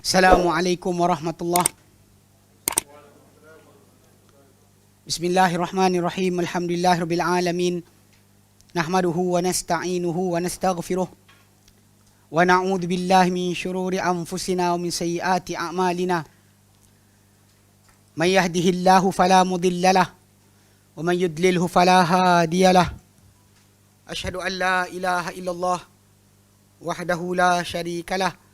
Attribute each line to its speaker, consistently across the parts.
Speaker 1: Assalamualaikum warahmatullahi. Bismillahirrahmanirrahim. Alhamdulillahirabbil alamin. Nahmaduhu wa nasta'inuhu wa nastaghfiruh. Wa na'udzu billahi min shururi anfusina wa min sayyiati a'malina. May yahdihillahu fala mudilla lahu wa man yudlilhu fala hadiya lahu. Asyhadu an la ilaha illallah wahdahu la syarika lahu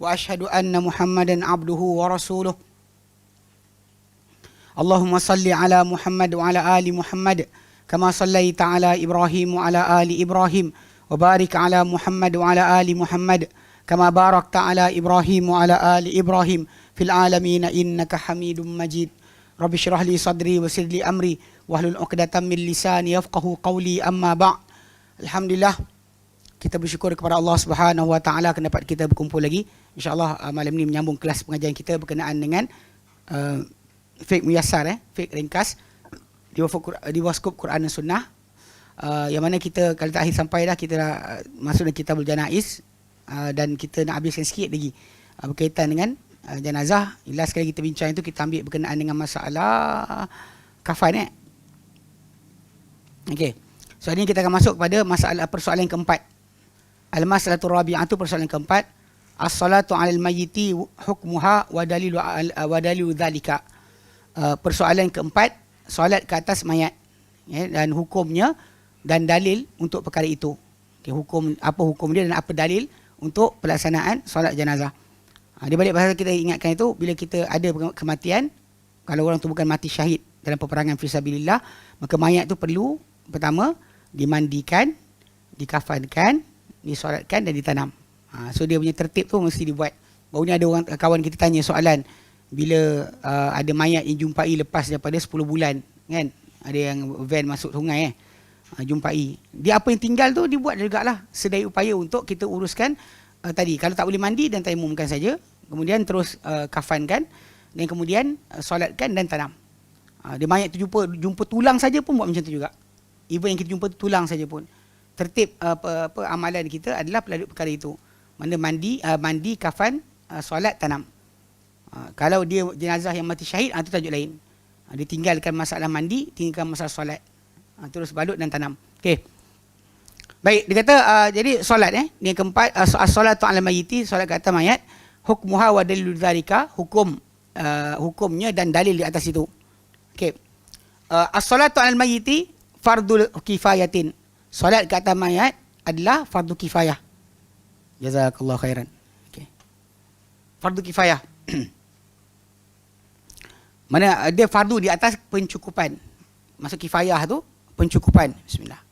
Speaker 1: wa asyhadu anna Muhammadan abduhu wa rasuluh. Allahumma salli ala Muhammad wa ala ali Muhammad kama sallaita ala Ibrahim wa ala ali Ibrahim wa barik ala Muhammad wa ala ali Muhammad kama barakta ala Ibrahim wa ala ali Ibrahim fil alamin innaka Hamidum Majid. Rabbi shrah li sadri wa yassir li amri wahlul 'uqdatam min lisani yafqahu qawli, amma ba'. Alhamdulillah, kita bersyukur kepada Allah Subhanahu wa taala kerana dapat kita berkumpul lagi. InsyaAllah malam ni menyambung kelas pengajian kita berkenaan dengan fiqh muyassar, fiqh ringkas di bawah skop Quran dan Sunnah. Yang mana kita kali terakhir sampai dah, kita dah masuk dalam Kitabul Janaiz, dan kita nak habiskan sikit lagi berkaitan dengan jenazah. Last kali kita bincang itu kita ambil berkenaan dengan masalah kafan. Okey. So hari ini kita akan masuk kepada masalah persoalan yang keempat. Al-mas'alatul rabi'atu, persoalan keempat. As-salatu 'alal mayyiti hukmuha wa dalilu dzalika. Persoalan keempat, solat ke atas mayat, dan hukumnya dan dalil untuk perkara itu. Okay, apa hukum dia dan apa dalil untuk pelaksanaan solat jenazah. Di balik bahasa kita ingatkan itu, bila kita ada kematian, kalau orang tu bukan mati syahid dalam peperangan fisabilillah, maka mayat tu perlu pertama dimandikan, dikafankan, disolatkan dan ditanam. So dia punya tertib tu mesti dibuat. Baru ni ada orang kawan kita tanya soalan, bila ada mayat yang jumpai lepas daripada 10 bulan, kan? Ada yang van masuk sungai, jumpai. Dia apa yang tinggal tu dibuat jugalah sedaya upaya untuk kita uruskan tadi. Kalau tak boleh mandi dan tayamumkan saja, kemudian terus kafankan, dan kemudian solatkan dan tanam. Dia mayat tu jumpa tulang saja pun buat macam tu juga. Even yang kita jumpa tulang saja pun. Tertib amalan kita adalah peladuk perkara itu. Mana mandi, kafan, solat, tanam. Kalau dia jenazah yang mati syahid, itu tajuk lain. Dia tinggalkan masalah mandi, tinggalkan masalah solat. Terus balut dan tanam. Okey. Baik, dia kata jadi solat yang keempat, as-salatu 'alal mayyiti, solat ke atas mayat, hukmuha wa dalilu dzalika, hukumnya dan dalil di atas itu. Okey. As-salatu 'alal mayyiti fardul kifayatin. Solat ke atas mayat adalah fardu kifayah. Jazakallahu khairan. Okey. Fardu kifayah. Mana dia fardu di atas pencukupan. Maksud kifayah tu pencukupan. Bismillah.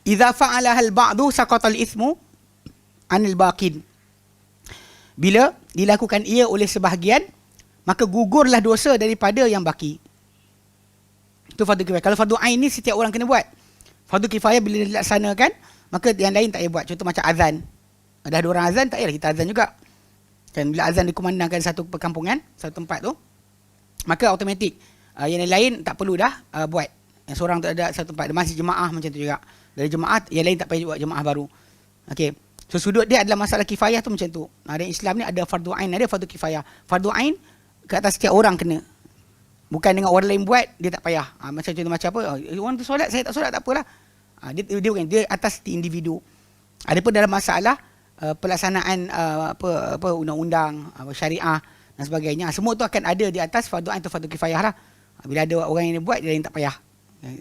Speaker 1: Idza fa'alaha al-ba'du saqata al-ithmu 'anil baqin. Bila dilakukan ia oleh sebahagian, maka gugurlah dosa daripada yang baki. Itu fardu kifayah. Kalau fardu ain ni setiap orang kena buat. Fardu kifayah bila dilaksanakan, maka yang lain tak payah buat. Contoh macam azan. Dah ada orang azan, tak payahlah kita azan juga. Kan bila azan dikumandangkan satu perkampungan, satu tempat tu, maka automatik yang lain tak perlu dah buat. Yang seorang tu ada satu tempat, dia masih jemaah macam tu juga. Dari jemaah, yang lain tak payah buat jemaah baru. Okey. So sudut dia adalah masalah kifayah tu macam tu. Dan Islam ni ada fardu ain, ada fardu kifayah. Fardu ain ke atas setiap orang kena. Bukan dengan orang lain buat, dia tak payah. Macam contoh macam apa? Orang tu solat, saya tak solat, tak apalah. Dia bukan, dia atas individu. Adapun dalam masalah pelaksanaan apa undang-undang, syariah dan sebagainya, semua tu akan ada di atas fardu ain atau fardu kifayah lah. Bila ada orang yang buat, dia lain tak payah.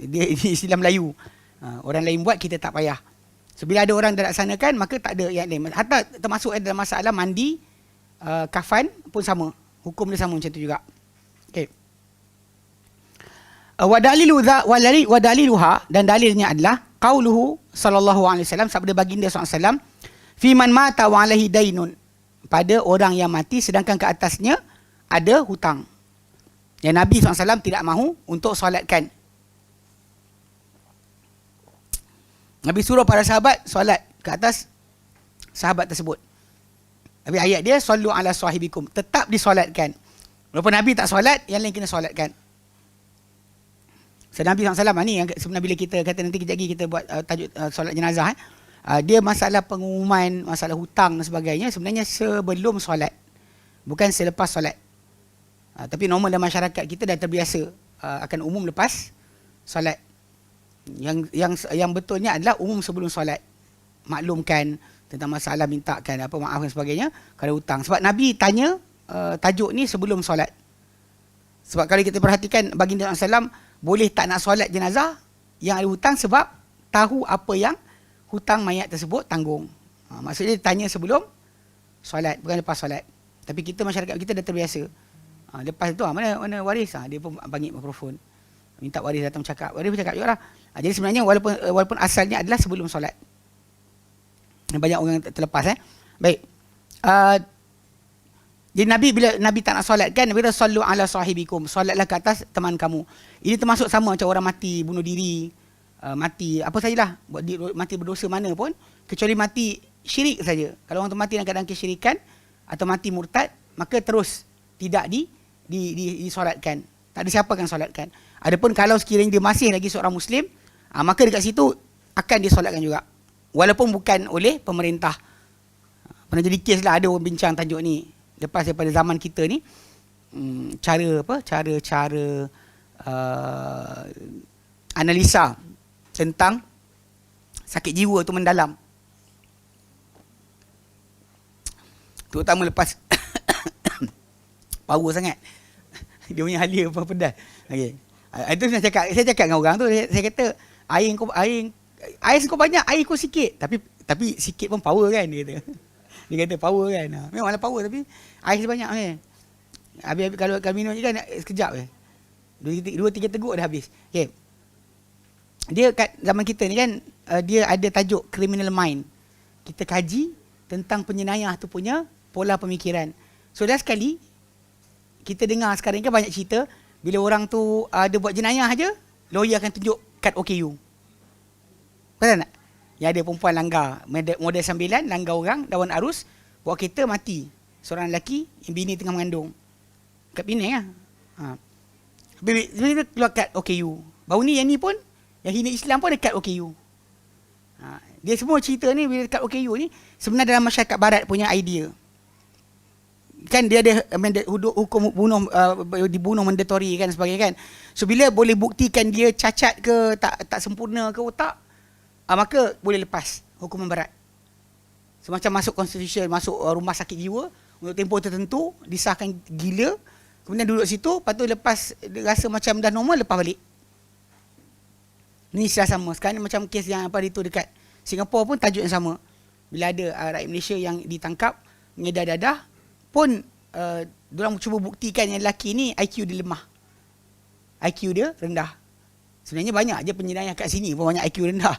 Speaker 1: Dia Islam Melayu. Orang lain buat, kita tak payah. So bila ada orang dah laksanakan, maka tak ada yang lain. Hatta termasuk dalam masalah mandi, kafan pun sama. Hukum dia sama macam tu juga. Okey. Wa daliluha, dan dalilnya adalah qauluhu sallallahu alaihi wasallam, sabda baginda sallallahu alaihi wasallam, fi man mata wa alaihi dainun, pada orang yang mati sedangkan ke atasnya ada hutang. Yang Nabi SAW tidak mahu untuk solatkan. Nabi suruh para sahabat solat ke atas sahabat tersebut. Tapi ayat dia, sallu ala sahibikum, tetap disolatkan. Walaupun Nabi tak solat, yang lain kena solatkan. So, Nabi SAW ni yang sebenarnya bila kita kata nanti kejap lagi kita buat tajuk solat jenazah, Dia masalah pengumuman, masalah hutang dan sebagainya sebenarnya sebelum solat, bukan selepas solat. Tapi normal dalam masyarakat kita dah terbiasa akan umum lepas solat. Yang betulnya adalah umum sebelum solat. Maklumkan tentang masalah, mintakan apa maaf dan sebagainya kalau hutang. Sebab Nabi tanya tajuk ni sebelum solat. Sebab kalau kita perhatikan baginda SAW boleh tak nak solat jenazah yang ada hutang sebab tahu apa yang hutang mayat tersebut tanggung. Maksudnya dia tanya sebelum solat, bukan lepas solat. Tapi kita, masyarakat kita dah terbiasa. Lepas tu mana waris, dia pun bangkit mikrofon, minta waris datang cakap. Waris pun cakap jugalah. Jadi sebenarnya walaupun asalnya adalah sebelum solat. Banyak orang terlepas. Baik. Jadi bila Nabi tak nak solat kan, Nabi kata sallu ala sahibikum, solatlah ke atas teman kamu. Ini termasuk sama macam orang mati, bunuh diri, mati apa sajalah, mati berdosa mana pun, kecuali mati syirik saja. Kalau orang tu mati dalam keadaan kesyirikan atau mati murtad, maka terus tidak disolatkan. Tak ada siapa akan solatkan. Adapun kalau sekiranya dia masih lagi seorang Muslim, maka dekat situ akan disolatkan juga. Walaupun bukan oleh pemerintah. Pernah jadi kes lah, ada orang bincang tajuk ni. Lepas daripada zaman kita ni, cara analisa tentang sakit jiwa tu mendalam. Terutama lepas power sangat. Dia punya halia apa pedas. Okey. Itu saya cakap dengan orang tu, saya kata air kau banyak, air kau sikit. Tapi sikit pun power kan, dia kata. Dia kata power kan. Memanglah power tapi air sebanyak ni. Habis kalau minum je kan sekejap je. 2-3 teguk dah habis. Okey. Dia kat zaman kita ni kan, dia ada tajuk criminal mind. Kita kaji tentang penyenayah tu punya pola pemikiran. So dah sekali kita dengar sekarang ni kan banyak cerita bila orang tu ada buat jenayah aja, lawyer akan tunjuk kad OKU. Betul tak? Yang ada perempuan langgar model 9, langgar orang lawan arus, bawa kereta mati. Seorang lelaki yang bini tengah mengandung. Kat Penang lah. Bila keluar kad OKU. Baru ni yang ni pun, yang hina Islam pun ada kad OKU. Dia semua cerita ni bila kad OKU ni sebenarnya dalam masyarakat barat punya idea. Kan dia ada hukum bunuh, dibunuh mandatory kan sebagainya kan. So bila boleh buktikan dia cacat ke tak sempurna ke otak, maka boleh lepas hukuman berat. Semacam masuk constitution, masuk rumah sakit jiwa untuk tempoh tertentu, disahkan gila, kemudian duduk situ, lepas tu lepas rasa macam dah normal, lepas balik. Ni sudah sama. Sekarang ni macam kes yang apa itu dekat Singapura pun tajuk yang sama. Bila ada rakyat Malaysia yang ditangkap mengedar dadah pun, diorang cuba buktikan yang lelaki ni IQ dia lemah, IQ dia rendah. Sebenarnya banyak je penjenayah kat sini pun banyak IQ rendah.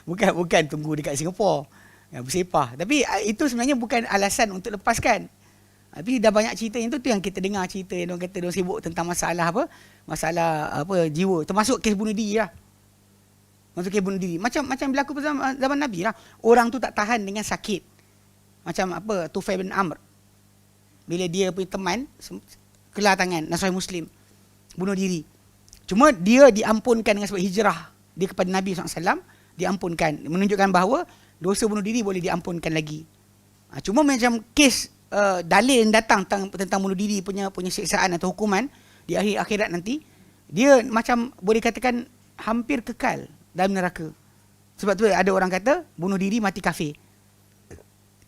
Speaker 1: bukan tunggu dekat Singapura bersepah. Tapi itu sebenarnya bukan alasan untuk lepaskan. Tapi dah banyak cerita yang tu yang kita dengar cerita yang orang kata dia sibuk tentang masalah jiwa, termasuk kes bunuh diri lah. Masuk kes bunuh diri macam berlaku pada zaman Nabi lah. Orang tu tak tahan dengan sakit. Macam Tufail bin Amr, bila dia punya teman kelar tangan, Nasrani Muslim, bunuh diri. Cuma dia diampunkan dengan sebab hijrah dia kepada Nabi SAW, diampunkan, menunjukkan bahawa dosa bunuh diri boleh diampunkan lagi. Cuma macam kes dalil yang datang tentang bunuh diri punya siksaan atau hukuman di akhir akhirat nanti, dia macam boleh katakan hampir kekal dalam neraka. Sebab tu ada orang kata bunuh diri mati kafir.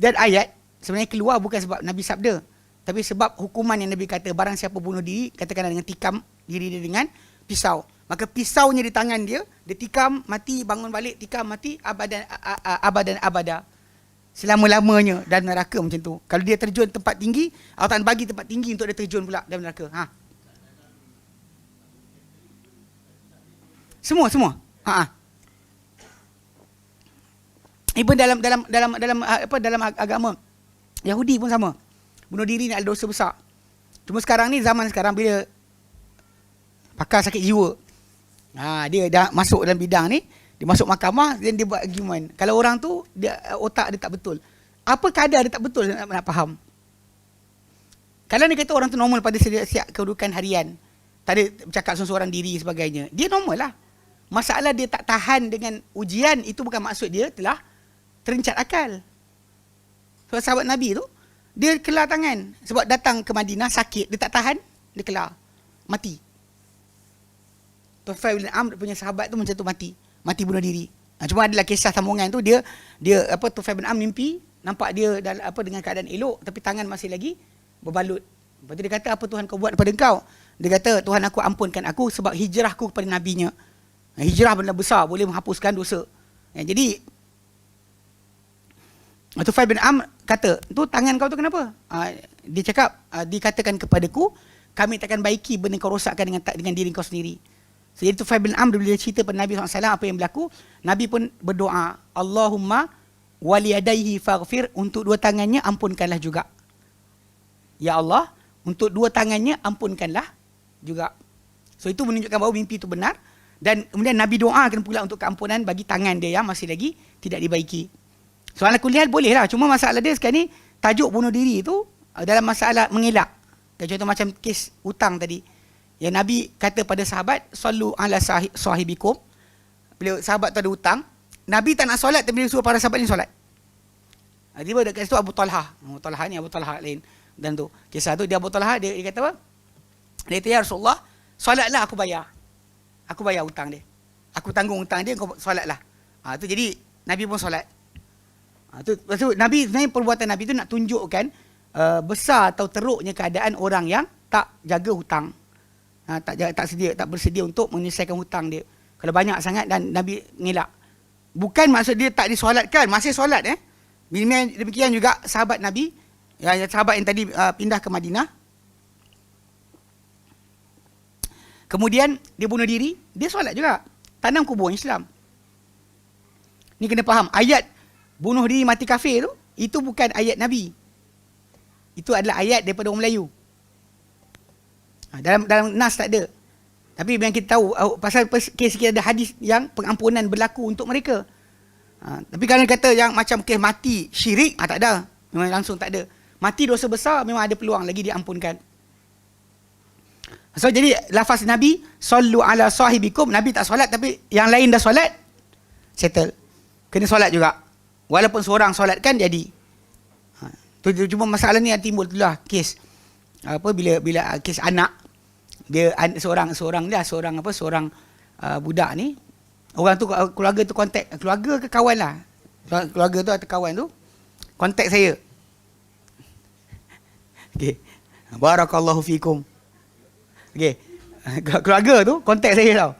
Speaker 1: Dan ayat sebenarnya keluar bukan sebab Nabi sabda, tapi sebab hukuman yang Nabi kata, barang siapa bunuh diri, katakanlah dengan tikam diri dia dengan pisau, maka pisaunya di tangan dia tikam, mati, bangun balik, tikam, mati, abadan abada, selama-lamanya dalam neraka macam tu. Kalau dia terjun tempat tinggi, Allah tak bagi tempat tinggi untuk dia terjun pula dalam neraka. Semua. Even dalam agama Yahudi pun sama. Bunuh diri ni adalah dosa besar. Cuma sekarang ni, zaman sekarang, bila pakar sakit jiwa, dia dah masuk dalam bidang ni, dia masuk mahkamah dan dia buat argument. Kalau orang tu otak dia tak betul, apa kadar dia tak betul nak faham. Kalau dia kata orang tu normal pada siap kedudukan harian, tak ada bercakap seorang diri sebagainya, dia normal lah. Masalah dia tak tahan dengan ujian, itu bukan maksud dia telah terencat akal. So, sahabat Nabi tu, dia kelar tangan. Sebab datang ke Madinah sakit, dia tak tahan, dia kelar. Mati. Tufail bin Amr punya sahabat tu macam tu mati. Mati bunuh diri. Cuma adalah kisah sambungan tu, dia Tufail bin Amr mimpi, nampak dia dengan keadaan elok, tapi tangan masih lagi berbalut. Lepas tu dia kata, apa Tuhan kau buat pada engkau? Dia kata, Tuhan aku ampunkan aku sebab hijrahku kepada Nabi-Nya. Hijrah benda besar, boleh menghapuskan dosa. Jadi, Tufail bin Amr kata, tu tangan kau tu kenapa? Dia cakap, dikatakan kepadaku, kami takkan baiki benda kau rosakkan dengan diri kau sendiri. So, jadi Tufail bin Amr bila cerita pada Nabi SAW apa yang berlaku, Nabi pun berdoa, Allahumma waliyadaihi faghfir, untuk dua tangannya ampunkanlah juga. Ya Allah, untuk dua tangannya ampunkanlah juga. So itu menunjukkan bahawa mimpi itu benar. Dan kemudian Nabi doakan pula untuk keampunan bagi tangan dia yang masih lagi tidak dibaiki. Soalan kuliah boleh lah. Cuma masalah dia sekarang ni, tajuk bunuh diri itu dalam masalah mengelak. Contoh macam kes hutang tadi. Yang Nabi kata pada sahabat, Sallu ala sahibikum. Bila sahabat tu ada hutang, Nabi tak nak solat, tapi dia suruh para sahabat ni solat. Tiba dekat situ Abu Talha. Abu Talha lain. Dan tu, kisah tu, dia Abu Talha, dia kata apa? Dia kata, ya Rasulullah, solatlah aku bayar. Aku bayar hutang dia. Aku tanggung hutang dia, kau solatlah. Tu jadi, Nabi pun solat. Tu Nabi, sebenarnya perbuatan Nabi tu nak tunjukkan besar atau teruknya keadaan orang yang tak jaga hutang. Tak bersedia untuk menyelesaikan hutang dia. Kalau banyak sangat dan Nabi ngelak. Bukan maksud dia tak disolatkan, masih solat Demikian juga sahabat Nabi, sahabat yang tadi pindah ke Madinah. Kemudian dia bunuh diri, dia solat juga. Tanam kubur Islam. Ni kena faham, ayat bunuh diri mati kafir tu, itu bukan ayat Nabi. Itu adalah ayat daripada orang Melayu. Dalam nas tak ada. Tapi yang kita tahu, pasal kes kita ada hadis yang pengampunan berlaku untuk mereka. Tapi kalau kata yang macam kes mati syirik, tak ada. Memang langsung tak ada. Mati dosa besar, memang ada peluang lagi diampunkan. So jadi lafaz Nabi, Sallu ala sahibikum, Nabi tak solat tapi yang lain dah solat, settle. Kena solat juga. Walaupun seorang solatkan jadi. Cuma masalah ni yang timbul itulah kes. Bila kes anak, dia seorang budak ni, orang tu, keluarga tu kontak, keluarga ke kawan lah, keluarga tu atau kawan tu kontak saya. Okay, barakallahu fikum. Okay, keluarga tu kontak saya tau.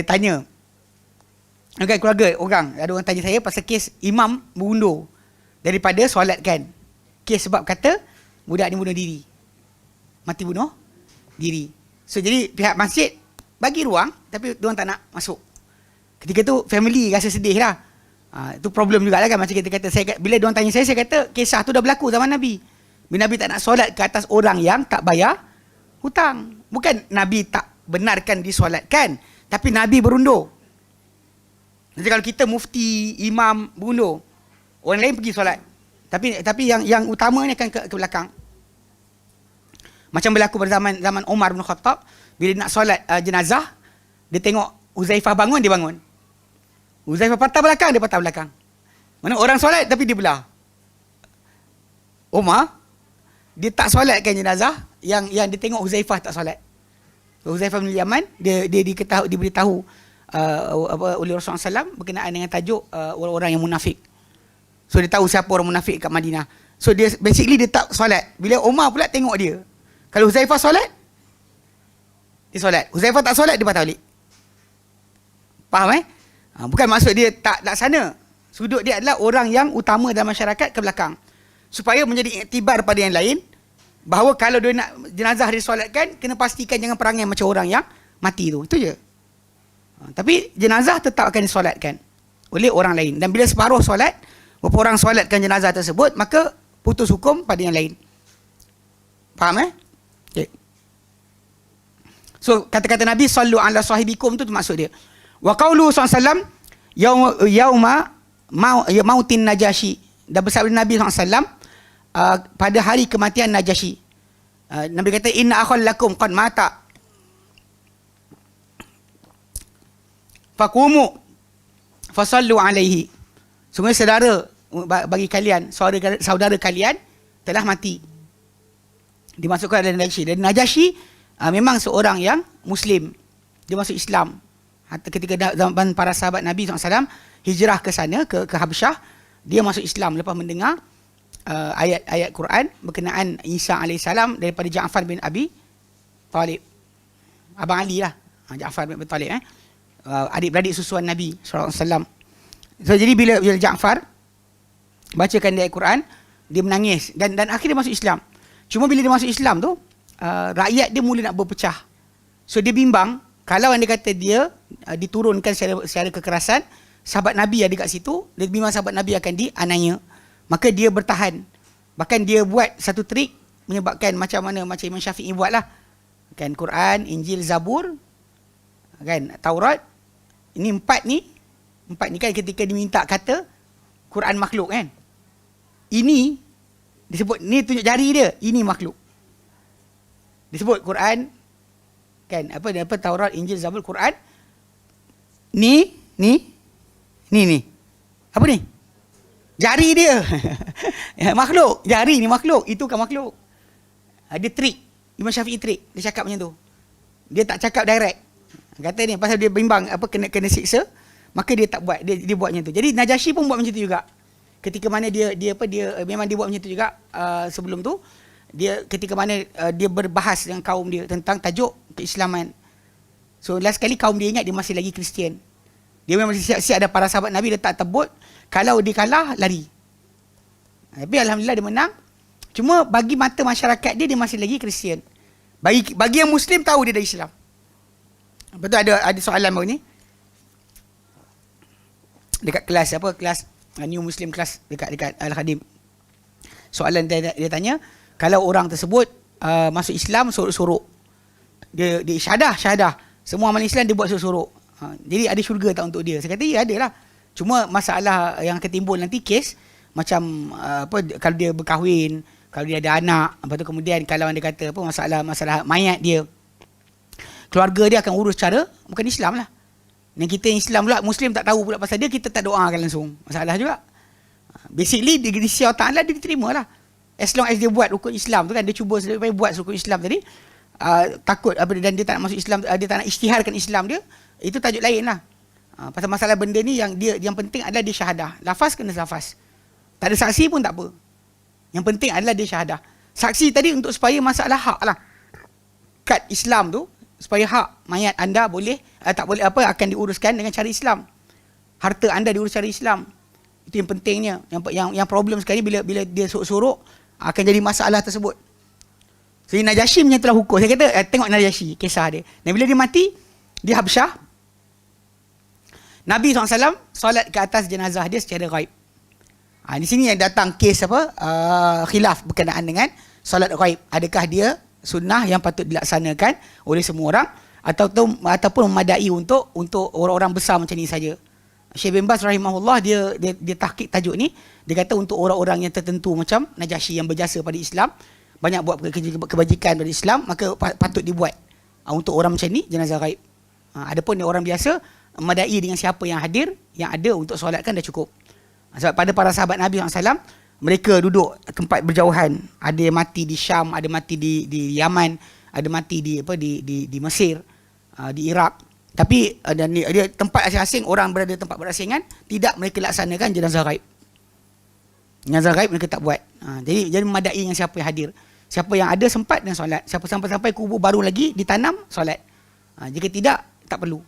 Speaker 1: Tanya, okay, keluarga orang, ada orang tanya saya pasal kes imam mengundur daripada solatkan. Kes sebab kata budak ni bunuh diri, mati bunuh diri. So jadi pihak masjid bagi ruang, tapi diorang tak nak masuk. Ketika tu family rasa sedih lah. Itu problem juga lah kan. Macam kita kata, bila diorang tanya saya kata kisah tu dah berlaku zaman Nabi. Bila Nabi tak nak solat ke atas orang yang tak bayar hutang. Bukan Nabi tak benarkan disolatkan, tapi Nabi berundur. Nanti kalau kita mufti, imam berundur, orang lain pergi solat. Tapi yang utama ni akan ke belakang. Macam berlaku pada zaman Umar bin Khattab, bila nak solat jenazah, dia tengok Huzaifah bangun, dia bangun. Huzaifah patah belakang, dia patah belakang. Mana orang solat tapi dia belah. Umar, dia tak solatkan jenazah yang dia tengok Huzaifah tak solat. Huzaifah bin Yaman, dia diberitahu oleh Rasulullah SAW berkenaan dengan tajuk orang-orang yang munafik. So dia tahu siapa orang munafik kat Madinah. So dia basically dia tak solat. Bila Umar pula tengok dia, kalau Huzaifah solat, dia solat. Huzaifah tak solat, dia patah balik. Faham bukan maksud dia tak laksana. Sudut dia adalah orang yang utama dalam masyarakat ke belakang. Supaya menjadi iktibar pada yang lain, bahawa kalau dia nak jenazah disolatkan, kena pastikan jangan perangai macam orang yang mati tu. Itu je. Tapi jenazah tetap akan disolatkan oleh orang lain. Dan bila separuh solat, beberapa orang solatkan jenazah tersebut, maka putus hukum pada yang lain. Faham Okay. So kata-kata Nabi sallu ala sahibikum tu maksud dia. Wa qaulu sallallahu yauma mautin Najasyi. Dan bersabda Nabi SAW pada hari kematian Najasyi. Nabi kata inna akhal lakum qad mata faqumu fasallu alaihi. Semua saudara bagi kalian, saudara kalian telah mati. Dimasukkan oleh Najasyi. Dan Najasyi memang seorang yang Muslim. Dia masuk Islam. Ketika zaman para sahabat Nabi SAW hijrah ke sana, ke Habsyah, dia masuk Islam lepas mendengar ayat-ayat Quran berkenaan Isa AS daripada Ja'far bin Abi Talib. Abang Ali lah. Ja'far bin Abi Talib. Adik-beradik susuan Nabi SAW. So, jadi bila Ja'far bacakan ayat Quran, dia menangis. Dan akhirnya masuk Islam. Cuma bila dia masuk Islam tu, rakyat dia mula nak berpecah. So dia bimbang, kalau anda kata dia diturunkan secara kekerasan, sahabat Nabi ada kat situ, dia bimbang sahabat Nabi akan dianiaya. Maka dia bertahan. Bahkan dia buat satu trik menyebabkan macam Imam Syafi'i buat lah. Kan, Quran, Injil, Zabur, kan, Taurat. Ini empat ni kan ketika diminta kata Quran makhluk kan. Ini disebut, ni tunjuk jari dia, ini makhluk. Disebut Quran kan, apa Taurat, Injil, Zabur, Quran. Ni. Apa ni? Jari dia. Makhluk, jari ni makhluk, itu kan makhluk. Dia trik, Imam Syafi'i trik, dia cakap macam tu. Dia tak cakap direct. Kata ni pasal dia bimbang kena siksa, maka dia tak buat, dia buat macam tu. Jadi Najasyi pun buat macam tu juga. Ketika mana dia memang dia buat macam tu juga sebelum tu. Dia ketika mana dia berbahas dengan kaum dia tentang tajuk keislaman. So last kali kaum dia ingat dia masih lagi Kristian. Dia memang masih siap-siap, ada para sahabat Nabi letak tebut, kalau dia kalah lari. Tapi alhamdulillah dia menang. Cuma bagi mata masyarakat dia masih lagi Kristian. Bagi yang Muslim tahu dia dah Islam. Betul, ada soalan baru ni. Dekat kelas New Muslim Class dekat Al-Khadim. Soalan dia tanya, kalau orang tersebut masuk Islam sorok-sorok, dia syahadah, semua amal Islam dia buat sorok-sorok, jadi ada syurga tak untuk dia? Saya kata ya, ada lah. Cuma masalah yang akan timbul nanti kes macam kalau dia berkahwin, kalau dia ada anak, lepas tu kemudian kalau anda kata masalah mayat dia, keluarga dia akan urus cara bukan Islam lah. Dan kita Islam pula, Muslim tak tahu pula pasal dia, kita tak doakan langsung. Masalah juga. Basically, di sisi Allah Ta'ala dia diterima lah. As long as dia buat rukun Islam tu kan, dia cuba supaya buat rukun Islam tadi, takut dan dia tak nak masuk Islam, dia tak nak isytiharkan Islam dia, itu tajuk lain lah. Pasal masalah benda ni yang penting adalah dia syahadah. Lafaz kena lafaz. Tak ada saksi pun tak apa. Yang penting adalah dia syahadah. Saksi tadi untuk supaya masalah hak lah. Kad Islam tu, supaya hak mayat anda tak boleh akan diuruskan dengan cara Islam. Harta anda diurus cara Islam. Itu yang pentingnya. Yang problem sekarang ni bila dia sorok-sorok akan jadi masalah tersebut. Jadi Najasyi menyentuhlah hukum. Saya kata tengok Najasyi kisah dia. Dan bila dia mati di Habsyah, Nabi SAW solat ke atas jenazah dia secara ghaib. Di sini yang datang kes khilaf berkenaan dengan solat ghaib. Adakah dia sunnah yang patut dilaksanakan oleh semua orang ataupun memadai untuk orang-orang besar macam ni saja. Syekh bin Baz rahimahullah dia tahqiq tajuk ni. Dia kata untuk orang-orang yang tertentu macam Najasyi yang berjasa pada Islam, banyak buat kebajikan pada Islam, maka patut dibuat untuk orang macam ni jenazah ghaib. Adapun orang biasa, memadai dengan siapa yang hadir, yang ada untuk solatkan dah cukup. Sebab pada para sahabat Nabi SAW, mereka duduk tempat berjauhan. Ada yang mati di Syam, ada mati di Yaman, ada mati di Mesir, di Iraq. Tapi dia tempat asing-asing, orang berada tempat berasingan, tidak mereka laksanakan jenazah ghaib. Jenazah ghaib mereka tak buat. Jadi memadai dengan siapa yang hadir. Siapa yang ada sempat dan solat. Siapa sampai kubur baru lagi ditanam, solat. Jika tidak, tak perlu.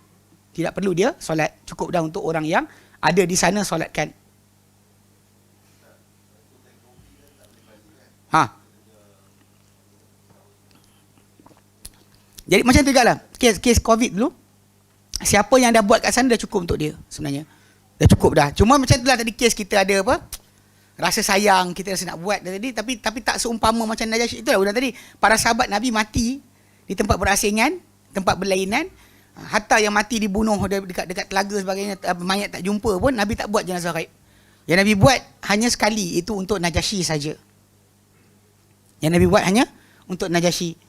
Speaker 1: Tidak perlu dia solat. Cukup dah untuk orang yang ada di sana solatkan. Jadi macam tu juga lah. Kes COVID dulu, siapa yang dah buat kat sana dah cukup untuk dia sebenarnya. Dah cukup dah. Cuma macam tu lah tadi kes kita ada rasa sayang, kita rasa nak buat tadi, tapi tak seumpama macam Najasyi. Itulah udah tadi. Para sahabat Nabi mati di tempat berasingan, tempat berlainan. Hatta yang mati dibunuh dekat telaga sebagainya, mayat tak jumpa pun, Nabi tak buat jenazah ghaib. Yang Nabi buat hanya sekali, itu untuk Najasyi saja. Yang Nabi buat hanya untuk Najasyi.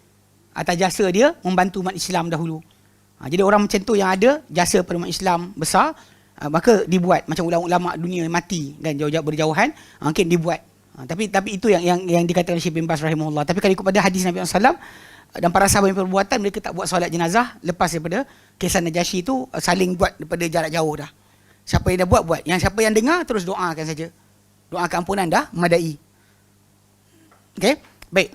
Speaker 1: Atas jasa dia membantu umat Islam dahulu. Jadi orang macam tu yang ada jasa pada umat Islam besar, maka dibuat. Macam ulama-ulama dunia mati kan, jauh-jauh berjauhan, mungkin dibuat. Tapi itu yang dikatakan Syekh bin Baz rahimahullah. Tapi kalau ikut pada hadis Nabi SAW dan para sahabat yang perbuatan, mereka tak buat solat jenazah lepas daripada kisah Najasyi itu saling buat daripada jarak jauh dah. Siapa yang dah buat. Yang siapa yang dengar terus doakan saja. Doakan ampunan dah madai. Okey? Baik.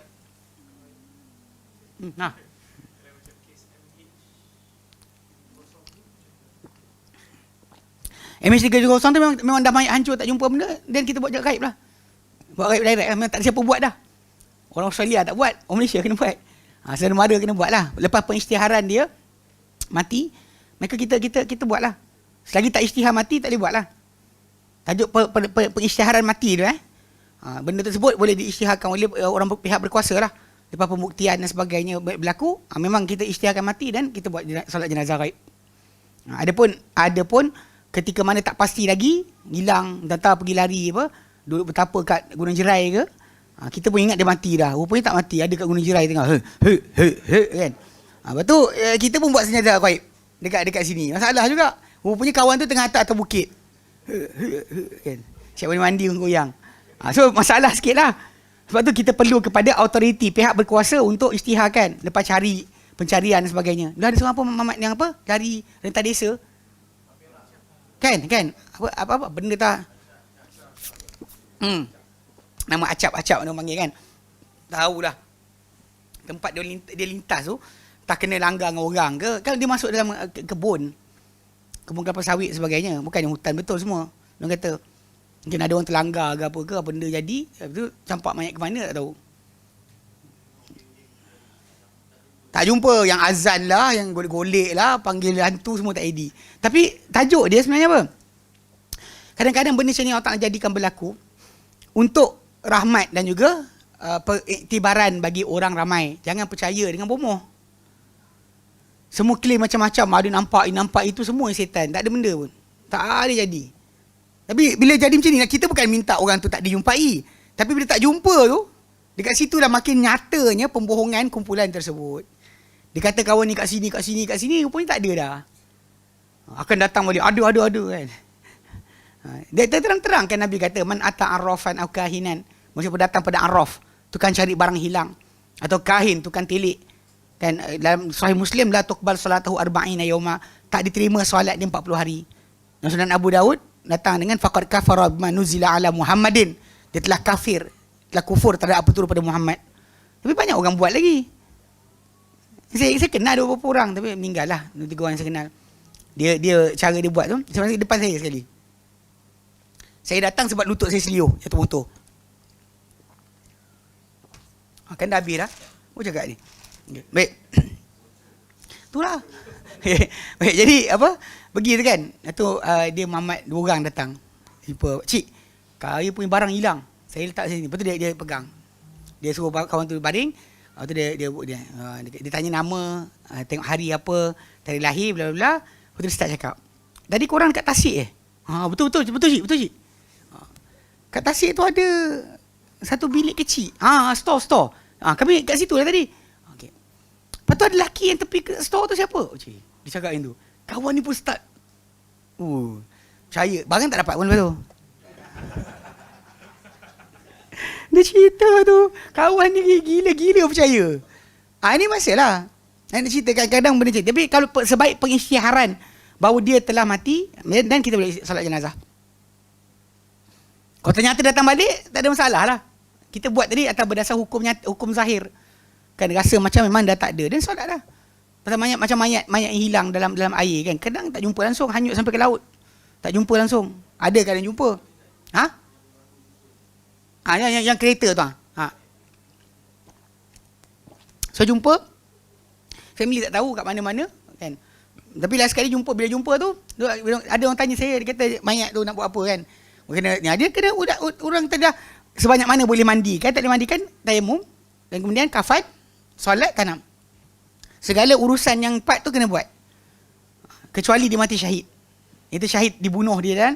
Speaker 1: Nah. MH370 tu memang dah mayat hancur, tak jumpa benda, dan kita buat jarak gaib lah. Buat gaib direct, memang tak ada siapa buat dah. Orang Australia tak buat, orang Malaysia kena buat. Saudara mara kena buat lah. Lepas pengisytiharan dia mati, maka kita buat lah. Selagi tak isytihar mati, tak boleh buat lah. Tajuk pengisytiharan mati tu benda tersebut boleh diisytiharkan oleh orang pihak berkuasa lah. Lepas pembuktian dan sebagainya berlaku, memang kita isytiharkan mati dan kita buat solat jenazah gaib. Adapun ketika mana tak pasti lagi, hilang, tak tahu pergi lari apa, duduk bertapa kat Gunung Jerai ke, kita pun ingat dia mati dah. Rupanya tak mati, ada kat Gunung Jerai tengah kan. Lepas tu kita pun buat senjata gaib dekat sini. Masalah juga. Rupanya kawan tu tengah atas bukit. Kan. Siap mandi goyang. So masalah sikit lah. Sebab tu kita perlu kepada autoriti, pihak berkuasa untuk isytiharkan. Lepas cari pencarian dan sebagainya. Dah ada seorang apa Mamat yang apa? Dari rentas desa. Kan? Apa benda tak? Nama acap orang panggil kan. Tahulah. Tempat dia lintas tu tak kena langgar dengan orang ke? Kan dia masuk dalam kebun kelapa sawit sebagainya. Bukan yang hutan betul semua. Dia kata mungkin ada orang terlanggar ke apa benda jadi, lepas tu campak mayat ke mana tak tahu. Tak jumpa, yang azan lah, yang golek-golek lah, panggil hantu semua tak edit. Tapi tajuk dia sebenarnya apa? Kadang-kadang benda macam ni Allah Ta'ala jadikan berlaku untuk rahmat dan juga iktibaran bagi orang ramai. Jangan percaya dengan bomoh. Semua klaim macam-macam, ada nampak itu semua setan. Tak ada benda pun. Tak ada jadi. Tapi bila jadi macam ni, kita bukan minta orang tu tak dijumpai. Tapi bila tak jumpa tu, dekat situ dah makin nyatanya pembohongan kumpulan tersebut. Dia kata kawan ni kat sini, rupanya tak ada dah. Akan datang balik, ada kan. Dia terang-terang kan Nabi kata, man ata arrafan au kahinan. Maksudnya datang pada arraf, tukang cari barang hilang. Atau kahin, tukang telik. Dan dalam Sahih Muslim, la tuqbal salatahu arba'ina yawma. Tak diterima solat dia 40 hari. Dan Sunan Abu Daud datang dengan faqad kafara bima nuzila ala Muhammadin. Dia telah kufur terhadap apa turun pada Muhammad. Tapi banyak orang buat lagi. Saya kenal beberapa orang tapi meninggal lah. 2-3 orang yang saya kenal. Dia cara dia buat tu sebenarnya depan saya sekali. Saya datang sebab lutut saya selio jatuh motor. Kan dah habis dah. Apa cakap ni? Okay. Baik. Itulah. Baik, jadi apa? Pergi tu kan. Tu dia Mamat 2 orang datang. Jumpa, "Cik, kaya punya barang hilang. Saya letak sini." Lepas tu dia pegang. Dia suruh kawan tu baring. Lepas tu dia tanya nama, tengok hari apa, tarikh lahir, bla bla bla. Lepas tu dia start cakap, "Tadi korang kat Tasik betul cik. Kat Tasik tu ada satu bilik kecil. Store. Kami kat situ lah tadi. Okey. Lepas tu ada lelaki yang tepi ke store tu siapa? Cik, dia cakap yang tu. Kawan ni pun start. Percaya. Barang tak dapat pun lepas tu. Dia cerita tu, kawan ni gila-gila percaya. Ini masalah. Nak cerita kadang-kadang benda cerita. Tapi kalau sebaik pengisytiharan bahawa dia telah mati, dan kita boleh solat jenazah. Kalau ternyata datang balik, tak ada masalah lah. Kita buat tadi atas berdasar hukum zahir. Kan rasa macam memang dah tak ada. Dan solat dah. Pasal mayat yang hilang dalam air kan. Kadang tak jumpa langsung, hanyut sampai ke laut. Tak jumpa langsung. Ada kadang jumpa. Yang kereta tu. So jumpa, family tak tahu kat mana-mana kan. Tapi last sekali bila jumpa tu, ada orang tanya saya, dia kata mayat tu nak buat apa kan. Dia kena orang dah sebanyak mana boleh mandi kan, tak boleh mandikan tayamum, dan kemudian kafan, solat, tanam. Segala urusan yang 4 tu kena buat. Kecuali dia mati syahid. Itu syahid dibunuh dia dan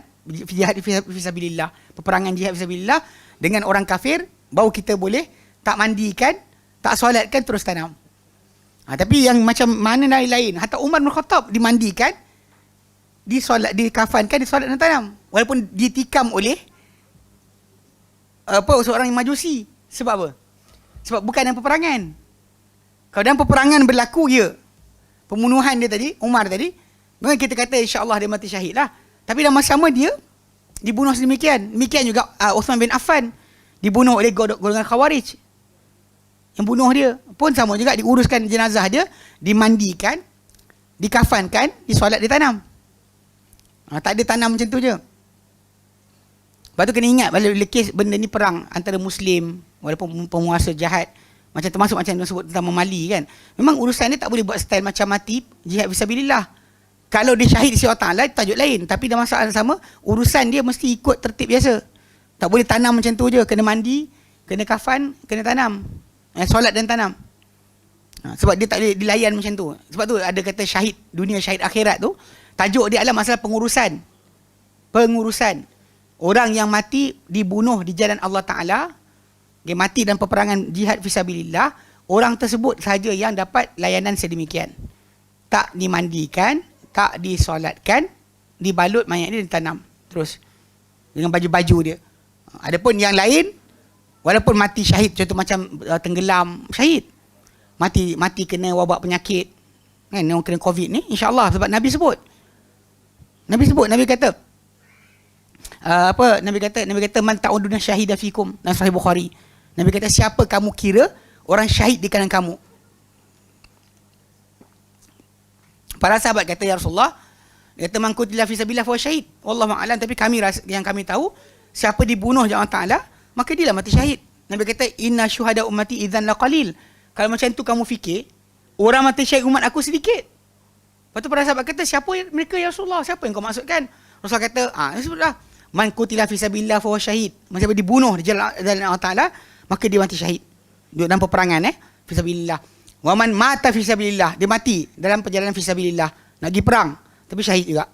Speaker 1: jihad fisabilillah, peperangan jihad fisabilillah dengan orang kafir, baru kita boleh tak mandikan, tak solatkan, terus tanam. Tapi yang macam mana lain-lain, hatta Umar bin Khattab dimandikan, disolat, dikafankan, disolat dan tanam. Walaupun ditikam oleh seorang yang majusi. Sebab apa? Sebab bukan dalam peperangan. Kalau dalam peperangan berlaku pembunuhan dia tadi, Umar tadi, maka kita kata insya-Allah dia mati syahid lah. Tapi dalam masa sama dia dibunuh sedemikian. Demikian juga Uthman bin Affan dibunuh oleh golongan Khawarij. Yang bunuh dia pun sama juga, diuruskan jenazah dia, dimandikan, dikafankan, disolat, ditanam. Tak ada tanam macam tu je. Lepas tu kena ingat, bila kes benda ni perang antara Muslim, walaupun penguasa jahat, macam termasuk macam yang sebut tentang memali kan, memang urusan dia tak boleh buat style macam mati jihad fisabilillah. Kalau dia syahid di sisi Allah Ta'ala, tajuk lain. Tapi dalam masalah sama, urusan dia mesti ikut tertib biasa. Tak boleh tanam macam tu je. Kena mandi, kena kafan, kena tanam. Solat dan tanam. Sebab dia tak boleh dilayan macam tu. Sebab tu ada kata syahid dunia, syahid akhirat tu, tajuk dia adalah masalah pengurusan. Pengurusan. Orang yang mati dibunuh di jalan Allah Ta'ala, dia mati dalam peperangan jihad fisabilillah, orang tersebut sahaja yang dapat layanan sedemikian. Tak dimandikan, tak disolatkan, dibalut mayat dia, ditanam terus dengan baju-baju dia. Adapun yang lain, walaupun mati syahid, contoh macam tenggelam, syahid. Mati kena wabak penyakit. Kan, orang kena COVID ni, insya-Allah, sebab Nabi sebut. Nabi kata, Nabi kata man ta'uduna syahida fikum, dalam Sahih Bukhari. Nabi kata, siapa kamu kira orang syahid di kalangan kamu? Para sahabat kata, ya Rasulullah, dia kata man qutila fi sabilillah fa syahid. Wallahu a'lam, tapi yang kami tahu, siapa dibunuh oleh Allah Ta'ala, maka dia lah mati syahid. Nabi kata, inna syuhada ummati idzan laqalil. Kalau macam tu kamu fikir, orang mati syahid umat aku sedikit. Lepas tu para sahabat kata, siapa mereka ya Rasulullah? Siapa yang kau maksudkan? Rasulullah kata, sebutlah, man qutila fi sabilillah fa syahid. Siapa dibunuh di jalan Allah Ta'ala, maka dia mati syahid. Duduk dalam peperangan fi sabilillah. Wa man mata fi sabilillah, dia mati dalam perjalanan fi sabilillah, nak pergi perang tapi syahid juga.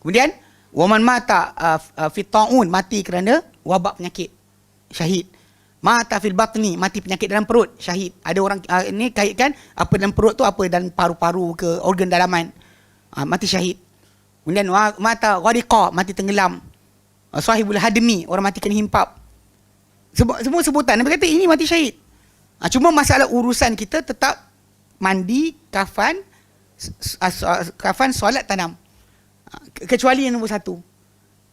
Speaker 1: Kemudian wa man mata fi taun, mati kerana wabak penyakit, syahid. Mata fil batni, mati penyakit dalam perut, syahid. Ada orang ini kaitkan apa dalam perut tu, apa dalam paru-paru ke organ dalaman, mati syahid. Kemudian mata ghariqa, mati tenggelam. Sahibul hadmi, orang mati kena himpap. Semua sebutan Nabi kata ini mati syahid. Cuma masalah urusan kita tetap mandi, kafan, solat, tanam. Kecuali yang nombor satu.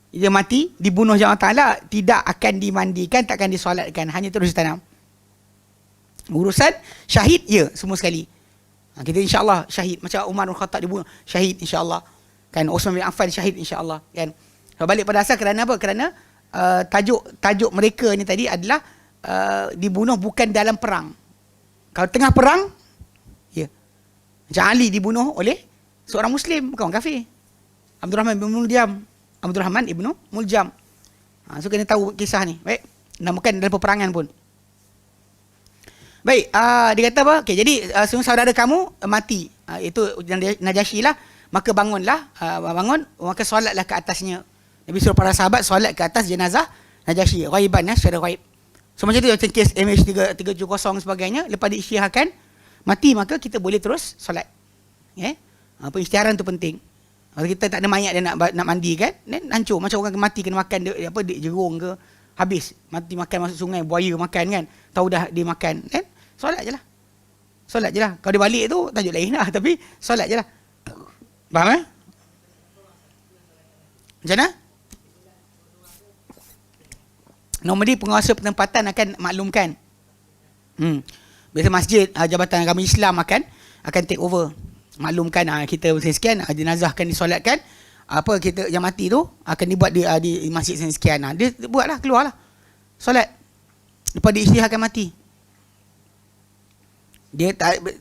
Speaker 1: Dia mati, dibunuh oleh Allah Ta'ala, tidak akan dimandikan, tak akan disolatkan, hanya terus ditanam. Urusan syahid, semua sekali. Kita insya-Allah syahid. Macam Umar bin Khattab dibunuh, syahid insya-Allah. Kan, Uthman bin Affan syahid insya-Allah. Kan. Balik pada asal, kerana apa? Kerana tajuk mereka ni tadi adalah dibunuh bukan dalam perang. Kalau tengah perang, macam Ali dibunuh oleh seorang Muslim, bukan orang kafir. Abdurrahman ibn Muljam. So kena tahu kisah ni. Baik, bukan dalam peperangan pun. Baik, dia kata apa? Okay, jadi saudara kamu mati, itu Najasyi lah, maka bangunlah, maka solatlah ke atasnya. Nabi suruh para sahabat solat ke atas jenazah Najasyi, ghaiban, secara ghaib. So macam tu, macam kes MH370 sebagainya, lepas diisytiharkan mati, maka kita boleh terus solat. Pengisytiharan tu penting. Kalau kita tak ada mayat dia nak mandi kan, dan hancur. Macam orang mati kena makan dia jerung ke, habis mati makan masuk sungai, buaya makan kan, tahu dah dia makan kan, solat je lah. Kalau dia balik tu tajuk lain lah, tapi solat je lah. Faham macam mana? Normally penguasa penempatan akan maklumkan. Biasa masjid, Jabatan Agama Islam akan take over. Maklumkan kita sekian, jenazah akan disolatkan. Kita yang mati tu akan dibuat di masjid sekian. Dia buatlah, keluarlah. Solat. Lepas diisytiharkan mati.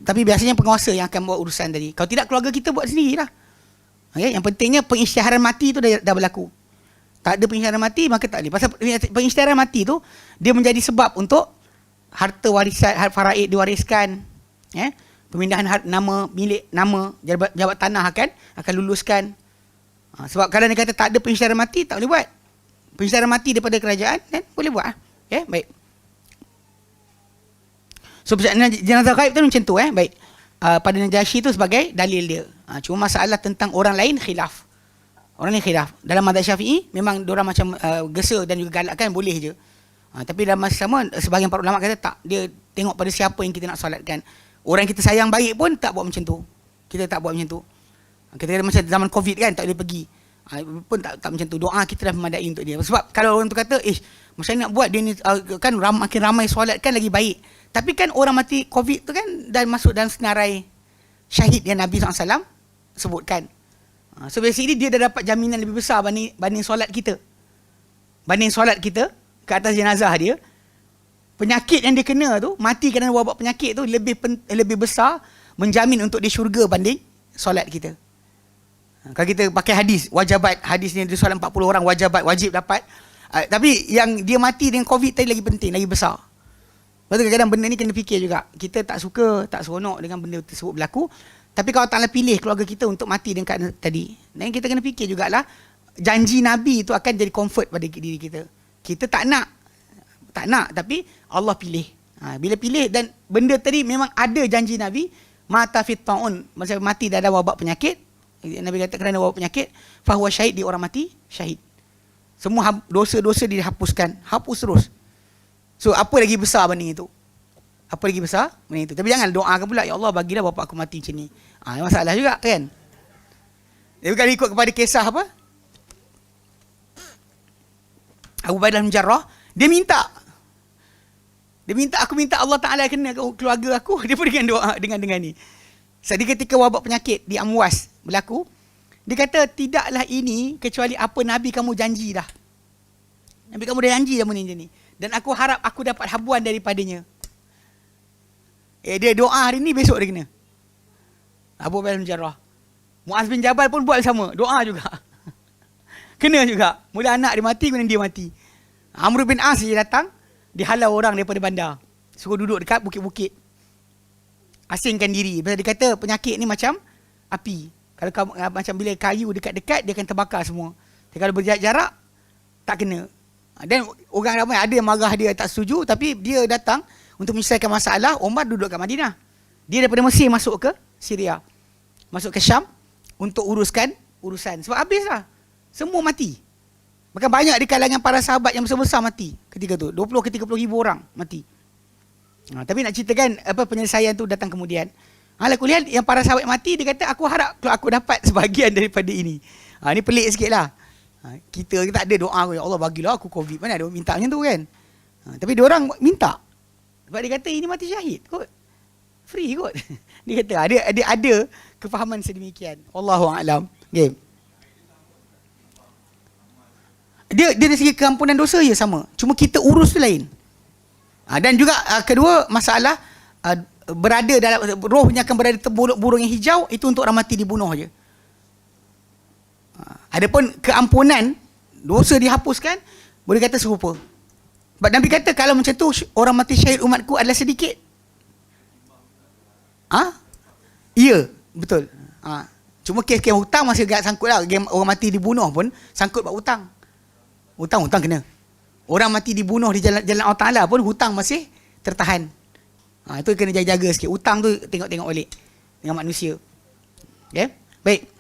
Speaker 1: Tapi biasanya penguasa yang akan buat urusan tadi. Kalau tidak, keluarga kita buat sendirilah. Yang pentingnya pengisytiharan mati tu dah berlaku. Tak ada pengisytiharan mati, maka tak boleh. Pasal pengisytiharan mati tu, dia menjadi sebab untuk harta warisan, harta faraid diwariskan. Pemindahan nama, milik nama, jabat tanah akan luluskan. Sebab kalau dia kata tak ada pengisytiharan mati, tak boleh buat. Pengisytiharan mati daripada kerajaan, boleh buat. Baik. So jenazah gaib tu macam tu baik. Pada Najasyi tu sebagai dalil dia. Cuma masalah tentang orang lain khilaf. Orang lain khilaf. Dalam mazhab Syafi'i memang diorang macam gesa dan juga galakkan boleh je. Tapi dalam masa sama sebahagian para ulama kata tak, dia tengok pada siapa yang kita nak solatkan. Orang yang kita sayang baik pun tak buat macam tu. Kita tak buat macam tu. Kita kata macam zaman Covid kan, tak boleh pergi. Pun tak macam tu. Doa kita dah memadai untuk dia. Sebab kalau orang tu kata, macam nak buat dia ni kan makin ramai solat kan lagi baik. Tapi kan orang mati Covid tu kan dah masuk dalam senarai syahid yang Nabi SAW sebutkan. So basically dia dah dapat jaminan lebih besar banding solat kita. Banding solat kita ke atas jenazah dia. Penyakit yang dia kena tu, mati kerana wabak penyakit tu lebih besar menjamin untuk dia syurga banding solat kita. Kalau kita pakai hadis, wajabat, hadis ni dia solat 40 orang wajib dapat. Tapi yang dia mati dengan Covid tadi lagi penting, lagi besar. Lepas tu kadang-kadang benda ni kena fikir juga. Kita tak suka, tak seronok dengan benda tersebut berlaku. Tapi kalau Ta'ala pilih keluarga kita untuk mati dengan keadaan tadi, dan kita kena fikir jugalah, janji Nabi tu akan jadi comfort pada diri kita. Kita tak nak, tapi Allah pilih. Bila pilih dan benda tadi memang ada janji Nabi, mata fit ta'un, macam mati dah ada wabak penyakit, Nabi kata kerana wabak penyakit, fahuwa syahid, di orang mati syahid. Semua dosa-dosa dihapuskan, hapus terus. So apa lagi besar banding itu? Apa lagi besar banding itu? Tapi jangan doakan pula, ya Allah bagilah bapa aku mati macam ni. Masalah juga kan. Dia bukan ikut kepada kisah apa? Abu Ubaidah bin Jarrah, dia minta, aku minta Allah Ta'ala kena keluarga aku. Dia pun dengan doa dengan ni. Jadi ketika wabak penyakit di Amwas berlaku, dia kata tidaklah ini kecuali apa Nabi kamu janji dah. Nabi kamu dah janji dah benda ni. Dan aku harap aku dapat habuan daripadanya. Dia doa hari ni, besok dia kena. Abu Ubaidah bin Jarrah. Muaz bin Jabal pun buat sama, doa juga. Kena juga. Mula anak dia mati, kemudian dia mati. Amr bin As dia datang, dihalau orang daripada bandar. Suruh duduk dekat bukit-bukit. Asingkan diri. Sebab dia kata penyakit ni macam api. Kalau macam bila kayu dekat-dekat, dia akan terbakar semua. Tapi kalau berjarak-jarak, tak kena. Dan orang ramai ada yang marah dia, tak setuju, tapi dia datang untuk menyelesaikan masalah. Umar duduk kat Madinah. Dia daripada Mesir masuk ke Syria, masuk ke Syam untuk uruskan urusan. Sebab habislah. Semua mati. Bahkan banyak di kalangan para sahabat yang besar-besar mati ketika tu. 20 ke 30 ribu orang mati. Tapi nak ceritakan apa penyelesaian tu datang kemudian. Kuliah yang para sahabat mati, dia kata aku harap aku dapat sebahagian daripada ini. Ni pelik sikit lah. Kita tak ada doa, ya Allah bagilah aku Covid. Mana ada minta macam tu kan. Tapi dia orang minta. Sebab dia kata ini mati syahid kot. Free kot. Dia kata ada kefahaman sedemikian. Wallahu a'lam. Okay. Dia dari segi keampunan dosa je sama. Cuma kita urus tu lain. Dan juga kedua masalah berada dalam rohnya akan berada di burung yang hijau, itu untuk orang mati dibunuh je. Adapun keampunan dosa dihapuskan, boleh kata serupa. Sebab Nabi kata kalau macam tu orang mati syahid umatku adalah sedikit. Ya, betul. Cuma kes-kes hutang masih agak sangkut lah. Orang mati dibunuh pun sangkut buat hutang. Hutang kena. Orang mati dibunuh di jalan Allah Ta'ala pun hutang masih tertahan. Itu kena jaga-jaga sikit. Hutang tu tengok-tengok balik dengan manusia. Okay? Baik.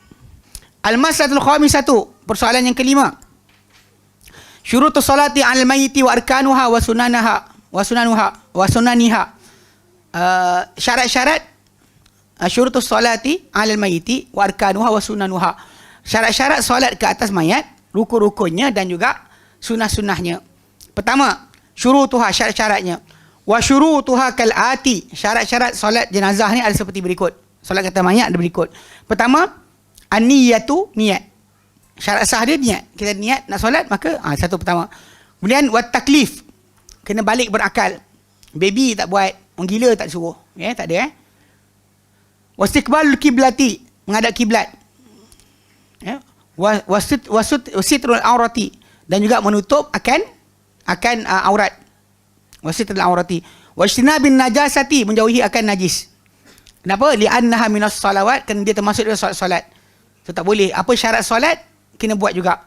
Speaker 1: Al-mas'alatul khamisatu, persoalan yang kelima. Syurutus salati 'alal mayyiti wa arkanuha wa sunaniha. Syarat-syarat syurutus salati 'alal mayyiti wa arkanuha wa sunanuha. Syarat-syarat solat ke atas mayat, rukun-rukunnya dan juga sunnah-sunnahnya. Pertama, syurutuha, syarat-syaratnya. Wa syurutuha kal ati. Syarat-syarat solat jenazah ni ada seperti berikut. Solat ke atas mayat ada berikut. Pertama, an-niyatu, niat. Syarat sah dia niat. Kita niat nak solat, maka satu pertama. Kemudian wat taklif. Kena balik berakal. Baby tak buat, orang gila tak suruh. Tak ada Wastiqbalul kiblati, menghadap kiblat. Wasitrul aurati, dan juga menutup akan aurat. Wasitrul aurati. Wajtinabin najasati, menjauhi akan najis. Kenapa? Li'annaha minas salawat, kerana dia termasuk dalam solat. So tak boleh. Apa syarat solat kena buat juga.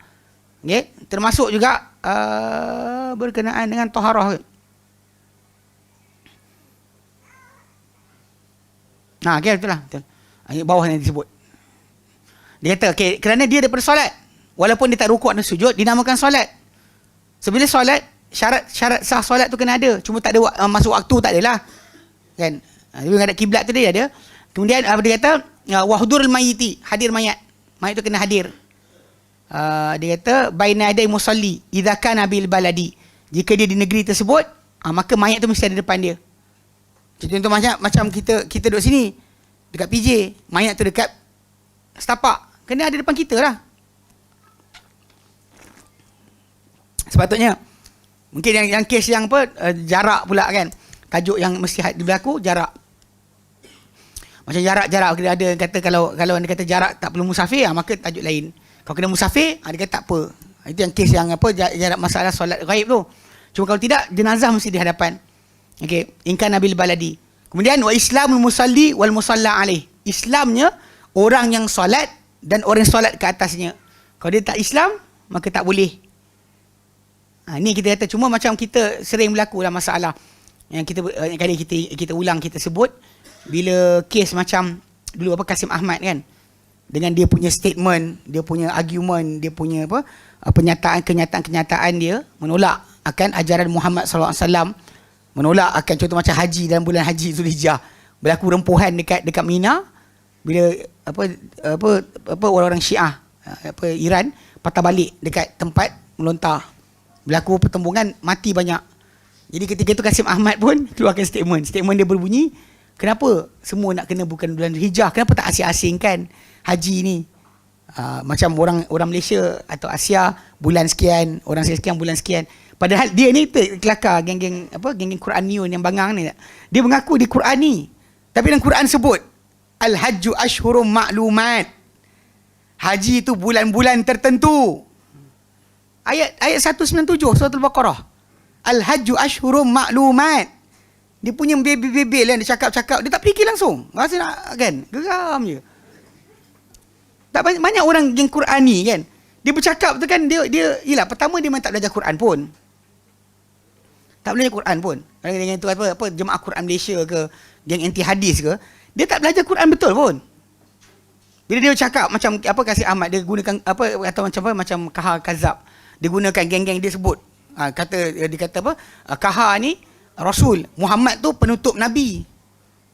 Speaker 1: Okay? Termasuk juga berkenaan dengan taharah. Okay, betul lah. Betul. Bawah yang disebut. Dia kata, okay, kerana dia daripada solat, walaupun dia tak rukuk dan sujud, dinamakan solat. So, bila solat, syarat sah solat tu kena ada. Cuma tak ada masuk waktu, tak adalah. Kan? Dia menghadap kiblat tu dia ada. Kemudian dia kata, wahdurul mayyiti, hadir mayat. Mayat tu kena hadir. Dia kata, baina yaday musalli, idza kana bil baladi. Jika dia di negeri tersebut, maka mayat tu mesti ada depan dia. Contoh macam kita duduk sini, dekat PJ, mayat tu dekat setapak. Kena ada depan kita lah. Sepatutnya. Mungkin yang kes yang apa, jarak pula kan. Tajuk yang mesti berlaku, jarak. Macam jarak. Dia ada kata kalau anda kata jarak tak perlu musafir, maka tajuk lain. Kalau kena musafir, dia kata tak apa. Itu yang kes yang apa, jarak masalah solat ghaib tu. Cuma kalau tidak, jenazah mesti di hadapan. Okey, ingkan nabil baladi. Kemudian wa islamul musalli wal musalla alaih. Islamnya orang yang solat dan orang yang solat ke atasnya. Kalau dia tak Islam, maka tak boleh. Ni kita kata, cuma macam kita sering berlaku lah masalah yang kita ulang, kita sebut bila kes macam dulu apa Kasim Ahmad kan, dengan dia punya statement, dia punya argument, dia punya apa kenyataan dia menolak akan ajaran Muhammad sallallahu alaihi wasallam, menolak akan contoh macam haji dalam bulan haji Zulhijjah, berlaku rempuhan dekat Mina bila apa orang-orang Syiah Iran patah balik dekat tempat melontar, berlaku pertembungan, mati banyak. Jadi ketika itu Kasim Ahmad pun keluarkan statement dia berbunyi, kenapa semua nak kena bukan bulan Hijrah, kenapa tak asing-asingkan haji ni? Macam orang Malaysia atau Asia bulan sekian, orang sekian bulan sekian. Padahal dia ni kelakar geng-geng Quraniun yang bangang ni. Dia mengaku di Quran ni. Tapi dalam Quran sebut Al-Hajju Ashhurum Ma'lumat. Haji itu bulan-bulan tertentu. Ayat 197 surah Al-Baqarah. Al-Hajju Ashhurum Ma'lumat. Dia punya bebel kan, dia cakap-cakap, dia tak fikir langsung. Rasa nak kan, geram je. Tak banyak orang geng Quran ni kan. Dia bercakap tu kan, dia yalah, pertama dia memang tak belajar Quran pun. Tak belajar Quran pun. Dengan tu apa Jemaah Quran Malaysia ke, geng anti hadis ke, dia tak belajar Quran betul pun. Bila dia cakap macam apa Kasih Ahmad, dia gunakan apa atau macam Kahar Kazab. Dia gunakan geng-geng dia sebut. Dia kata apa? Kahar ni Rasul. Muhammad tu penutup Nabi.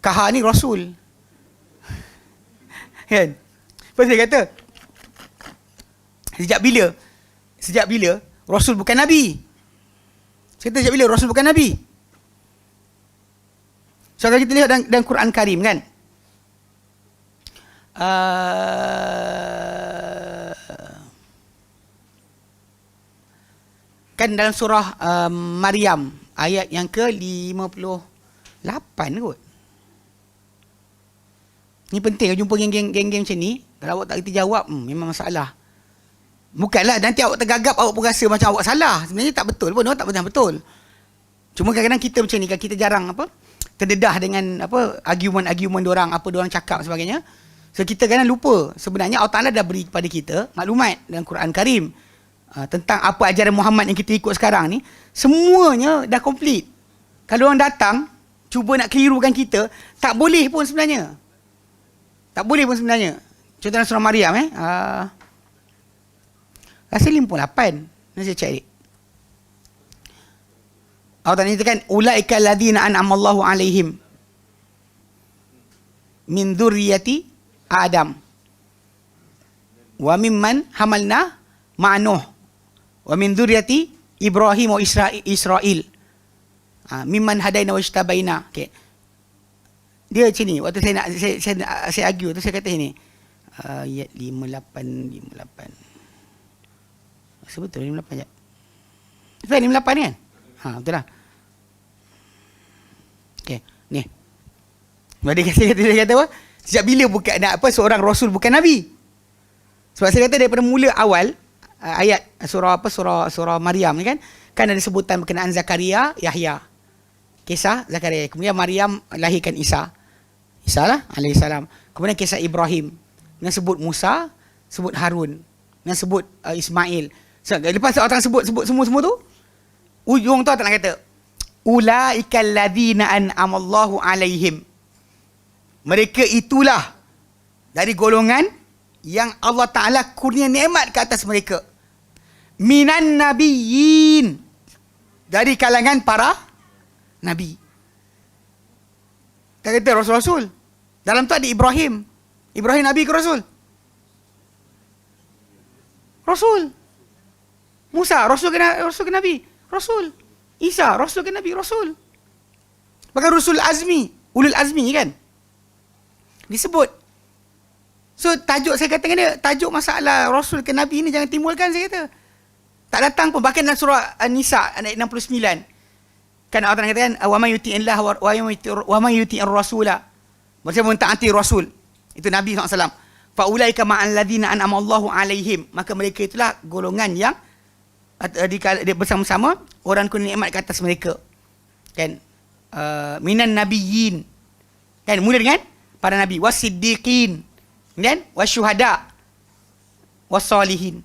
Speaker 1: Kahar ni Rasul. Kan? Lepas dia kata, Sejak bila Rasul bukan Nabi? Saya kata sejak bila Rasul bukan Nabi? So kalau kita lihat dalam Quran Karim kan, kan dalam surah Maryam ayat yang ke-58 kot. Ni penting kalau jumpa geng-geng macam ni, kalau awak tak kerti jawab, memang masalah. Bukanlah nanti awak tergagap, awak pun rasa macam awak salah. Sebenarnya tak betul pun, awak tak betul. Cuma kadang-kadang kita macam ni, kita jarang terdedah dengan argument diorang, apa diorang cakap sebagainya. So kita kadang lupa sebenarnya Allah Ta'ala dah beri kepada kita maklumat dalam Quran Karim tentang apa ajaran Muhammad yang kita ikut sekarang ni, semuanya dah komplit. Kalau orang datang cuba nak kelirukan kita, tak boleh pun sebenarnya. Contoh dalam surah Maryam rasa 58. Nanti saya cek. Allah Ta'ala nyatakan ulaika alladzina an'amallahu alaihim min dzurriyyati Adam wa mimman hamalna ma'nuh wa min dzurriyyati Ibrahim wa Israil mimman hadaina wa ijtabaina. Okey. Dia macam ni, waktu saya argue tu saya kata ni ayat 58. Betul 58 je. Betul 58 kan? Betul lah. Okey, ni. Dia kata apa? Sejak bila seorang rasul bukan nabi? Sebab saya kata daripada mula awal ayat surah Maryam ni kan ada sebutan berkenaan Zakaria, Yahya. Kisah Zakaria. Kemudian Maryam lahirkan Isa lah alaihissalam. Kemudian kisah Ibrahim. Dengan sebut Musa, sebut Harun, dengan sebut Ismail. So, lepas orang sebut semua tu, ujung tu Allah kata ulaikal ladzina an'amallahu alaihim mereka itulah dari golongan yang Allah Ta'ala kurnia nikmat ke atas mereka. Minan nabiyyin, dari kalangan para nabi. Kita kata Rasul-Rasul. Dalam tu ada Ibrahim. Ibrahim Nabi ke Rasul? Rasul. Musa, Rasul ke Nabi? Rasul. Isa, Rasul ke Nabi? Rasul. Bahkan Rasul Azmi, Ulul Azmi kan? Disebut. So tajuk saya katakan dia, tajuk masalah Rasul ke Nabi ni jangan timbulkan, saya kata. Tak datang pun. Bahkan dalam surah An-Nisa ayat 69. Kan Allah katakan wa may yuti'illah wa may yuti'ir rasula. Maksudnya mentaati Rasul. Itu Nabi SAW. Fa ulaika ma'al ladzina an'ama Allahu alaihim. Maka mereka itulah golongan yang bersama-sama orang kurnia nikmat ke atas mereka. Kan? Minan nabiyyin. Kan? Mula dengan para nabi. Wasiddiqin. Kemudian wasyuhada. Wassalihin.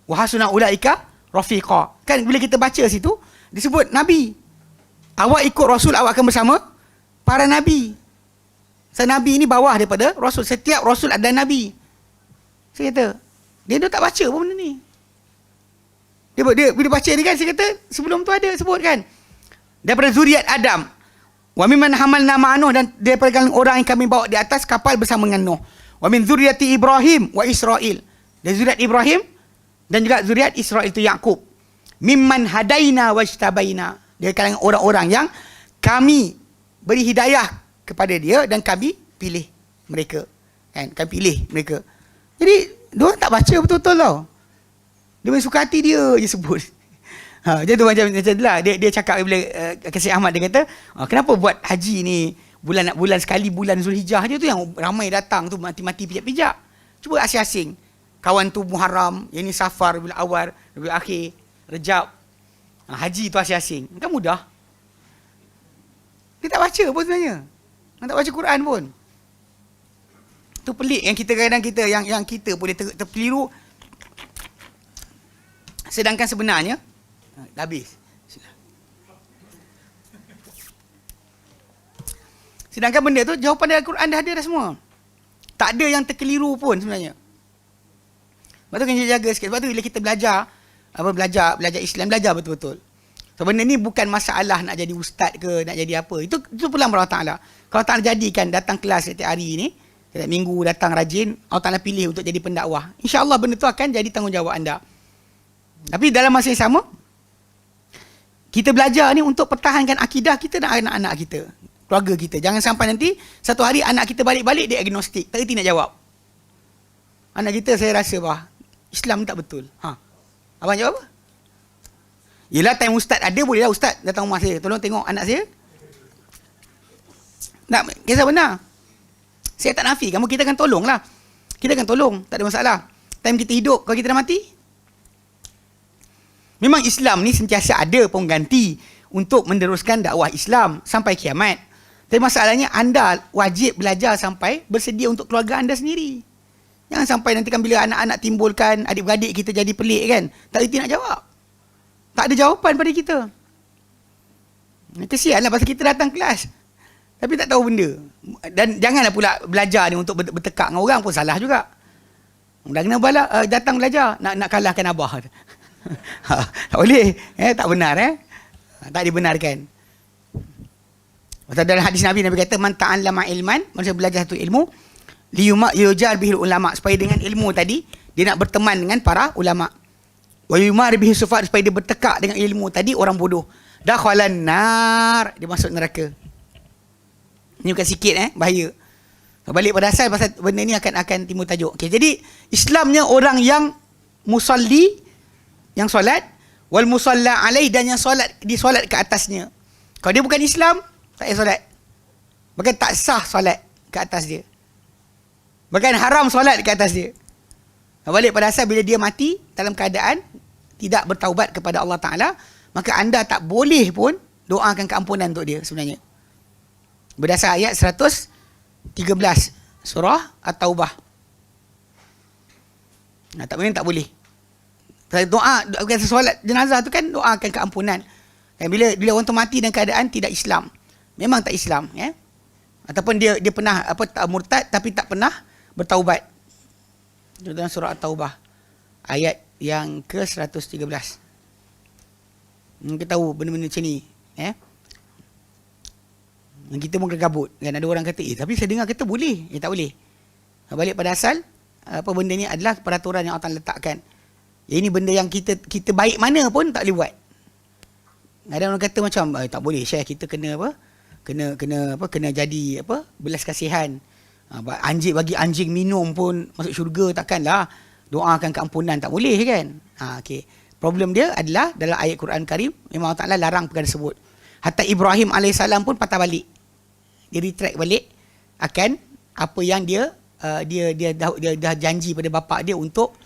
Speaker 1: Wa hasuna ulaika rafiqa. Kan bila kita baca situ disebut nabi. Awak ikut Rasul, awak akan bersama para nabi. Nabi ini bawah daripada Rasul. Setiap Rasul ada nabi. Saya kata, dia tak baca pun benda ni. Dia bila baca ni kan, saya kata, sebelum tu ada sebut kan. Daripada zuriat Adam. Wa mimman hamalna ma'a Nuh, dan daripada orang yang kami bawa di atas kapal bersama dengan Nuh. Wa min zuriati Ibrahim wa Israel. Dari zuriat Ibrahim dan juga zuriat Israel itu Yaqub. Mimman hadaina wajtabaina. Dia kalangan orang-orang yang kami beri hidayah kepada dia dan kami pilih mereka. Kan? Kami pilih mereka. Jadi, diorang tak baca betul-betul tau. Dia main suka hati dia je sebut. Jadi tu macam itulah. Dia cakap bila Kasih Ahmad, dia kata, kenapa buat haji ni bulan sekali, bulan Zulhijjah je tu yang ramai datang tu mati-mati pijak-pijak. Cuba asing-asing. Kawan tu Muharram, yang ni Safar, bulan awal, bulan akhir, Rejab. Haji tu asing-asing. Kan mudah. Dia tak baca pun sebenarnya. Dia tak baca Quran pun. Tu pelik yang kita kadang-kadang yang kita boleh terpeliru. Sedangkan sebenarnya dah habis. Sedangkan benda tu jawapan dari Al-Quran dah ada dah semua. Tak ada yang terkeliru pun sebenarnya. Sebab tu kena jaga sikit. Sebab tu bila kita belajar Islam, belajar betul-betul. So benda ni bukan masalah nak jadi ustaz ke, nak jadi apa. Itu pulang Allah Ta'ala. Kalau Allah Ta'ala jadikan datang kelas setiap hari ni, setiap minggu datang rajin, Allah Ta'ala pilih untuk jadi pendakwah. InsyaAllah benda tu akan jadi tanggungjawab anda. Tapi dalam masa yang sama, kita belajar ni untuk pertahankan akidah kita dan anak-anak kita, keluarga kita. Jangan sampai nanti satu hari anak kita balik-balik dia agnostik, tak reti nak jawab. Anak kita saya rasa Islam tak betul. Abang jawab apa? Yelah time ustaz ada, bolehlah ustaz datang rumah saya, tolong tengok anak saya. Tak kisah benar. Saya tak nafi, kita akan tolong lah. Kita akan tolong, tak ada masalah. Time kita hidup, kalau kita dah mati, memang Islam ni sentiasa ada pengganti untuk meneruskan dakwah Islam sampai kiamat. Tapi masalahnya anda wajib belajar sampai bersedia untuk keluarga anda sendiri. Jangan sampai nanti kan bila anak-anak timbulkan, adik-beradik kita jadi pelik kan, tak reti nak jawab. Tak ada jawapan pada kita. Kesianlah pasal kita datang kelas tapi tak tahu benda. Dan janganlah pula belajar ni untuk bertekak dengan orang pun salah juga. Dah kena datang belajar nak kalahkan abah. Tak boleh. Tak benar. Tak dibenarkan. Dalam hadis Nabi kata, man ta'allama ilman, maksudnya belajar satu ilmu, liyujar bihil ulama, supaya dengan ilmu tadi dia nak berteman dengan para ulama. Wa yumar bihi sufat, supaya dia bertekak dengan ilmu tadi orang bodoh. Dakhalan nar, dia masuk neraka. Ini bukan sikit bahaya. Balik pada asal pasal benda ni akan timbul tajuk. Okey, jadi Islamnya orang yang musalli, yang solat, wal musalla alaih, dan yang solat disolat ke atasnya. Kalau dia bukan Islam, tak payah solat. Bahkan tak sah solat ke atas dia. Bahkan haram solat ke atas dia. Balik pada asal bila dia mati dalam keadaan tidak bertaubat kepada Allah Ta'ala, maka anda tak boleh pun doakan keampunan untuk dia sebenarnya. Berdasar ayat 113 surah At-Taubah. Tak boleh. Doa solat jenazah tu kan doakan keampunan. Dan bila orang tu mati dalam keadaan tidak Islam, memang tak Islam, Ataupun dia pernah murtad tapi tak pernah bertaubat. Itu dalam surah At-Taubah ayat yang ke-113. Kita tahu benda-benda macam ni, yang kita pun kegabut kan. Ada orang kata tapi saya dengar kata boleh. Tak boleh. Balik pada asal, apa benda ni adalah peraturan yang Allah letakkan. Ini benda yang kita baik mana pun tak boleh buat. Ada orang kata macam tak boleh Syekh, kita kena kena jadi belas kasihan. Bagi anjing minum pun masuk syurga, takkanlah doakan keampunan, tak boleh kan. Okey. Problem dia adalah dalam ayat Quran Karim memang Allah Taala larang perkara tersebut. Hatta Ibrahim alaihissalam pun patah balik. Dia retract balik akan apa yang dia dah janji pada bapa dia untuk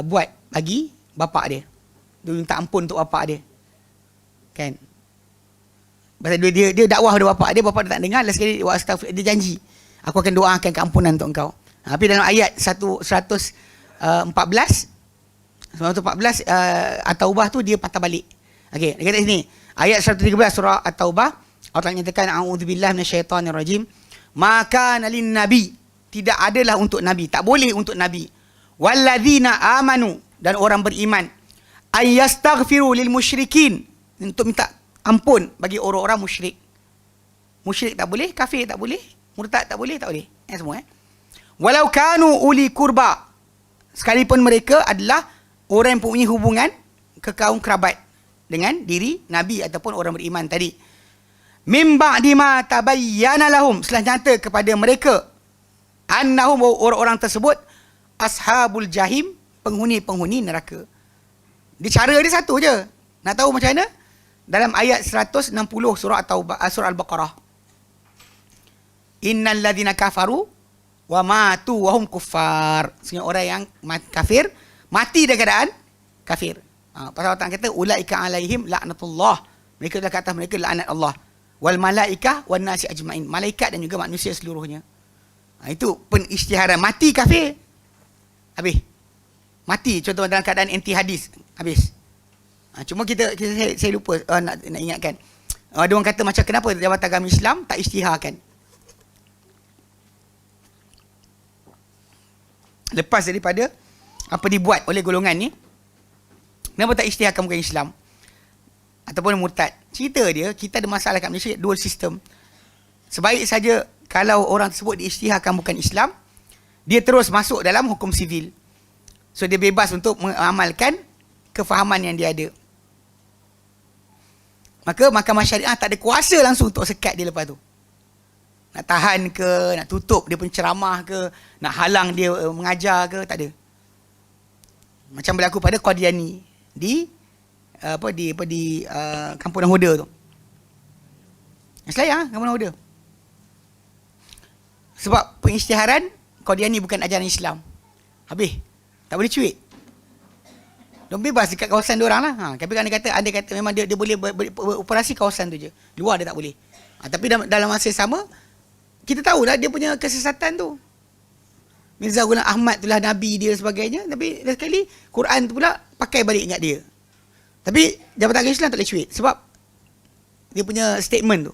Speaker 1: buat bagi bapa dia. Dia minta ampun untuk bapa dia. Kan? Pasal dia dakwah pada bapa dia tak dengar, last sekali dia janji, aku akan doakan keampunan untuk engkau. Tapi dalam ayat 114 At-Taubah tu dia patah balik. Okey, dia kata sini, ayat 113 surah At-Taubah, Allah nyatakan a'udzubillahi minasyaitonirrajim. Maka nalin nabi, tidak adalah untuk nabi, tak boleh untuk nabi. Walladzina amanu, dan orang beriman, ayastaghfiru lil musyrikin, untuk minta ampun bagi orang-orang musyrik. Musyrik tak boleh, kafir tak boleh, murtad tak boleh, semua Walau kanu uli kurba, sekalipun mereka adalah orang yang mempunyai hubungan ke kaum kerabat dengan diri Nabi ataupun orang beriman tadi. Mim ba'di ma tabayyana lahum, setelah nyata kepada mereka annahum, orang-orang tersebut ashabul jahim, penghuni-penghuni neraka. Cara dia satu je. Nak tahu macam mana? Dalam ayat 160 surah Al-Baqarah. Innal ladzina kafaru wa matu wa hum kuffar. Sebenarnya orang yang kafir mati dalam keadaan kafir. Pasal Allah kata ulaika alaihim laknatullah. Mereka dah kata mereka laknat Allah. Wal malaikah wan nasi ajmain. Malaikat dan juga manusia seluruhnya. Itu penisytiharan. Mati kafir, habis. Mati contoh dalam keadaan anti hadis, habis. Cuma saya lupa nak ingatkan. Ada orang kata macam kenapa Jabatan Agama Islam tak isytiharkan. Lepas daripada apa dibuat oleh golongan ni, kenapa tak isytiharkan bukan Islam ataupun murtad? Cerita dia, kita ada masalah kat Malaysia, dual system. Sebaik saja kalau orang tersebut diisytiharkan bukan Islam, dia terus masuk dalam hukum sivil. So dia bebas untuk mengamalkan kefahaman yang dia ada. Maka mahkamah syariah tak ada kuasa langsung untuk sekat dia lepas tu. Nak tahan ke, nak tutup dia penceramah ke, nak halang dia mengajar ke, tak ada. Macam berlaku pada Qadiani di Kampung Nahoda tu. Selayang Kampung Nahoda. Sebab pengisytiharan Qadiani bukan ajaran Islam. Habis. Tak boleh cuit. Dia bebas dekat kawasan dia orang lah. Tapi kan anda kata memang dia boleh beroperasi kawasan tu je. Luar dia tak boleh. Tapi dalam masa sama, kita tahu lah dia punya kesesatan tu. Mirza Ghulam Ahmad tu lah Nabi dia dan sebagainya. Tapi sekali Quran tu pula pakai balik ingat dia. Tapi Jabatan Agama Islam tak boleh cuit. Sebab dia punya statement tu.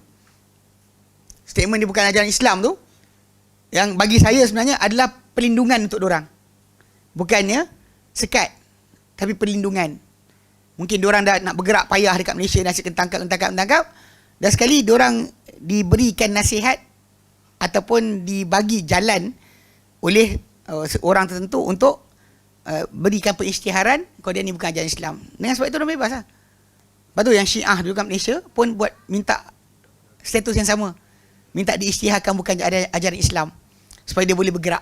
Speaker 1: Statement dia bukan ajaran Islam tu. Yang bagi saya sebenarnya adalah perlindungan untuk diorang. Bukannya sekat. Tapi perlindungan. Mungkin diorang dah nak bergerak payah dekat Malaysia, nasi tangkap. Dan sekali diorang diberikan nasihat ataupun dibagi jalan oleh orang tertentu untuk berikan pengisytiharan kalau dia ni bukan ajaran Islam. Dengan sebab itu orang bebas lah. Lepas tu yang Syiah dulu kat Malaysia pun buat minta status yang sama. Minta diisytiharkan bukan ajaran Islam. Supaya dia boleh bergerak.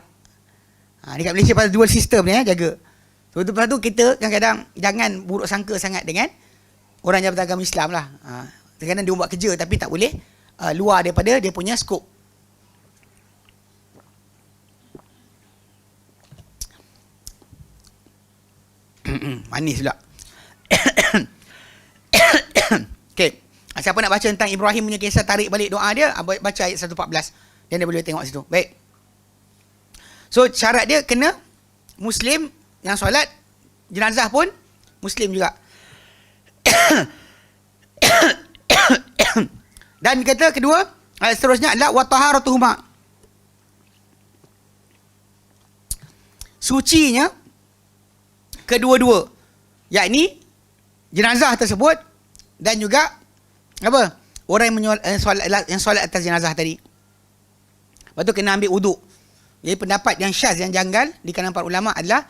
Speaker 1: Dekat Malaysia pasal dual system ni jaga. So lepas tu kita kadang-kadang jangan buruk sangka sangat dengan orang Jabatan Agama Islam lah. Kadang-kadang dia buat kerja tapi tak boleh luar daripada dia punya skop. Manis pula. Okey. Siapa nak baca tentang Ibrahim punya kisah tarik balik doa dia, baca ayat 114. Dan dia boleh tengok situ. Baik. So syarat dia kena Muslim yang solat, jenazah pun Muslim juga. Dan kata kedua, Ayat seterusnya adalah wa taharatuhuma. Sucinya kedua-dua, yakni jenazah tersebut dan juga apa? Orang yang solat atas jenazah tadi. Lepas tu kena ambil wuduk. Jadi pendapat yang syaz, yang janggal di kalangan para ulama adalah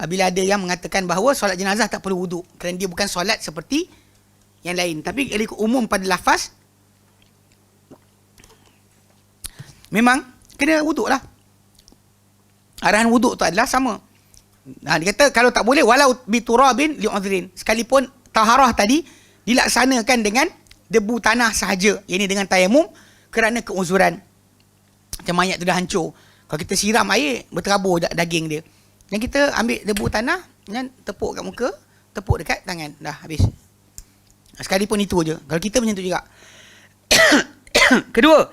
Speaker 1: bila ada yang mengatakan bahawa solat jenazah tak perlu wuduk kerana dia bukan solat seperti yang lain. Tapi umum pada lafaz memang kena wuduk lah. Arahan wuduk tu adalah sama. Dia kata kalau tak boleh walau biturabin li'udhrin, sekalipun taharah tadi dilaksanakan dengan debu tanah sahaja, ini dengan tayamum kerana keuzuran. Macam mayat tu dah hancur, kalau kita siram air berterabur daging dia, dan kita ambil debu tanah dan tepuk kat muka, tepuk dekat tangan, dah habis. Sekalipun itu je. Kalau kita macam tu juga. Kedua,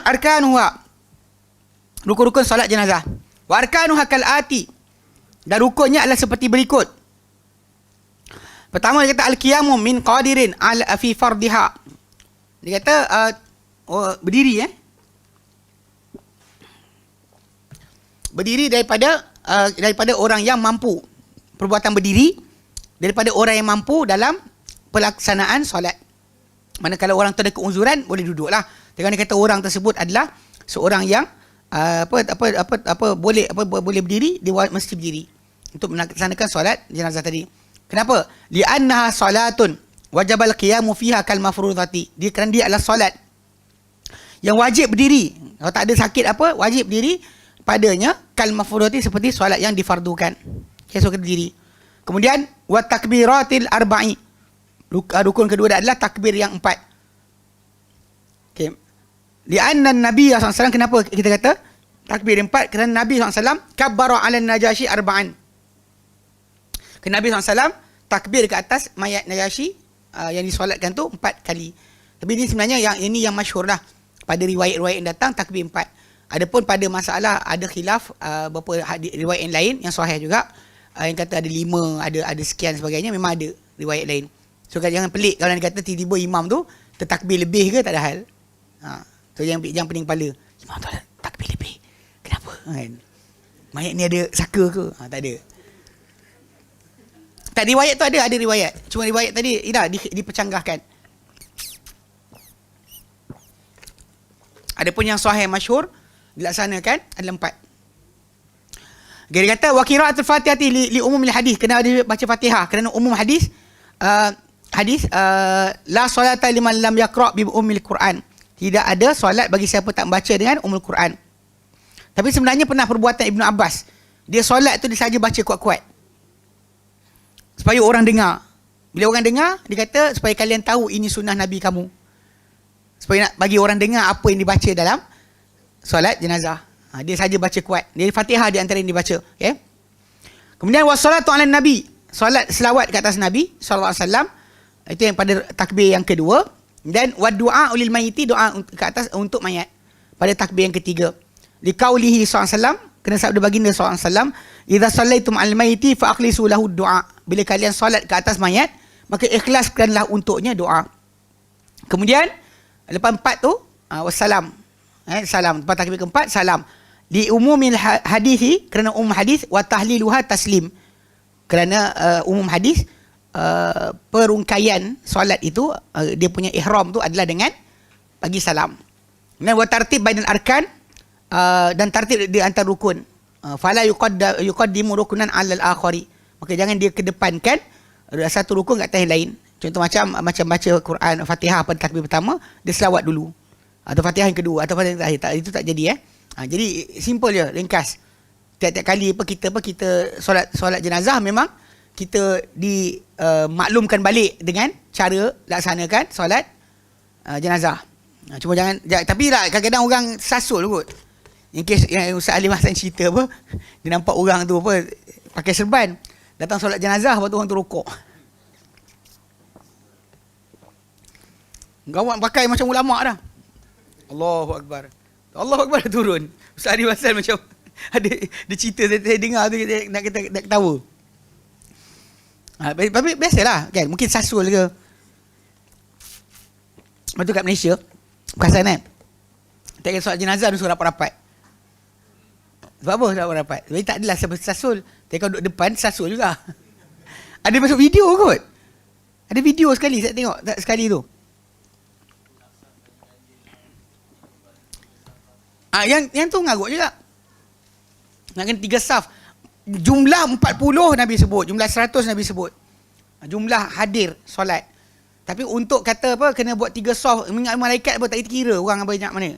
Speaker 1: arkanuha, rukun-rukun solat jenazah. Wa arkanuha kal'ati, dan rukunnya adalah seperti berikut. Pertama dia kata al-qiyamu min qadirin ala fi fardiha. Dia kata berdiri berdiri daripada orang yang mampu, perbuatan berdiri daripada orang yang mampu dalam pelaksanaan solat. Manakala orang tu ada keuzuran boleh duduklah. Dengan dia kata orang tersebut adalah seorang yang boleh berdiri, dia mesti berdiri untuk melaksanakan solat jenazah tadi. Kenapa? Li'annaha salatun wajabal qiyamu fiha kal mafrudati. Dia kerana dia adalah solat yang wajib berdiri. Kalau tak ada sakit apa, wajib berdiri padanya kal mafrudati, seperti solat yang difardukan. Okay, so berdiri. Kemudian wa takbiratil arba'i. Rukun kedua adalah takbir yang 4. Okey. Li'anna Nabi SAW, kenapa kita kata takbir 4? Kerana Nabi SAW kabbara 'ala Najasyi arba'an. Kerana Nabi SAW takbir ke atas mayat Najasyi yang disolatkan tu 4 kali. Tapi ini sebenarnya yang masyhur lah. Pada riwayat-riwayat yang datang takbir 4. Adapun pada masalah ada khilaf beberapa riwayat yang lain yang sahih juga, yang kata ada 5, ada sekian sebagainya, memang ada riwayat lain. So jangan pelik kalau dia kata tiba-tiba imam tu tertakbir lebih ke, tak ada hal. So yang pening kepala, imam tu takbir lebih, kenapa kan? Mayat ni ada saka ke? Tak ada. Tak, riwayat tu ada riwayat. Cuma riwayat tadi dipercanggahkan. Adapun yang sahih masyhur dilaksanakan adalah 4. Dia kata wa qira'atul Fatihati li umumil hadis, kena ada baca Fatihah kerana umum hadis. La solata liman lam yaqra bi ummil Quran. Tidak ada solat bagi siapa tak membaca dengan ummul Quran. Tapi sebenarnya pernah perbuatan Ibnu Abbas. Dia solat tu dia saja baca kuat-kuat, supaya orang dengar. Bila orang dengar, dia kata supaya kalian tahu ini sunnah Nabi kamu. Supaya nak bagi orang dengar apa yang dibaca dalam solat jenazah. Dia saja baca kuat. Dia Fatihah di antara yang dibaca. Okay? Kemudian wassalatu ala Nabi, solat selawat ke atas Nabi SAW. Itu yang pada takbir yang kedua. Dan wadu'a ulil mayiti, doa ke atas untuk mayat pada takbir yang ketiga. Liqaulihi SAW, kena sabda baginda SAW, idza sallaitum al mayiti fa akhlisu lahu du'a. Bila kalian solat ke atas mayat, maka ikhlaskanlah untuknya doa. Kemudian lepas 4 tu wassalam, salam. Lepas takbir keempat salam. Di umumil hadithi, kerana umum hadis, wa tahliluha taslim, kerana umum hadis perungkaian solat itu, dia punya ihram tu adalah dengan bagi salam. Dan wa tartib bainal arkan, dan tartib di antara rukun. Fala yuqaddimu rukunan 'alal akhari, maka jangan dia kedepankan satu rukun kat atas yang lain. Contoh macam baca Quran Fatihah pada takbir pertama, dia selawat dulu, atau Fatihah yang kedua, atau Fatihah yang terakhir. Itu tak jadi. Jadi simple je, ringkas. Tiap-tiap kali kita solat jenazah, memang kita dimaklumkan balik dengan cara laksanakan solat jenazah. Cuma jangan, tapi lah kadang-kadang orang sasul kot. Yang Ustaz Ali Hasan cerita apa, dia nampak orang tu pakai serban datang solat jenazah, lepas tu orang tu rokok. Gawat, pakai macam ulama' dah. Allahu Akbar. Allahu Akbar turun. Ustaz Ali Hasan macam ada cerita saya dengar tu, nak ketawa. Tapi biasalah kan, mungkin sasul ke. Lepas tu kat Malaysia Perasan kan? Tak kira solat jenazah dia suruh rapat-rapat. Sebab apa rapat-rapat? Jadi tak adalah sasul. Tapi kalau duduk depan, sasul juga. Ada masuk video kot. Ada video sekali, saya tengok sekali tu. Yang tu ngarut juga. Nak kena 3 saf. Jumlah 40 Nabi sebut, jumlah 100 Nabi sebut. Jumlah hadir solat. Tapi untuk kata apa kena buat 3 saf, malaikat apa tak kira orang banyak mana.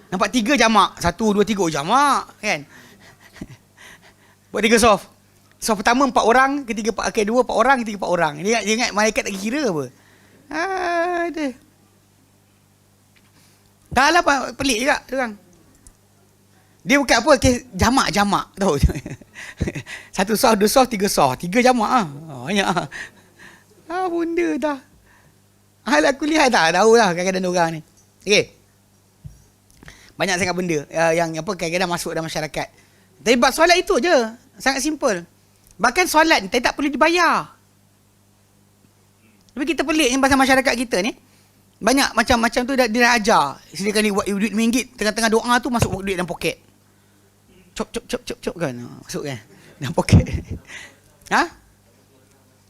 Speaker 1: Nampak 3 jamak, 1 2 3 jamak kan. Buat 3 saf. Saf pertama 4 orang, ketiga 2 4 orang, ketiga 4 orang. Dia ingat malaikat tak kira apa. Ada. Dah lah pelik juga dia orang. Dia bukan apa, jamak-jamak tahu. 1 saf, 2 saf, 3 saf. 3 jamak ah. Banyak ah. Benda dah. Hal aku lihat tak tahu lah kadang-kadang orang ni. Okey. Banyak sangat benda yang apa kadang-kadang masuk dalam masyarakat. Tapi bab solat itu je. Sangat simple. Bahkan solat ni tak perlu dibayar. Tapi kita pelik ni pasal masyarakat kita ni. Banyak macam-macam tu dia dah ajar. Sediakan duit RM5 tengah-tengah doa tu masuk duit dalam poket. Cop kan. Masuk kan dalam poket. Ha?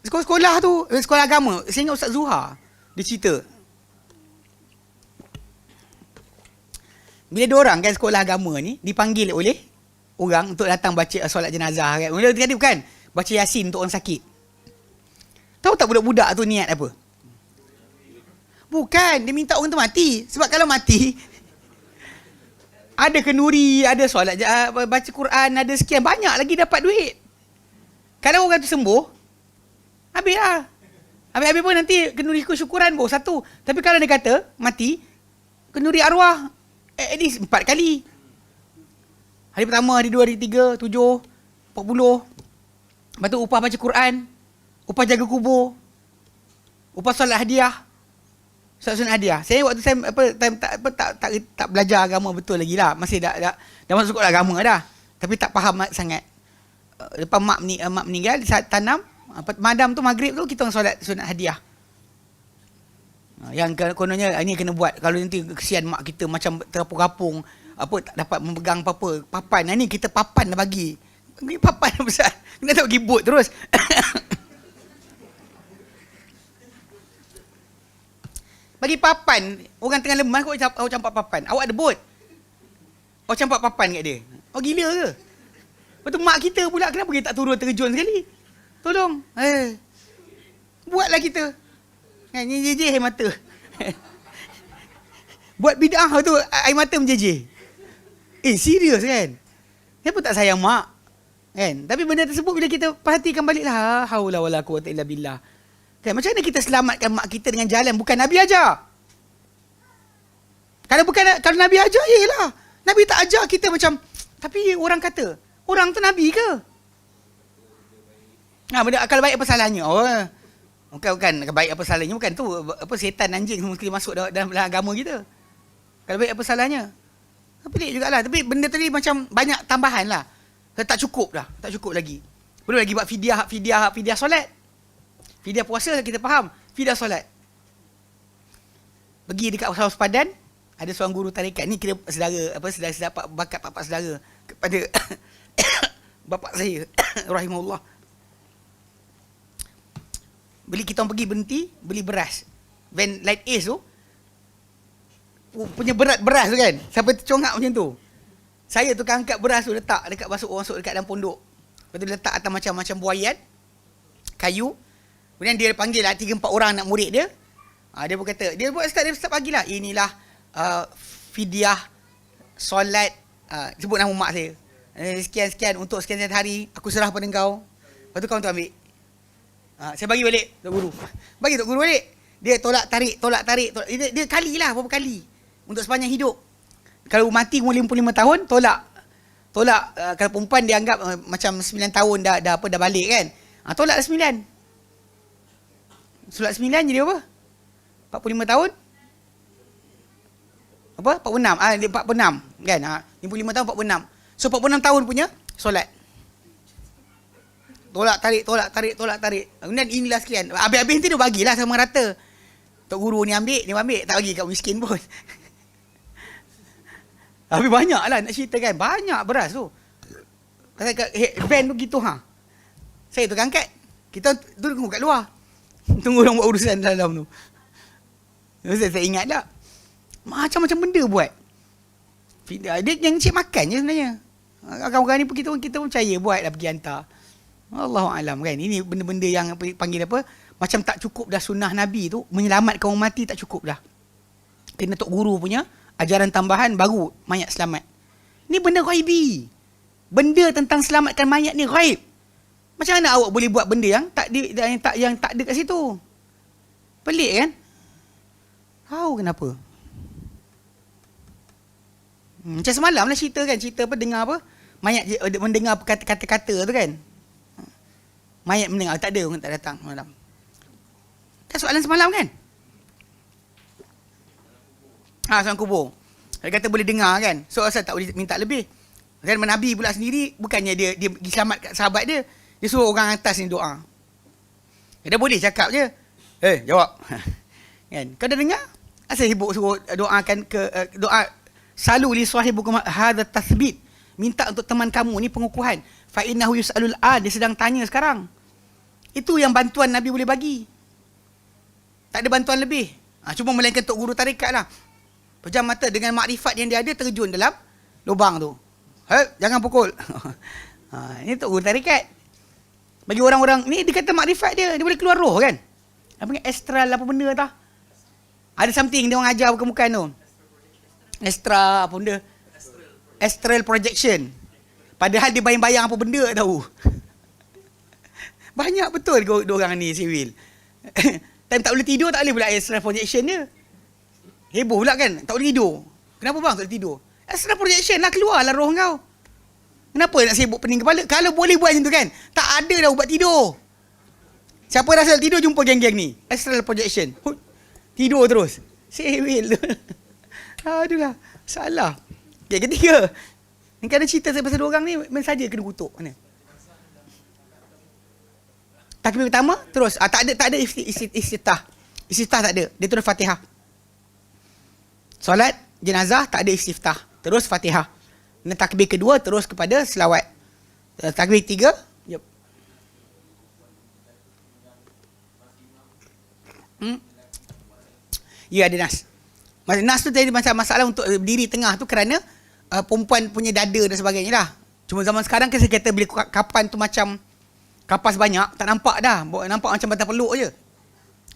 Speaker 1: Sekolah tu, sekolah agama. Saya ingat Ustaz Zuhar dia cerita. Bila ada orang kan sekolah agama ni dipanggil oleh orang untuk datang baca solat jenazah kan. Mula tadi bukan baca Yasin untuk orang sakit. Tahu tak budak-budak tu niat apa? Bukan, dia minta orang tu mati. Sebab kalau mati ada kenduri, ada solat baca Quran, ada sekian banyak lagi dapat duit. Kalau orang tu sembuh, habis lah. Habis pun nanti kenduri kesyukuran pun satu. Tapi kalau dia kata mati, kenduri arwah at least 4 kali. Hari pertama, hari 2, hari 3, 7, 40. Lepas tu upah baca Quran, upah jaga kubur, upah solat hadiah. Solat sunat hadiah. Saya waktu saya tak belajar agama betul lagi lah. Masih dah masuk sekolah agama dah. Tapi tak faham sangat. Lepas mak meninggal, saat tanam, madam tu maghrib tu kita orang solat sunat hadiah. Yang kononnya ini kena buat. Kalau nanti kesian mak kita macam terapung-rapung, apa tak dapat memegang apa-apa, papan. Ni kita papan dah bagi. Bagi papan besar. Kena tak bagi boot terus. Bagi papan, orang tengah lemas kau campak papan. Awak ada bot. Awak campak papan kat dia. Oh gila ke? Lepas tu mak kita pula kenapa kita tak turun terjun sekali? Tolong. Buatlah kita. Kan jejeh air mata. Buat bid'ah tu air mata menjejeh. Serius kan? Kenapa tak sayang mak? Kan? Tapi benda tersebut bila kita perhatikan baliklah, haula wala quwwata illa billah. Kan macam mana kita selamatkan mak kita dengan jalan bukan Nabi ajar? Kalau Nabi ajar yalah. Nabi tak ajar kita macam tapi orang kata, orang tu Nabi ke? Benda akal baik apa salahnya? Bukan baik apa salahnya, bukan tu apa setan anjing semua sekali masuk dalam agama kita. Kalau baik apa salahnya? Pelik jugalah. Tapi benda tadi macam banyak tambahan lah. Tak cukup dah. Tak cukup lagi. Belum lagi buat fidyah solat. Fidyah puasa kita faham. Fidyah solat. Pergi dekat Haus Padan, ada seorang guru tarikat. Ni kira saudara bakat bapak saudara kepada bapak saya rahimahullah. Kita orang pergi berhenti beli beras. Van Light Ace tu punya berat beras tu kan. Sampai tercongak macam tu. Saya tukang angkat beras tu letak dekat masuk dekat dalam pondok. Lepas tu letak atas macam buaian kayu. Kemudian dia panggil lah 3-4 orang anak murid dia. Dia pun kata, dia start pagilah. Inilah fidyah solat, sebut nama mak saya. Sekian-sekian untuk sekian-sekian hari aku serah pada engkau. Lepas tu kau tu ambil. Saya bagi balik Tok Guru. Bagi Tok Guru balik. Dia tolak tarik. Dia kali lah berapa kali untuk sepanjang hidup. Kalau mati umur 55 tahun tolak. Kalau perempuan dia anggap macam 9 tahun dah balik kan. Tolak 9. Solat 9 jadi apa? 45 tahun? Apa? 46. Dia 46 kan. 55 tahun 46. So 46 tahun punya solat. Tolak tarik. Kemudian inilah sekian. Habis-habis nanti dia bagilah sama rata. Tok Guru ni ambil, dia ambil. Tak bagi kat miskin pun. Habis banyak lah nak cerita kan. Banyak beras tu. Pasal kat van tu gitu Saya tukang angkat. Kita tunggu kat luar. Tunggu orang buat urusan dalam tu. Saya ingat tak. Macam-macam benda buat. Dia yang cik makan je sebenarnya. Kawan-kawan ni kita pun percaya buat lah pergi hantar. Allahualam kan. Ini benda-benda yang panggil apa. Macam tak cukup dah sunnah Nabi tu. Menyelamatkan orang mati tak cukup dah. Kena Tok Guru punya ajaran tambahan baru mayat selamat. Ni benda ghaibi. Benda tentang selamatkan mayat ni ghaib. Macam mana awak boleh buat benda yang tak ada kat situ? Pelik kan? Tahu kenapa? Macam semalam lah cerita kan. Cerita apa, dengar apa? Mayat mendengar kata-kata tu kan. Mayat mendengar. Tak ada orang tak datang malam. Kan soalan semalam kan? Soalan kubur. Dia kata boleh dengar kan. So asal tak boleh minta lebih. Dan Nabi pula sendiri, bukannya dia pergi selamat kat sahabat dia. Dia suruh orang atas ni doa. Dia boleh cakap je. Jawab. Kan? Kau dah dengar? Asal sibuk suruh doakan doa. Salu li sahibukum hadha tathbit. Minta untuk teman kamu ni pengukuhan. Fa innahu yus'alul an. Dia sedang tanya sekarang. Itu yang bantuan Nabi boleh bagi. Tak ada bantuan lebih. Cuma melainkan Tok Guru tarikat lah. Pejam mata dengan makrifat yang dia ada terjun dalam lubang tu. Jangan pukul. Ini Tok Guru tarikat. Bagi orang-orang ni dia kata makrifat dia boleh keluar roh kan. Apa ni astral apa benda tah. Ada something dia orang ajar bukan-bukan tu. Astral apa benda? Astral projection. Padahal dia bayang-bayang apa benda tak tahu. Banyak betul dia orang ni civil. Time tak boleh tidur tak boleh pula astral projection dia. Heboh pula kan, tak boleh tidur. Kenapa bang tak boleh tidur? Astral projection lah, keluarlah roh kau. Kenapa nak sibuk pening kepala? Kalau boleh buat macam tu kan, tak ada dah ubat tidur. Siapa rasa tidur jumpa geng-geng ni. Astral projection. Tidur terus. Sewil tu. Aduh lah, salah. Okay, ketiga. Ni kadang cerita saya pasal dua orang ni, saja kena kutuk. Mana? Takbir pertama, terus. Tak ada istiftah. Istiftah tak ada. Dia terus Fatihah. Solat jenazah tak ada istiftah. Terus Fatihah. Dan takbir kedua terus kepada selawat. Takbir tiga. Yep. Ya ada nas. Nas tu tadi macam masalah untuk berdiri tengah tu kerana perempuan punya dada dan sebagainya lah. Cuma zaman sekarang kan saya kata bila kapan tu macam kapas banyak, tak nampak dah. Nampak macam batang peluk je.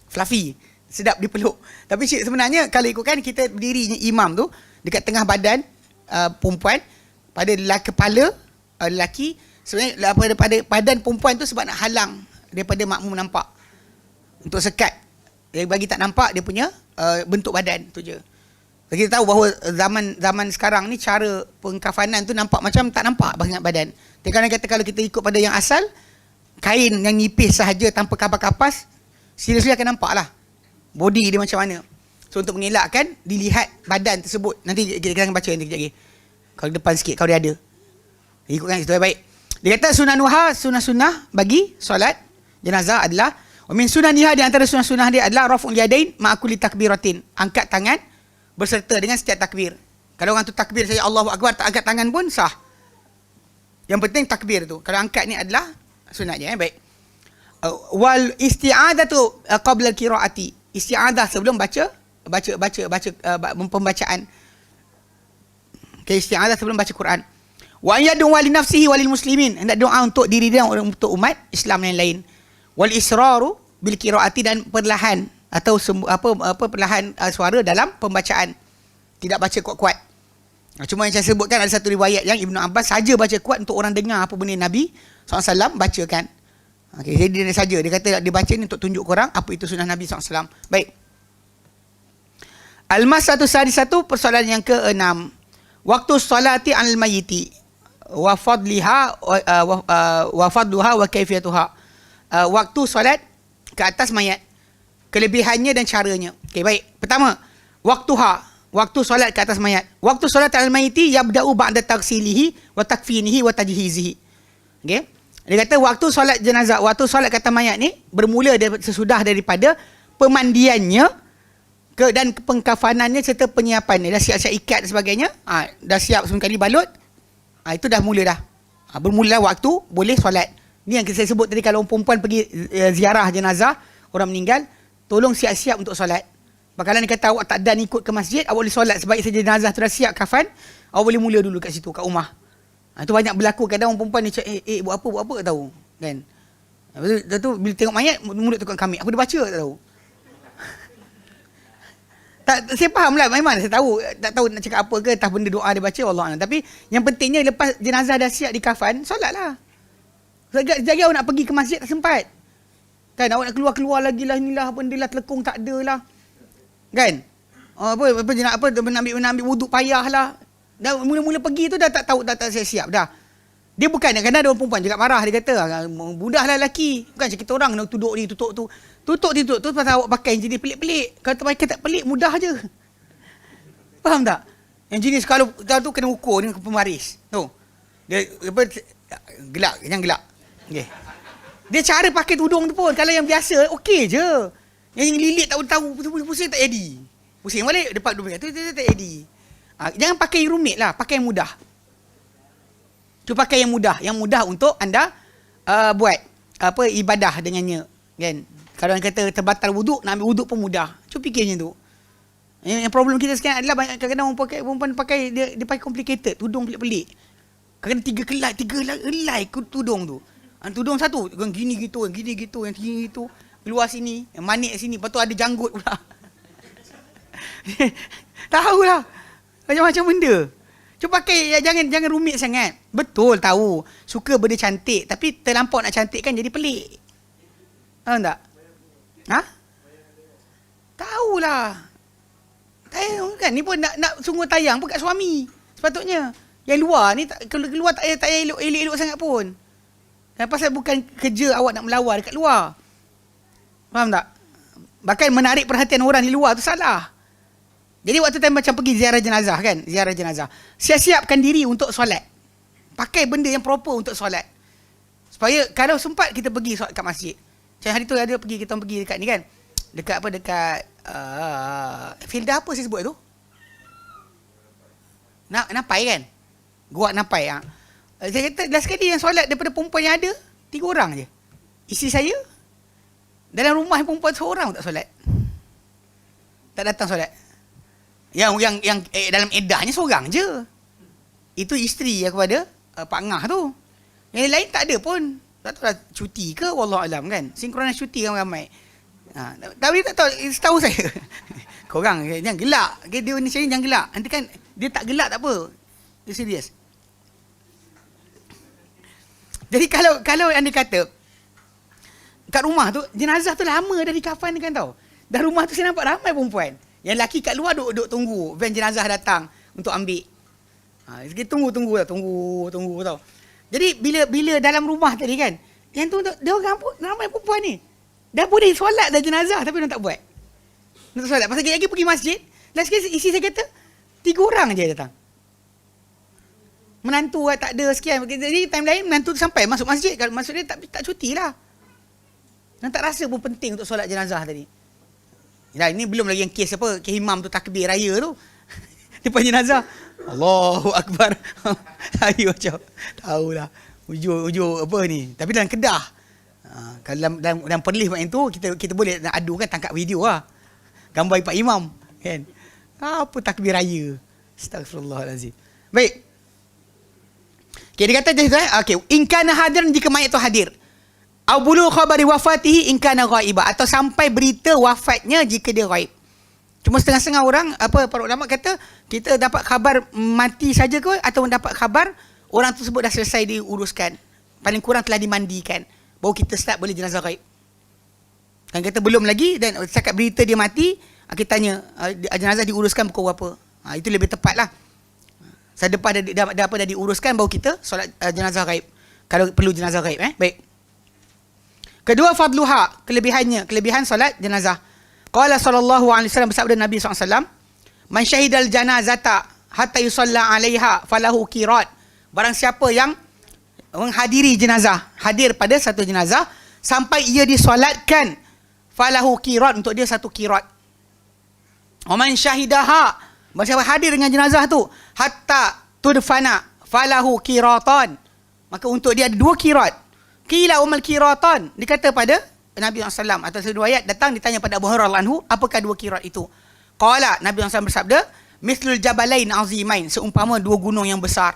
Speaker 1: Fluffy. Sedap dipeluk. Tapi sebenarnya kalau ikutkan kita berdirinya imam tu dekat tengah badan perempuan pada kepala lelaki, sebenarnya pada badan perempuan tu sebab nak halang daripada makmum nampak. Untuk sekat. Dia bagi tak nampak dia punya bentuk badan tu je. Kita tahu bahawa zaman sekarang ni cara pengkafanan tu nampak macam tak nampak badan. Tapi kadang kata kalau kita ikut pada yang asal, kain yang nipis sahaja tanpa kapas-kapas, seriously akan nampak lah body dia macam mana. So untuk mengelakkan dilihat badan tersebut. Nanti kita akan baca nanti kejap lagi. Kalau depan sikit kalau dia ada. Ikutkan itu baik. Dia kata sunnah-sunnah bagi solat jenazah adalah min sunaniha, di antara sunnah-sunnah dia adalah raf'ul yadain ma'akuli takbiratin. Angkat tangan berserta dengan setiap takbir. Kalau orang tu takbir saja Allahu Akbar tak angkat tangan pun sah. Yang penting takbir tu. Kalau angkat ni adalah sunatnya. Baik. Wal isti'adatu qabla al-qiraati. Isti'adah sebelum baca pembacaan. Okay, isti'adah sebelum baca Quran. Wa yad'u li nafsihi wa lil muslimin. Hendak doa untuk diri dia dan untuk umat Islam yang lain. Wal israru bil qiraati, dan perlahan atau perlahan suara dalam pembacaan. Tidak baca kuat-kuat. Cuma yang saya sebutkan ada satu riwayat yang Ibnu Abbas saja baca kuat untuk orang dengar apa benda Nabi SAW bacakan. Okay, jadi dia saja. Dia kata dia baca ni untuk tunjuk korang apa itu sunnah Nabi SAW. Baik. Al-Mas'atu Sadisatu, persoalan yang ke-6. Waktu salati anil mayyiti wa fadliha wa fadluha wa kaifiyatuha. Waktu solat ke atas mayat, kelebihannya dan caranya. Okey, baik. Pertama, waktu solat ke atas mayat. Waktu solat anil mayyiti yabda'u ba'da taghsilihi wa takfinihi wa tajhizihi. Okey. Dia kata waktu solat jenazah, waktu solat ke atas mayat ni bermula sesudah daripada pemandiannya, Dan pengkafanannya serta penyiapan. Dah siap-siap ikat dan sebagainya. Dah siap sebelum kali balut. Itu dah mula dah. Bermula waktu, boleh solat. Ni yang saya sebut tadi, kalau perempuan pergi ziarah jenazah, orang meninggal, tolong siap-siap untuk solat. Bakalan dia kata awak tak dan ikut ke masjid, awak boleh solat sebaik saja jenazah tu dah siap kafan, awak boleh mula dulu kat situ, kat rumah. Itu banyak berlaku. Kadang orang perempuan dia cakap, buat apa tak tahu. Kan? Lepas tu, bila tengok mayat, mulut tukang kami. Apa dia baca tak tahu. Saya faham lah, memang saya tahu, tak tahu nak cakap apa ke, entah benda doa dia baca, Allah. Tapi yang pentingnya lepas jenazah dah siap di kafan, solat lah. Jaga awak nak pergi ke masjid tak sempat. Kan, awak nak keluar-keluar lagi lah, inilah benda lah, telekung tak ada lah. Kan? Nak ambil wuduk payah lah. Dah mula-mula pergi tu dah tak tahu, tak siap dah. Dia bukan, kadang-kadang ada orang perempuan juga marah, dia kata, mudah lah lelaki. Bukan macam kita orang nak tutup ni, tutup tu. Tutup tu pasal awak pakai yang jenis pelik-pelik. Kalau terpakai tak pelik, mudah je. Faham tak? Yang jenis kalau tu kena ukur dengan pemaris. Tu. Dia gelak, jangan gelak. Okay. Dia cara pakai tudung tu pun, kalau yang biasa, okey je. Yang lilit tak tahu, pusing tak jadi. Pusing balik, depan dua tu tak jadi. Jangan pakai yang rumit lah, pakai yang mudah. Cuba pakai yang mudah untuk anda buat ibadah dengannya. Kan? Kalau orang kata terbatal wuduk, nak ambil wuduk pun mudah. Cuba fikirnya tu. Yang problem kita sekarang adalah banyak kadang-kadang perempuan pakai dia pakai complicated, tudung pelik-pelik. Kadang-kadang 3 helai tudung tu. Tudung satu, yang gini gitu, yang gini gitu, yang gini gitu. Keluar sini, yang manik sini, lepas tu ada janggut pula. Tahulah. Macam-macam benda. Cuba pakai, jangan rumit sangat. Betul, tahu. Suka benda cantik, tapi terlampau nak cantikkan jadi pelik. Tahu tak? Tahulah. Tahu kan, ni pun nak sungguh tayang pun kat suami. Sepatutnya. Yang luar ni, kalau keluar tak payah elok-elok sangat pun. Dan pasal bukan kerja awak nak melawar dekat luar. Faham tak? Bahkan menarik perhatian orang di luar tu salah. Jadi waktu time macam pergi ziarah jenazah kan, ziarah jenazah, siap-siapkan diri untuk solat. Pakai benda yang proper untuk solat. Supaya kalau sempat kita pergi solat kat masjid. Macam hari tu ada kita pergi dekat ni kan. Dekat Filda apa saya sebut tu? Napai kan? Gua Napai. Saya kata last sekali yang solat daripada perempuan yang ada 3 orang je. Isteri saya dalam rumah perempuan seorang tak solat. Tak datang solat. Yang dalam eddahnya seorang je. Itu isteri kepada Pak Ngah tu. Yang lain tak ada pun. Tak tahu lah cuti ke, wallahualam kan. Sinkronis cuti ramai. Tapi tak tahu, setahu saya. Korang jangan gelak. Dia ni saya jangan gelak. Nanti kan dia tak gelak tak apa. Dia serius. Jadi kalau anda kata kat rumah tu jenazah tu lama dah dikafan kan tau. Dah rumah tu saya nampak ramai perempuan. Yang lelaki kat luar duduk tunggu van jenazah datang untuk ambil. Kita tunggu tau. Jadi bila dalam rumah tadi kan, yang tu dia orang pun ramai perempuan ni. Dah boleh solat dah jenazah tapi dia tak buat. Nak solat pasal lagi pergi masjid, last kali isi saya kata 3 orang je datang. Menantu tak ada sekian. Jadi time lain menantu tu sampai masuk masjid, kalau masuk dia tak cuti lah. Dan tak rasa pun penting untuk solat jenazah tadi. Ya, ini belum lagi yang kes apa, kes imam tu takbir raya tu. Depan jenazah. Allahu Akbar. Ayo macam tahulah. Ujung apa ni. Tapi dalam Kedah. Kalau dalam Perlis macam tu kita boleh nak adu kan, tangkap video lah. Gambar Pak Imam kan. Apa takbir raya. Astagfirullahalazim. Baik. Okay, dia kata macam tu okay. In kana hadiran, jika mayat tu hadir. Abulu khabari wafatihi in kana ghaiba, atau sampai berita wafatnya jika dia ghaib. Cuma setengah-setengah orang, para ulama kata kita dapat khabar mati saja ke, atau dapat khabar orang tersebut dah selesai diuruskan, paling kurang telah dimandikan, baru kita start boleh jenazah ghaib. Kan kata belum lagi, dan setakat berita dia mati, kita tanya jenazah diuruskan pukul berapa. Itu lebih tepat lah. Selepas dah diuruskan, baru kita solat jenazah ghaib, kalau perlu jenazah ghaib. Baik. Kedua, fadluha, kelebihan solat jenazah. Qala sallallahu alaihi wasallam, bersabda Nabi SAW, man syahidal janazata hatta yusalla alaiha falahu qirat. Barang siapa yang menghadiri jenazah, hadir pada satu jenazah sampai ia disolatkan, falahu qirat, untuk dia 1 qirat. Wa man syahidaha, siapa hadir dengan jenazah tu, hatta tudfana falahu qiratan, maka untuk dia ada 2 qirat. Qila umal qiratan, dikata pada Nabi SAW atau riwayat datang ditanya pada Abu Hurairah anhu, apakah 2 qirat itu? Qala, Nabi SAW bersabda, mislul jabalain azimain, seumpama 2 gunung yang besar.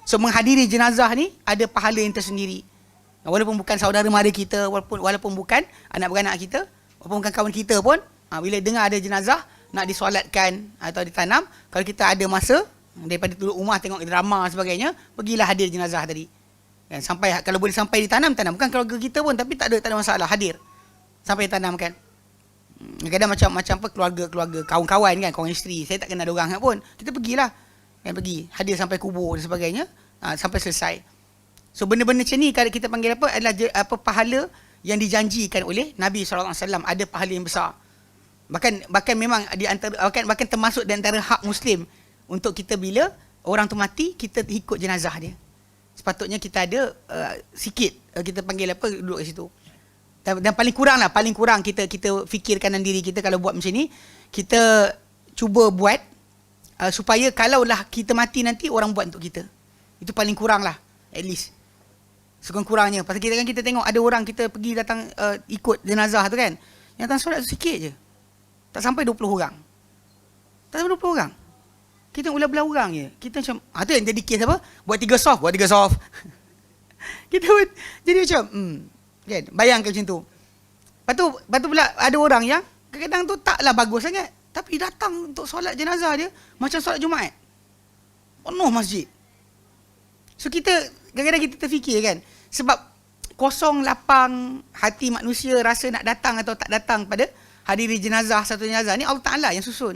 Speaker 1: So menghadiri jenazah ni ada pahala yang tersendiri. Walaupun bukan saudara mara kita, walaupun bukan anak beranak kita, walaupun bukan kawan kita pun, bila dengar ada jenazah nak disolatkan atau ditanam, kalau kita ada masa daripada duduk rumah tengok drama dan sebagainya, pergilah hadir jenazah tadi. Kan, sampai kalau boleh sampai ditanam, tanam. Bukan keluarga kita pun, tapi tak ada masalah, hadir sampai ditanamkan. Kadang macam apa, keluarga kawan-kawan kan, kawan isteri, saya tak kenal ada orang pun, kita pergilah kan, pergi hadir sampai kubur dan sebagainya, sampai selesai. So benda-benda macam ni kalau kita panggil apa, adalah pahala yang dijanjikan oleh Nabi SAW, ada pahala yang besar. Bahkan memang di antara, bahkan termasuk di antara hak Muslim untuk kita, bila orang tu mati, kita ikut jenazah dia. Sepatutnya kita ada sikit, kita panggil apa, duduk kat situ. Dan paling kurang kita fikirkan dalam diri kita, kalau buat macam ni, kita cuba buat supaya kalaulah kita mati nanti, orang buat untuk kita. Itu paling kurang lah, at least. Sekurang-kurangnya. Pasal kita tengok ada orang, kita pergi datang ikut jenazah tu kan, yang datang solat tu sikit je. Tak sampai 20 orang. Tak sampai 20 orang. Kita ulah-belah orang je. Kita macam, tu yang jadi kes apa? Buat 3 soft. Kita pun jadi macam, kan? Bayangkan macam tu. Lepas tu pula ada orang yang kadang-kadang tu taklah bagus sangat, tapi datang untuk solat jenazah dia macam solat Jumaat. Penuh masjid. So kita, kadang-kadang kita terfikir kan, sebab kosong lapang hati manusia rasa nak datang atau tak datang pada hadiri jenazah, satu jenazah ni, Allah Ta'ala yang susun.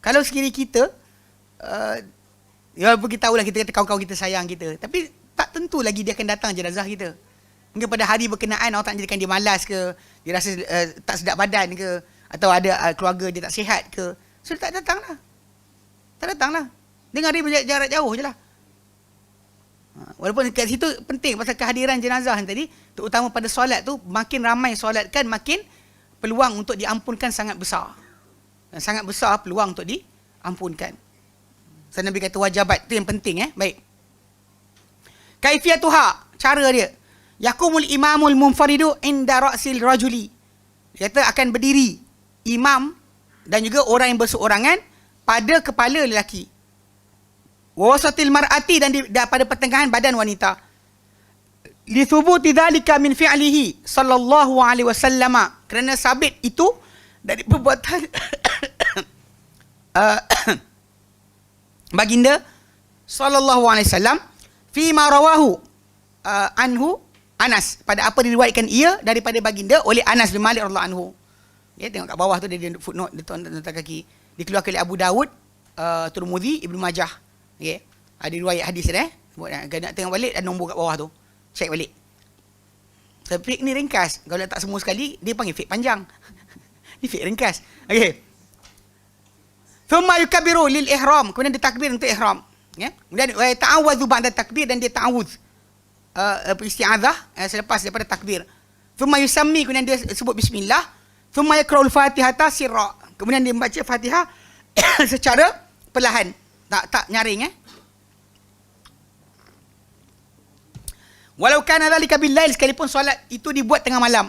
Speaker 1: Kalau sekiranya kita, walaupun kita tahulah, kita kata kawan-kawan kita sayang kita, tapi tak tentu lagi dia akan datang jenazah kita. Mungkin pada hari berkenaan Allah Ta'ala jadikan dia malas ke, dia rasa tak sedap badan ke, atau ada keluarga dia tak sihat ke, so dia tak datang lah. Dengar dia berjarak jauh je lah. Walaupun kat situ penting pasal kehadiran jenazah tadi, terutama pada solat tu, makin ramai solatkan, makin peluang untuk diampunkan sangat besar. Dan sangat besar peluang untuk diampunkan. So Nabi kata wajabat, tu yang penting baik. Kaifiyatuha, cara dia. Yakumul imamul munfaridu inda ra'sil rajuli. Dia kata akan berdiri imam dan juga orang yang berseorangan pada kepala lelaki. Wawasatil mar'ati, dan pada pertengahan badan wanita. Li thubuti dhalika min fi'lihi sallallahu alaihi wasallam, kerana sabit itu dari perbuatan baginda sallallahu alaihi wasallam fi ma rawahu anhu Anas, pada apa diriwayatkan ia daripada baginda oleh Anas bin Malik radhiyallahu anhu. Ya, tengok kat bawah tu dia footnote, dia tuan kaki. Dikeluarkan oleh Abu Daud, Tirmizi, Ibnu Majah. Okey. Ada riwayat hadis dia nak tengok balik, ada nombor kat bawah tu. Check balik. So, fiqh ni ringkas. Kalau tak semua sekali, dia panggil fiqh panjang. Ni fiqh ringkas. Okey. Thumma yukabbiru lil ihram, kemudian dia takbir untuk ihram. Ya. Kemudian ta'awudzu ba'da takbir, dan dia ta'awudz. Isti'adzah selepas daripada takbir. Thumma yusammi, kemudian dia sebut bismillah. Thumma yaqra'ul fatihata sirra, kemudian dia membaca Fatihah secara perlahan, tak nyaring. Walau kana dhalika bil-lail, sekalipun solat itu dibuat tengah malam,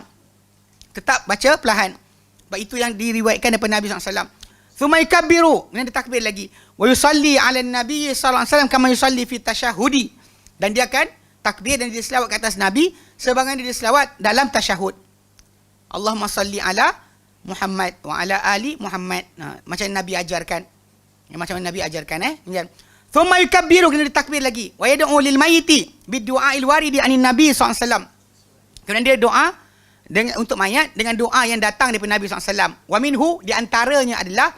Speaker 1: tetap baca perlahan. Sebab itu yang diriwayatkan daripada Nabi SAW. Thumma yukabbiru, kemudian dia takbir lagi. Wa yusalli 'ala an-nabi sallallahu alaihi wasallam kama yusalli fi tasyahudi, dan dia akan takbir dan dia selawat ke atas Nabi sebagaimana dia selawat dalam tasyahud. Allahumma salli ala Muhammad wa ala ali Muhammad. Macam Nabi ajarkan. Macam Nabi ajarkan. Thumma yukabbiru, kena ditakbir lagi. Wa yad'u lil mayyiti bid-du'a'il waridi anin Nabi sallallahu alaihi wasallam. Kemudian dia doa untuk mayat dengan doa yang datang daripada Nabi sallallahu alaihi wasallam. Wa minhu, di antaranya adalah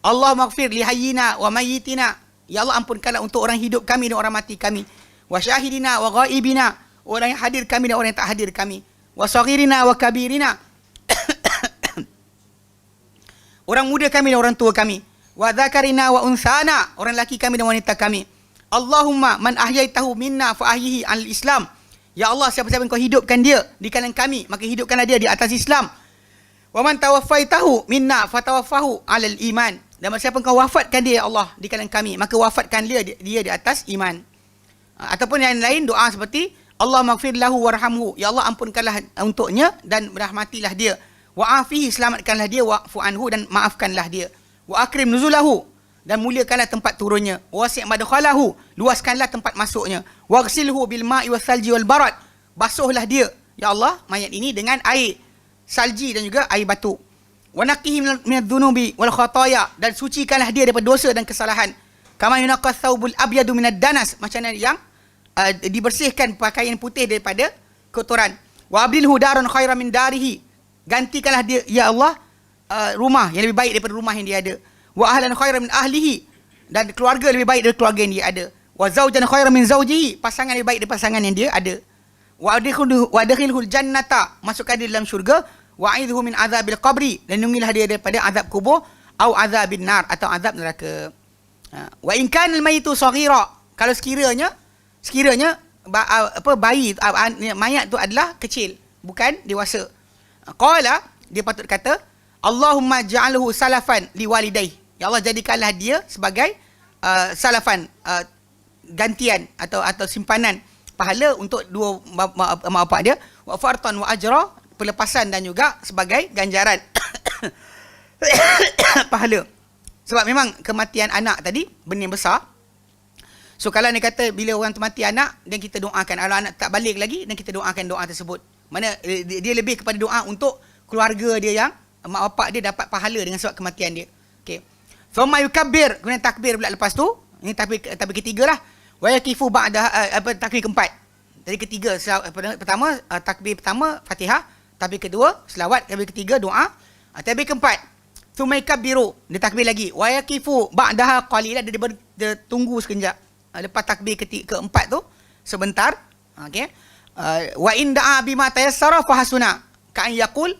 Speaker 1: Allahumma ighfir li hayyina wa mayyitina. Ya Allah, ampunkanlah untuk orang hidup kami dan orang mati kami. Wa syahidina wa ghaibina, orang yang hadir kami dan orang yang tak hadir kami. Wa saghirina wa kabirina, orang muda kami dan orang tua kami. Wa dzakarina wa unsana, orang lelaki kami dan wanita kami. Allahumma man ahyaitahu minna fa ahyihi al Islam. Ya Allah, siapa-siapa yang kau hidupkan dia di kalangan kami, maka hidupkanlah dia di atas Islam. Wa man tawaffaitahu minna fatawaffahu 'alal iman. Dan siapa kau wafatkan dia, ya Allah, di kalangan kami, maka wafatkan dia di atas iman. Ataupun yang lain doa seperti Allah maghfir lahu warhamhu, ya Allah ampunkanlah untuknya dan rahmatilah dia. Wa afihi, selamatkanlah dia, wa'fu anhu, dan maafkanlah dia. Wa akrim nuzulahu, dan muliakanlah tempat turunnya. Wa wasi' madkhalahu, luaskanlah tempat masuknya. Wa ghsilhu bil ma'i was salji wal barad, basuhlah dia, ya Allah, mayat ini dengan air salji dan juga air batu. Wa naqihi minadh-dhunubi wal khataaya, dan sucikanlah dia daripada dosa dan kesalahan. Kama yunaqqas thawbul abyadu minad danas, macam mana yang dibersihkan pakaian putih daripada kotoran. Wa abdilhu daran khairan min darihi, gantikanlah dia, ya Allah, rumah yang lebih baik daripada rumah yang dia ada. Wa ahlan khairan min ahlihi, dan keluarga lebih baik daripada keluarga yang dia ada. Wa zawjan khairan min zawjihi, pasangan lebih baik daripada pasangan yang dia ada. Wa adkhilhul jannata, masukkan dia dalam syurga. Wa a'idhu min azabil qabri, dan lindungilah dia daripada azab kubur, au azabin nar, atau azab neraka. Wa in kana al-mayitu saghira, kalau sekiranya bayi mayat tu adalah kecil, bukan dewasa. Qala, dia patut kata Allahumma ja'alhu salafan liwalidayhi, ya Allah jadikanlah dia sebagai salafan, gantian atau simpanan pahala untuk dua mak bapak dia. Wa fartan wa ajra, pelepasan dan juga sebagai ganjaran pahala. Sebab memang kematian anak tadi benih besar. So kalau ni kata bila orang tu mati anak dan kita doakan, kalau anak tak balik lagi dan kita doakan doa tersebut, mana dia lebih kepada doa untuk keluarga dia yang mak bapak dia dapat pahala dengan sebab kematian dia. Okey. Thumma yukabbir, kemudian takbir pula lepas tu. Ini takbir ketiga lah. Wa yakifu ba'da takbir keempat. Jadi ketiga, pertama takbir pertama Fatihah, takbir kedua selawat, takbir ketiga doa, takbir keempat thumma yukabbiru, dia takbir lagi. Wa yakifu ba'daha qalilan, dia tunggu sekejap lepas takbir keempat tu sebentar. Okey. Wa in da'a bima tayassara fa hasuna, ka an yaqul,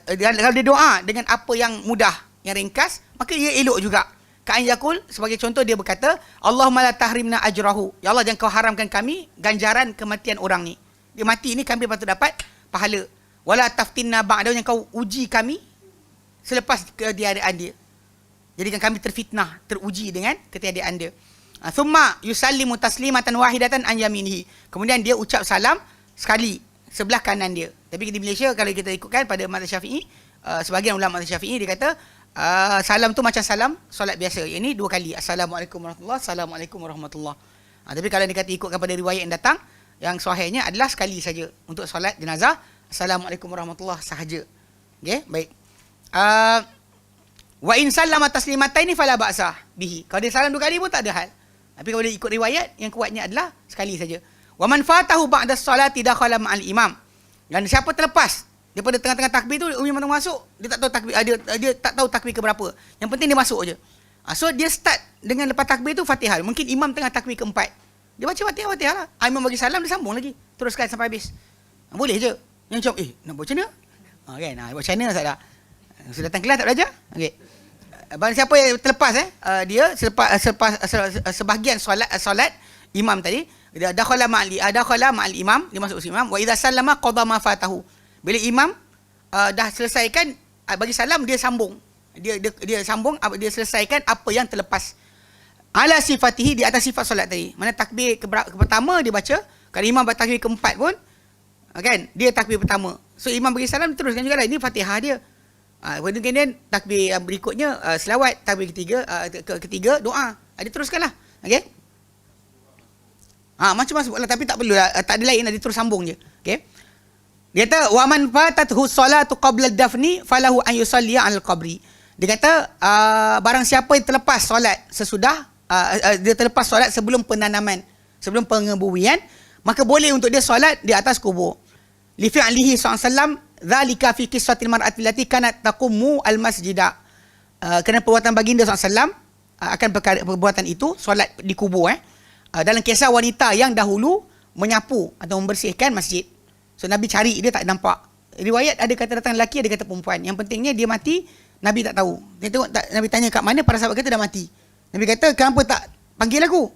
Speaker 1: kalau dia doa dengan apa yang mudah, yang ringkas, maka ia elok juga. Ka an yaqul, sebagai contoh dia berkata, Allahumma la tahrimna ajrahu, ya Allah jangan kau haramkan kami ganjaran kematian orang ni. Dia mati ni kami patut dapat pahala. Wala taftinna ba'dahu, yang kau uji kami selepas ketiadaan dia. Jadikan kami terfitnah, teruji dengan ketiadaan dia. Thumma yusallimu taslimatan wahidatan an yaminihi, kemudian dia ucap salam sekali sebelah kanan dia. Tapi di Malaysia kalau kita ikutkan pada mazhab Syafi'i, sebahagian ulama mazhab Syafi'i dia kata salam tu macam salam solat biasa. Ini dua kali. Assalamualaikum warahmatullahi, assalamualaikum warahmatullahi. Tapi kalau dia kata ikutkan pada riwayat yang datang, yang sahihnya adalah sekali saja untuk solat jenazah. Assalamualaikum warahmatullahi sahaja. Okey, baik. Wa in sallama taslimataini fala ba'sa bihi. Kalau dia salam dua kali pun tak ada hal. Tapi kalau dia ikut riwayat, yang kuatnya adalah sekali saja. Wa man fatahu ba'da salati dakhala ma'al imam. Dan siapa terlepas daripada tengah-tengah takbir tu, imam masuk, dia tak tahu takbir, dia tak tahu takbir ke berapa. Yang penting dia masuk aje. So dia start dengan lepas takbir tu Fatihah. Mungkin imam tengah takbir keempat, dia baca Fatihah lah. Imam bagi salam, dia sambung lagi. Teruskan sampai habis. Boleh je. Yang macam nak buat macam mana? Kan, buat macam mana tak ada. Sudah datang kelas tak belajar? Okey. Barang siapa yang terlepas dia selepas sebahagian solat imam tadi, dia dakhala ma'al imam, dia masuk usia imam. Wa idza sallama qada ma fatahu. Bila imam dah selesaikan bagi salam, dia sambung. Dia sambung, dia selesaikan apa yang terlepas. Ala sifatihi, di atas sifat solat tadi. Mana takbir pertama dia baca, kalau imam takbir keempat pun kan, dia takbir pertama. So imam bagi salam teruskan juga lah. Ini Fatihah dia. Kemudian takbir berikutnya selawat, takbir ketiga doa. Dia teruskanlah. Okey. Macam-macam lah, tapi tak perlu tak ada lain, dia terus sambung je. Okey. Dia kata wa man fatathu salatu qabla ad-dafni falahu an yusalli 'alal qabri. Dia kata barang siapa yang terlepas solat sesudah dia terlepas solat sebelum penanaman, sebelum pengebumian, maka boleh untuk dia solat di atas kubur. Li fi'lihi sallallahu alaihi wasallam dzalika fi qissatil mar'ati allati kanat taqumu al-masjida. Kerana perbuatan baginda SAW akan perbuatan itu solat di kubur dalam kisah wanita yang dahulu menyapu atau membersihkan masjid. So Nabi cari, dia tak nampak. Riwayat ada kata datang lelaki, ada kata perempuan. Yang pentingnya dia mati, Nabi tak tahu. Dia tengok Nabi tanya kat mana, para sahabat kata dah mati. Nabi kata kenapa tak panggil aku?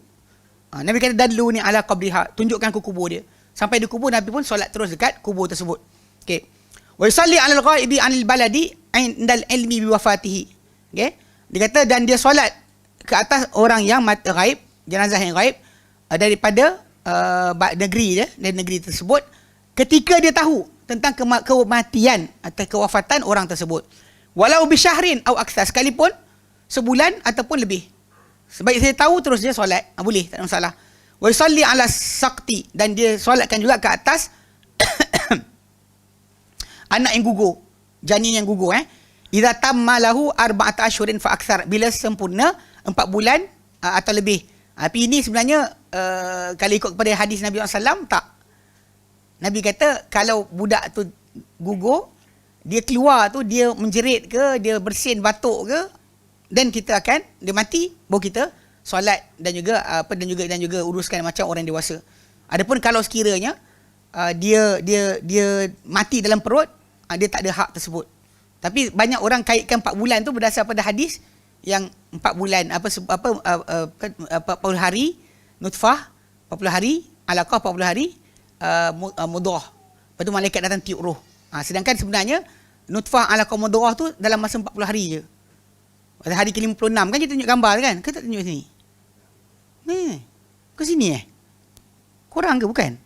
Speaker 1: Nabi kata daluni ala qabriha, tunjukkan aku kubur dia. Sampai di kubur, Nabi pun solat terus dekat kubur tersebut. Okey. Wa yusalli 'alal ghaibi 'anil baladi 'indal ilmi bi wafatihi. Okey. Dia kata dan dia solat ke atas orang yang mati ghaib, jenazah yang ghaib daripada negeri dia, dari negeri tersebut ketika dia tahu tentang kematian atau kewafatan orang tersebut. Walau bi syahrin au aktsar, sekalipun sebulan ataupun lebih. Sebaik saya tahu terus dia solat, boleh, tak ada masalah. Wa yusalli 'ala saqti, dan dia solatkan juga ke atas anak yang gugur, janin yang gugur. Idza tamma lahu arba'ata asyhurin fa aktsar, bila sempurna 4 bulan atau lebih. Tapi ini sebenarnya kalau ikut kepada hadis Nabi SAW, tak. Nabi kata kalau budak tu gugur, dia keluar tu, dia menjerit ke, dia bersin batuk ke, dan kita akan, dia mati, baru kita solat dan juga dan juga uruskan macam orang dewasa. Adapun kalau sekiranya dia mati dalam perut, dia tak ada hak tersebut. Tapi banyak orang kaitkan 4 bulan tu berdasar pada hadis yang 4 bulan 40 hari nutfah, 40 hari alaqah, 40 hari mudghah. Lepas tu malaikat datang tiup roh. Sedangkan sebenarnya nutfah alaqah mudghah tu dalam masa 40 hari je. Pada hari ke-56 kan kita tunjuk gambar kan? Ke tak tunjuk sini? Ni. Ke sini Kurang ke bukan?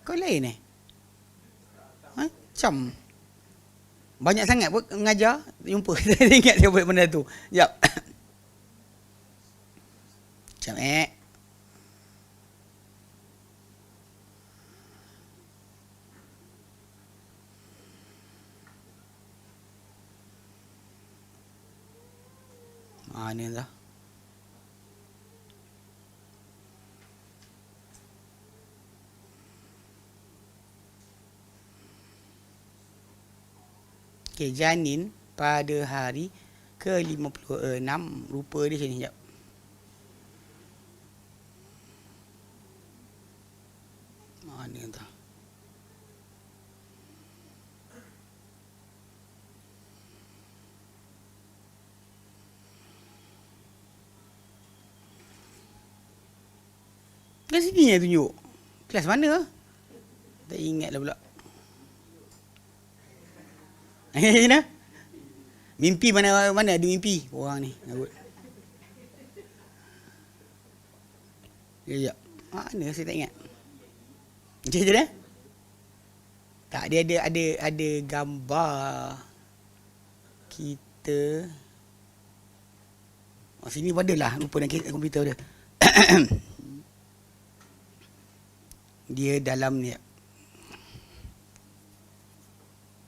Speaker 1: Kau lain macam banyak sangat pun mengajar, jumpa. Kita ingat dia buat benda tu. Sekejap. Macam mana dah? Okay, janin pada hari ke-56, rupa dia sini, sekejap. Mana dah? Kelas sini tunjuk. Kelas mana? Tak ingat lah pula. Mimpi mana ada mimpi orang ni. Sekejap. Mana saya tak ingat. Macam je dah. Tak, dia ada gambar kita. Sini pun adalah, lupa nak komputer dia. Dia dalam ni.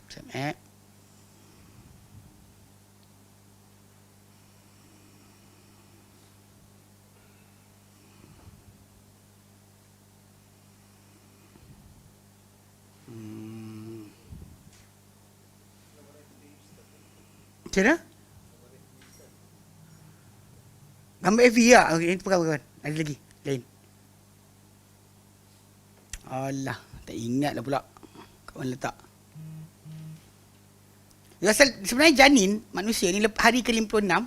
Speaker 1: Macam macam mana? Gambar FV lah. Okay, ini pegang. Ada lagi. Lain. Alah, tak ingat lah pula. Kat mana letak. Sebenarnya janin manusia ni hari ke-56.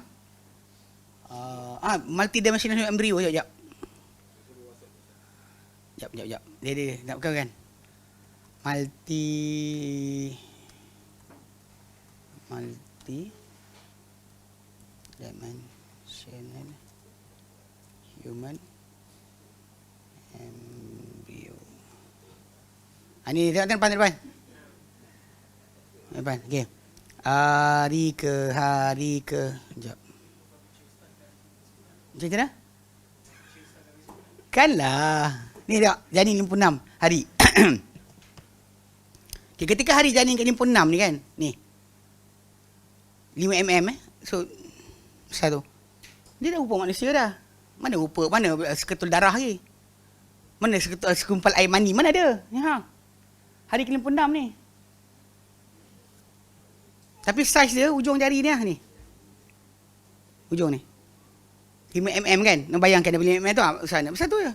Speaker 1: Multidimensional embryo. Sekejap. Sekejap. Dia. Nak pegang kan? Multi-dimensional human embryo. Ni tengok depan. Depan. Okey. Hari ke. Sekejap. Macam mana? Kanlah. Ni tengok. Janin 56 hari. Okay, ketika hari janin ke-56 ni kan. Ni. 5 mm So, satu. Dia dah rupa manusia dah. Mana seketul darah lagi? Mana segumpal air mani? Mana ada? Hari ke-56 ni. Tapi saiz dia, ujung jari ni ni. Ujung ni. 5 mm kan? Nak bayangkan dia 5 mm tu sana. Besar tu je.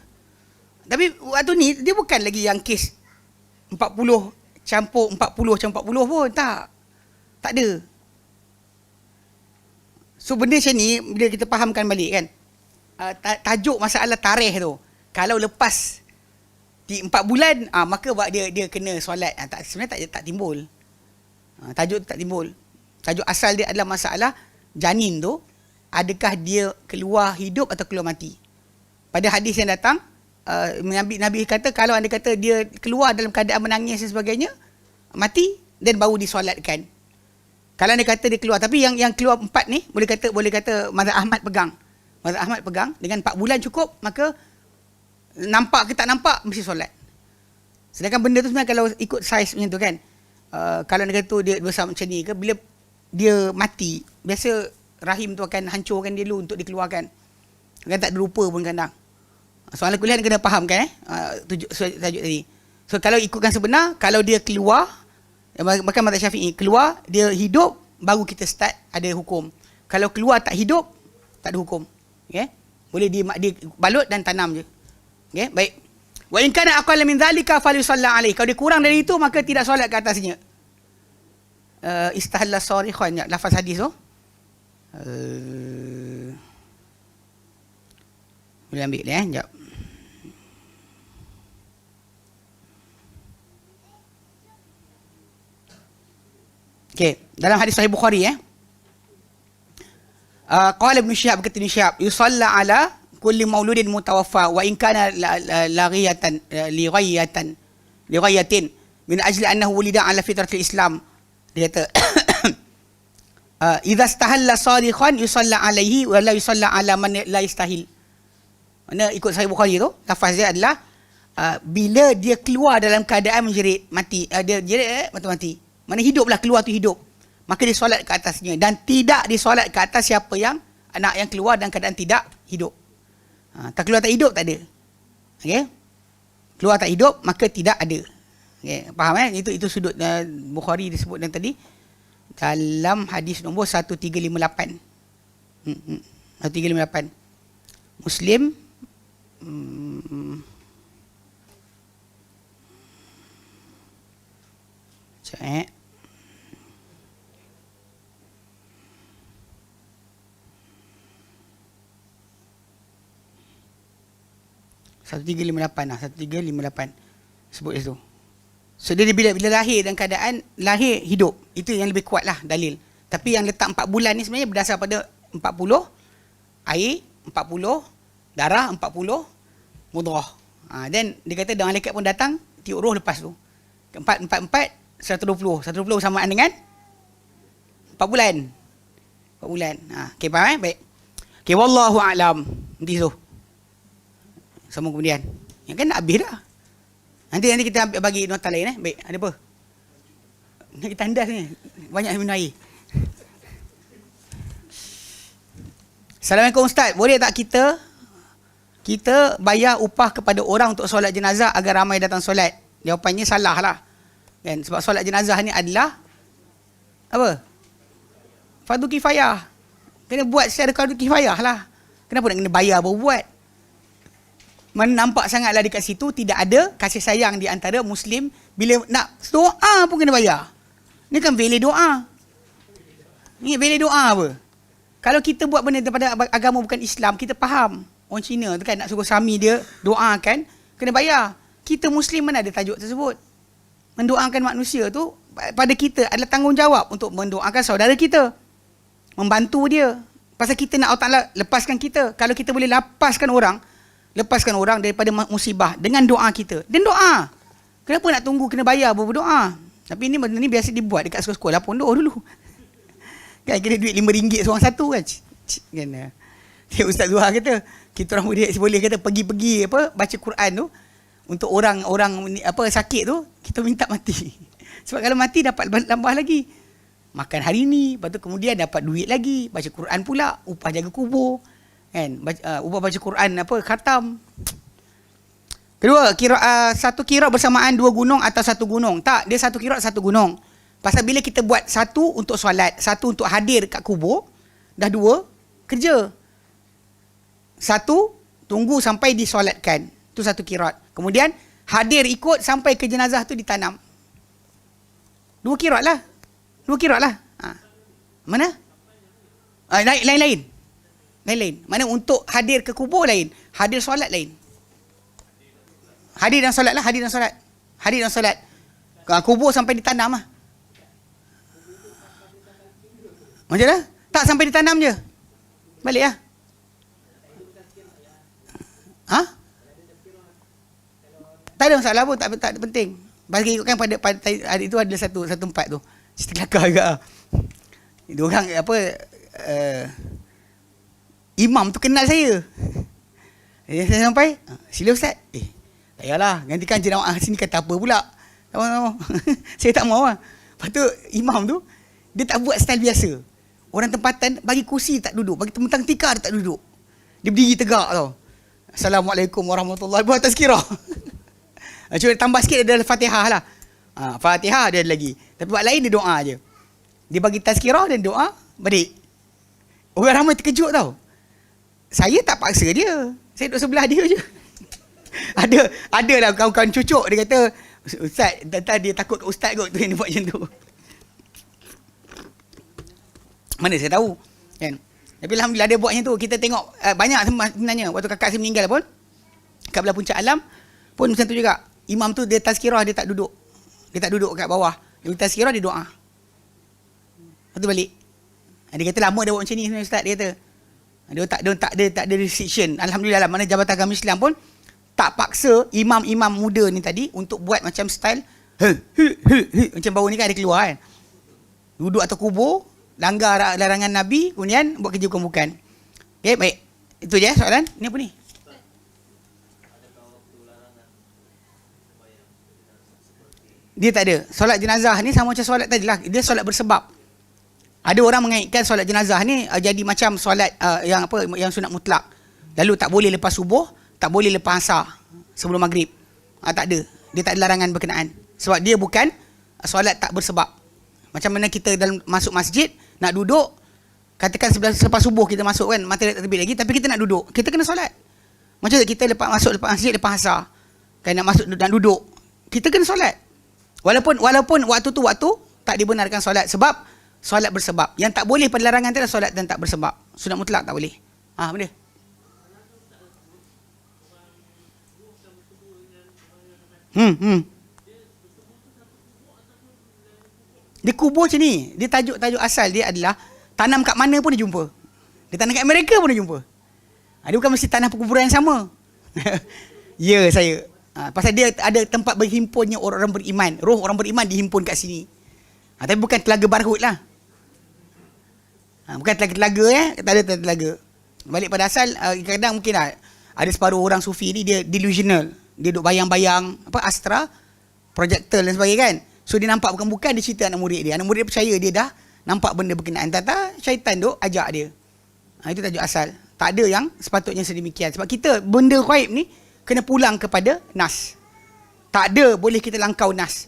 Speaker 1: Tapi waktu ni, dia bukan lagi yang kes 40 campur 40 pun. Tak ada. So benda macam ni, bila kita fahamkan balik kan, tajuk masalah tarikh tu, kalau lepas 4 bulan, maka dia kena solat. Sebenarnya tak timbul. Tajuk tu tak timbul. Tajuk asal dia adalah masalah janin tu, adakah dia keluar hidup atau keluar mati. Pada hadis yang datang, Nabi kata kalau anda kata dia keluar dalam keadaan menangis dan sebagainya, mati, dan baru disolatkan. Kalau anda kata dia keluar, tapi yang keluar 4 ni boleh kata mazhab Ahmad pegang. Mazhab Ahmad pegang dengan 4 bulan cukup, maka nampak ke tak nampak mesti solat. Sedangkan benda tu sebenarnya kalau ikut saiz macam tu kan, kalau anda kata dia besar macam ni ke, bila dia mati, biasa rahim tu akan hancurkan dia dulu untuk dikeluarkan. Kan tak ada rupa pun kadang. Soalan kuliah kena fahamkan tajuk tadi. So kalau ikutkan sebenar, kalau dia keluar, bahkan mazhab Syafi'i, keluar dia hidup, baru kita start ada hukum. Kalau keluar tak hidup, tak ada hukum. Okay? Boleh dia balut dan tanam je. Okay? Baik. Wa in kana aqalla min dhalika falyusalla alaihi. Kalau dia kurang dari itu, maka tidak solat ke atasnya. Istahalla sarikhan, lafaz hadis tu. Boleh ambil dia, sekejap. Okey, dalam hadis Sahih Bukhari qala Ibn Syihab, kata Ibn Syihab, yusalla ala kulli mauludin mutawaffa wa in kana lighayatin min ajli annahu wulida ala fitratil Islam. Dia kata idza istahalla sarikhan yusalla alaihi wa la yusalla ala man la yastahil. Mana ikut Sahih Bukhari tu, lafaz dia adalah bila dia keluar dalam keadaan menjerit, mati, dia jerit mati. Mana hiduplah, keluar tu hidup, maka dia solat ke atasnya, dan tidak disolat ke atas siapa yang anak yang keluar dalam keadaan tidak hidup. Tak keluar tak hidup tak ada. Okey. Keluar tak hidup maka tidak ada. Okey, faham itu sudut Bukhari disebut dan tadi dalam hadis nombor 1358. 1358. Muslim cek 1358 sebut itu. So dia bila lahir dan keadaan lahir hidup, itu yang lebih kuat lah dalil. Tapi yang letak 4 bulan ni sebenarnya berdasar pada 40 air, 40 darah, 40 mudrah. Dan dia kata dengan malaikat pun datang tiup roh lepas tu. 4 120 bersamaan dengan 4 bulan. 4 bulan. Okey, faham baik. Okey, wallahu a'lam. Nanti tu. Sama kemudian. Yang kan nak habis dah. Nanti kita bagi nota lain Baik, ada apa? Kita tandas ni. Banyak minum air. Assalamualaikum Ustaz. Boleh tak kita bayar upah kepada orang untuk solat jenazah agar ramai datang solat? Jawapannya salah lah. Kan? Sebab solat jenazah ni adalah apa? Fardu kifayah. Kena buat secara fardu kifayah lah. Kenapa nak kena bayar baru buat? Mana nampak sangatlah dekat situ tidak ada kasih sayang di antara Muslim. Bila nak doa pun kena bayar. Ni kan value doa. Ni value doa apa? Kalau kita buat benda daripada agama bukan Islam, kita faham. Orang Cina tu kan nak suruh suami dia doakan, kena bayar. Kita Muslim mana ada tajuk tersebut. Mendoakan manusia tu pada kita adalah tanggungjawab untuk mendoakan saudara kita. Membantu dia. Pasal kita nak Allah Ta'ala lepaskan kita. Kalau kita boleh lepaskan orang daripada musibah dengan doa kita. Dan doa. Kenapa nak tunggu kena bayar baru berdoa? Tapi ini benda ni biasa dibuat dekat sekolah-sekolah pondok dulu. Kan kena duit RM5 seorang satu kan. Kan. Dia Ustaz Zuhar kata, kita orang boleh kata pergi-pergi baca Quran tu untuk orang-orang sakit tu, kita minta mati. Sebab kalau mati dapat tambah lagi. Makan hari ni, lepas tu kemudian dapat duit lagi, baca Quran pula, upah jaga kubur. Kan, ubah baca Quran khatam. Kedua, satu kira bersamaan 2 gunung atau 1 gunung. Tak, dia 1 kira 1 gunung. Pasal bila kita buat 1 untuk solat, 1 untuk hadir kat kubur, dah 2 kerja. 1 tunggu sampai disolatkan. Tu 1 kirat. Kemudian hadir ikut sampai ke jenazah tu ditanam. 2 kirat lah. 2 kirat lah. Mana? Lain-lain. Mana untuk hadir ke kubur lain, hadir solat lain. Hadir dan solat lah, hadir dan solat. Hadir dan solat. Kubur sampai ditanam lah. Macam mana? Tak, sampai ditanam je. Balik lah. Ha? Tak ada masalah pun, tak ada penting. Bagi ikutkan pada hari itu ada satu tempat tu. Cerita kelakar juga. Dia orang apa, imam tu kenal saya. Saya sampai, sila Ustaz. Tak payahlah, gantikan jenawah sini kata apa pula. Tak mahu. Saya tak mahu lah. Lepas tu imam tu, dia tak buat style biasa. Orang tempatan bagi kursi tak duduk, bagi tentang tikar tak duduk. Dia berdiri tegak tau. Assalamualaikum warahmatullahi wabarakatuh. Tazkirah. Cuma tambah sikit ada Fatihah lah. Fatihah dia ada lagi. Tapi buat lain dia doa je. Dia bagi tazkirah dan doa, balik. Orang ramai terkejut tau. Saya tak paksa dia. Saya duduk sebelah dia je. Ada lah kawan-kawan cucuk. Dia kata, Ustaz, dia takut kat Ustaz kot tu yang dia buat macam tu. Mana saya tahu kan. Tapi alhamdulillah dia buat macam tu. Kita tengok banyak sebenarnya. Waktu kakak saya meninggal pun, kat belah puncak alam pun macam tu juga. Imam tu dia tazkirah, dia tak duduk. Dia tak duduk kat bawah. Dia tazkirah, dia doa. Lepas tu balik. Dia kata lama dia buat macam ni sebenarnya Ustaz. Dia kata dia tak ada restriction. Alhamdulillah lah, mana Jabatan Agama Islam pun tak paksa imam-imam muda ni tadi untuk buat macam style macam baru ni kan ada keluar kan. Duduk atas kubur, langgar larangan Nabi, kemudian buat kerja bukan-bukan. Okay, baik. Itu je soalan. Ni apa ni? Dia tak ada. Solat jenazah ni sama macam solat tadi lah. Dia solat bersebab. Ada orang mengaitkan solat jenazah ni jadi macam solat yang sunat mutlak. Lalu tak boleh lepas subuh, tak boleh lepas asar sebelum maghrib. Tak ada. Dia tak ada larangan berkenaan. Sebab dia bukan solat tak bersebab. Macam mana kita dalam masuk masjid, nak duduk, katakan selepas subuh kita masuk kan, matahari tak terbit lagi, tapi kita nak duduk. Kita kena solat. Macam kita lepas masjid lepas asar. Kan nak masuk nak duduk. Kita kena solat. Walaupun waktu tu tak dibenarkan solat sebab solat bersebab. Yang tak boleh pada larangan tu adalah solat dan tak bersebab. Sunat mutlak tak boleh. Benda. Dia kubur macam ni. Dia tajuk asal dia adalah tanam kat mana pun dia jumpa. Dia tanam kat Amerika pun dia jumpa. Dia bukan mesti tanah perkuburan yang sama. Ya, saya. Pasal dia ada tempat berhimpunnya orang-orang beriman. Roh orang beriman dihimpun kat sini. Tapi bukan telaga Barhut lah. Bukan telaga tak ada telaga. Balik pada asal, kadang-kadang mungkin lah, ada separuh orang sufi ni dia delusional. Dia duk bayang-bayang astra, projector dan sebagainya kan. So dia nampak bukan-bukan, dia cerita anak murid dia. Anak murid dia percaya dia dah nampak benda berkenaan. Tata syaitan duk ajak dia. Itu tajuk asal. Tak ada yang sepatutnya sedemikian. Sebab kita benda gaib ni kena pulang kepada nas. Tak ada boleh kita langkau nas.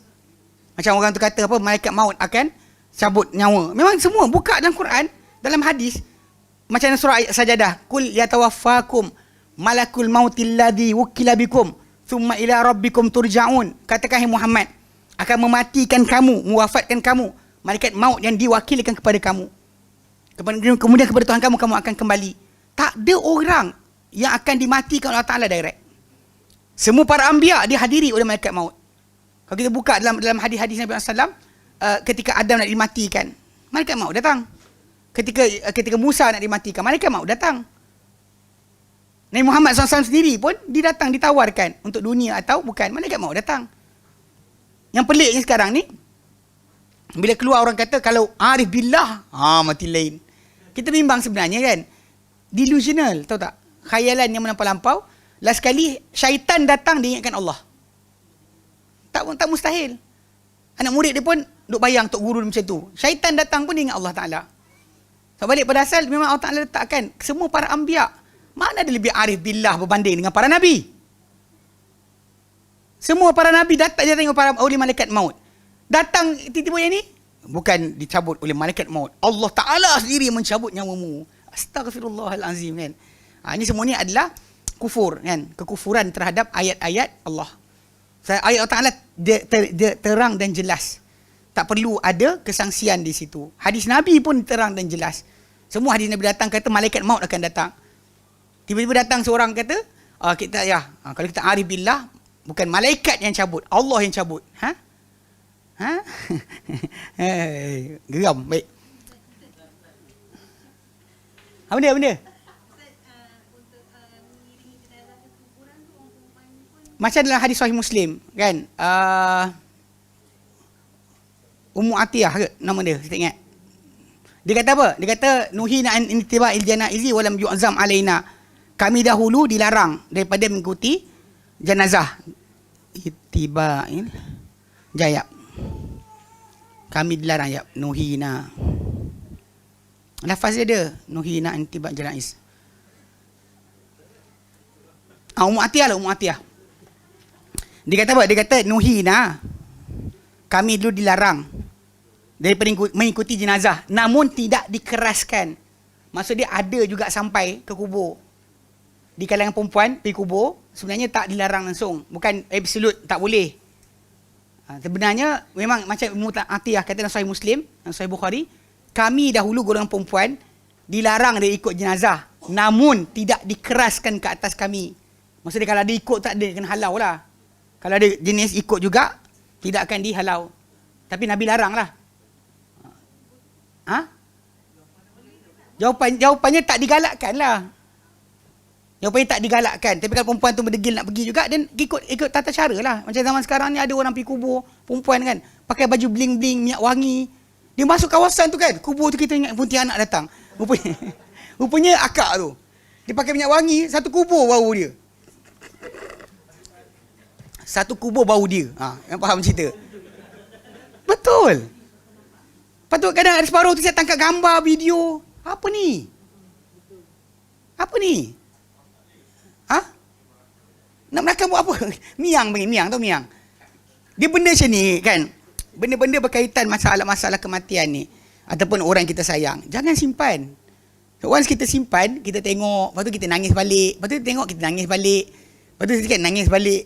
Speaker 1: Macam orang tu kata apa, malaikat maut akan cabut nyawa. Memang semua buka dalam Quran, dalam hadis. Macam surah Sajadah, kul yatawaffakum malakul mautil ladzi wukila bikum thumma ila rabbikum turja'un. Katakan hai Muhammad, akan mematikan kamu, mewafatkan kamu malaikat maut yang diwakilkan kepada kamu. Kemudian kepada Tuhan kamu akan kembali. Tak ada orang yang akan dimatikan oleh Allah Ta'ala direct. Semua para anbiya dihadiri oleh malaikat maut. Kalau kita buka dalam hadis-hadis Nabi SAW, ketika Adam nak dimatikan, malaikat maut datang. Ketika Musa nak dimatikan, malaikat maut datang. Nabi Muhammad SAW sendiri pun dia datang, ditawarkan untuk dunia atau bukan, malaikat maut datang. Yang peliknya sekarang ni, bila keluar orang kata kalau arif billah, mati lain. Kita bimbang sebenarnya kan, delusional, tahu tak? Khayalan yang melampau-lampau. Last kali syaitan datang dia ingatkan Allah. Tak mustahil. Anak murid dia pun duk bayang tok guru macam tu. Syaitan datang pun dia ingat Allah Ta'ala. So balik pada asal, memang Allah Ta'ala letakkan semua para anbiya. Mana ada lebih arif billah berbanding dengan para nabi? Semua para nabi datang, dia tengok oleh malaikat maut. Datang tiba-tiba yang ni, bukan dicabut oleh malaikat maut. Allah Ta'ala sendiri mencabut nyawamu. Astaghfirullahalazim kan. Ini semua ni adalah kufur kan, kekufuran terhadap ayat-ayat Allah. Ayat Allah Ta'ala dia terang dan jelas. Tak perlu ada kesangsian di situ. Hadis Nabi pun terang dan jelas. Semua hadis Nabi datang kata malaikat maut akan datang. Tiba-tiba datang seorang kata, kalau kita arif billah, Bukan malaikat yang cabut, Allah yang cabut. Geram. Baik. Apa benda? Macam dalam hadis sahih Muslim kan, Ummu Atiyah ke nama dia, saya tak ingat. Dia kata apa? Dia kata nuhina an ittiba'il janaizi wa lam yu'zam alaina. Kami dahulu dilarang daripada mengikuti jenazah. Ittiba'il jayab. Kami dilarang ya, nuhina. Lafaz dia ada, nuhina an ittiba'il janaiz. Ummu Atiyah lah, Ummu Atiyah. Dia kata apa? Dia kata nuhina, kami dulu dilarang daripada mengikuti jenazah, namun tidak dikeraskan. Maksud dia ada juga sampai ke kubur. Di kalangan perempuan pergi kubur sebenarnya tak dilarang langsung, bukan absolute tak boleh. Sebenarnya memang macam Ummu Atiyah kata dalam Sahih Muslim, dalam Sahih Bukhari, kami dahulu golongan perempuan dilarang dia ikut jenazah, namun tidak dikeraskan ke atas kami. Maksudnya kalau dia ikut tak ada, kena halau lah. Kalau ada jenis ikut juga, tidak akan dihalau. Tapi Nabi larang lah. Jawapannya tak digalakkan lah. Jawapannya tak digalakkan. Tapi kalau perempuan tu berdegil nak pergi juga, dan ikut tata cara lah. Macam zaman sekarang ni ada orang pergi kubur, perempuan kan, pakai baju bling-bling, minyak wangi. Dia masuk kawasan tu kan, kubur tu kita ingat Pontianak datang. Rupanya akak tu. Dia pakai minyak wangi, satu kubur bau dia. Satu kubur bau dia. Yang faham cerita? Betul. Patut kadang ada separuh tu saya tangkap gambar, video. Apa ni? Apa ni? Nak melakang buat apa? Miang tau miang. Dia benda macam ni kan. Benda-benda berkaitan masalah-masalah kematian ni. Ataupun orang kita sayang. Jangan simpan. So, once kita simpan, kita tengok. Lepas tu kita nangis balik. Lepas tu kita tengok, kita nangis balik. Lepas tu kita nangis balik.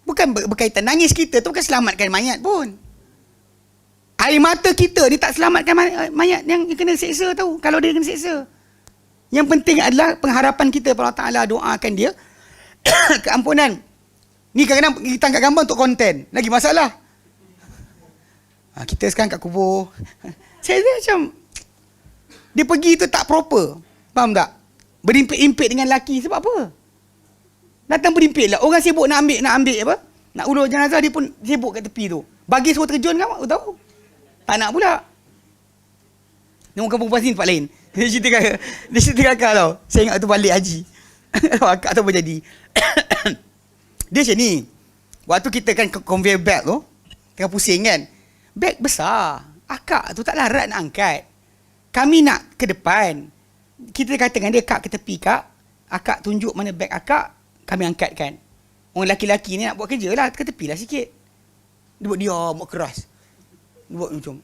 Speaker 1: Bukan berkaitan, nangis kita tu bukan selamatkan mayat pun. Air mata kita ni tak selamatkan mayat yang kena seksa tau. Kalau dia kena seksa. Yang penting adalah pengharapan kita pada Allah Ta'ala, doakan dia keampunan. Ni kadang-kadang kita angkat gambar untuk konten. Lagi masalah. Kita sekarang kat kubur. Saya macam dia pergi tu tak proper. Faham tak? Berimpit-impit dengan lelaki sebab apa? Datang berimpit lah. Orang sibuk nak ambil apa? Nak ulur jenazah, dia pun sibuk kat tepi tu. Bagi suruh terjun kan, aku tahu. Tak nak pula. Dia muka perempuan sini tempat lain. Dia cerita kakak tau. Saya ingat tu balik haji. Akak tu apa jadi. Dia macam ni. Waktu kita kan conveyor belt tu, tengah pusing kan. Beg besar. Akak tu tak larat nak angkat. Kami nak ke depan. Kita kata dengan dia, kak ke tepi kak. Akak tunjuk mana beg akak, kami angkatkan. Orang lelaki-lelaki ni nak buat kerja lah, ke tepi lah sikit. Dia buat diam, buat keras. Dia buat macam.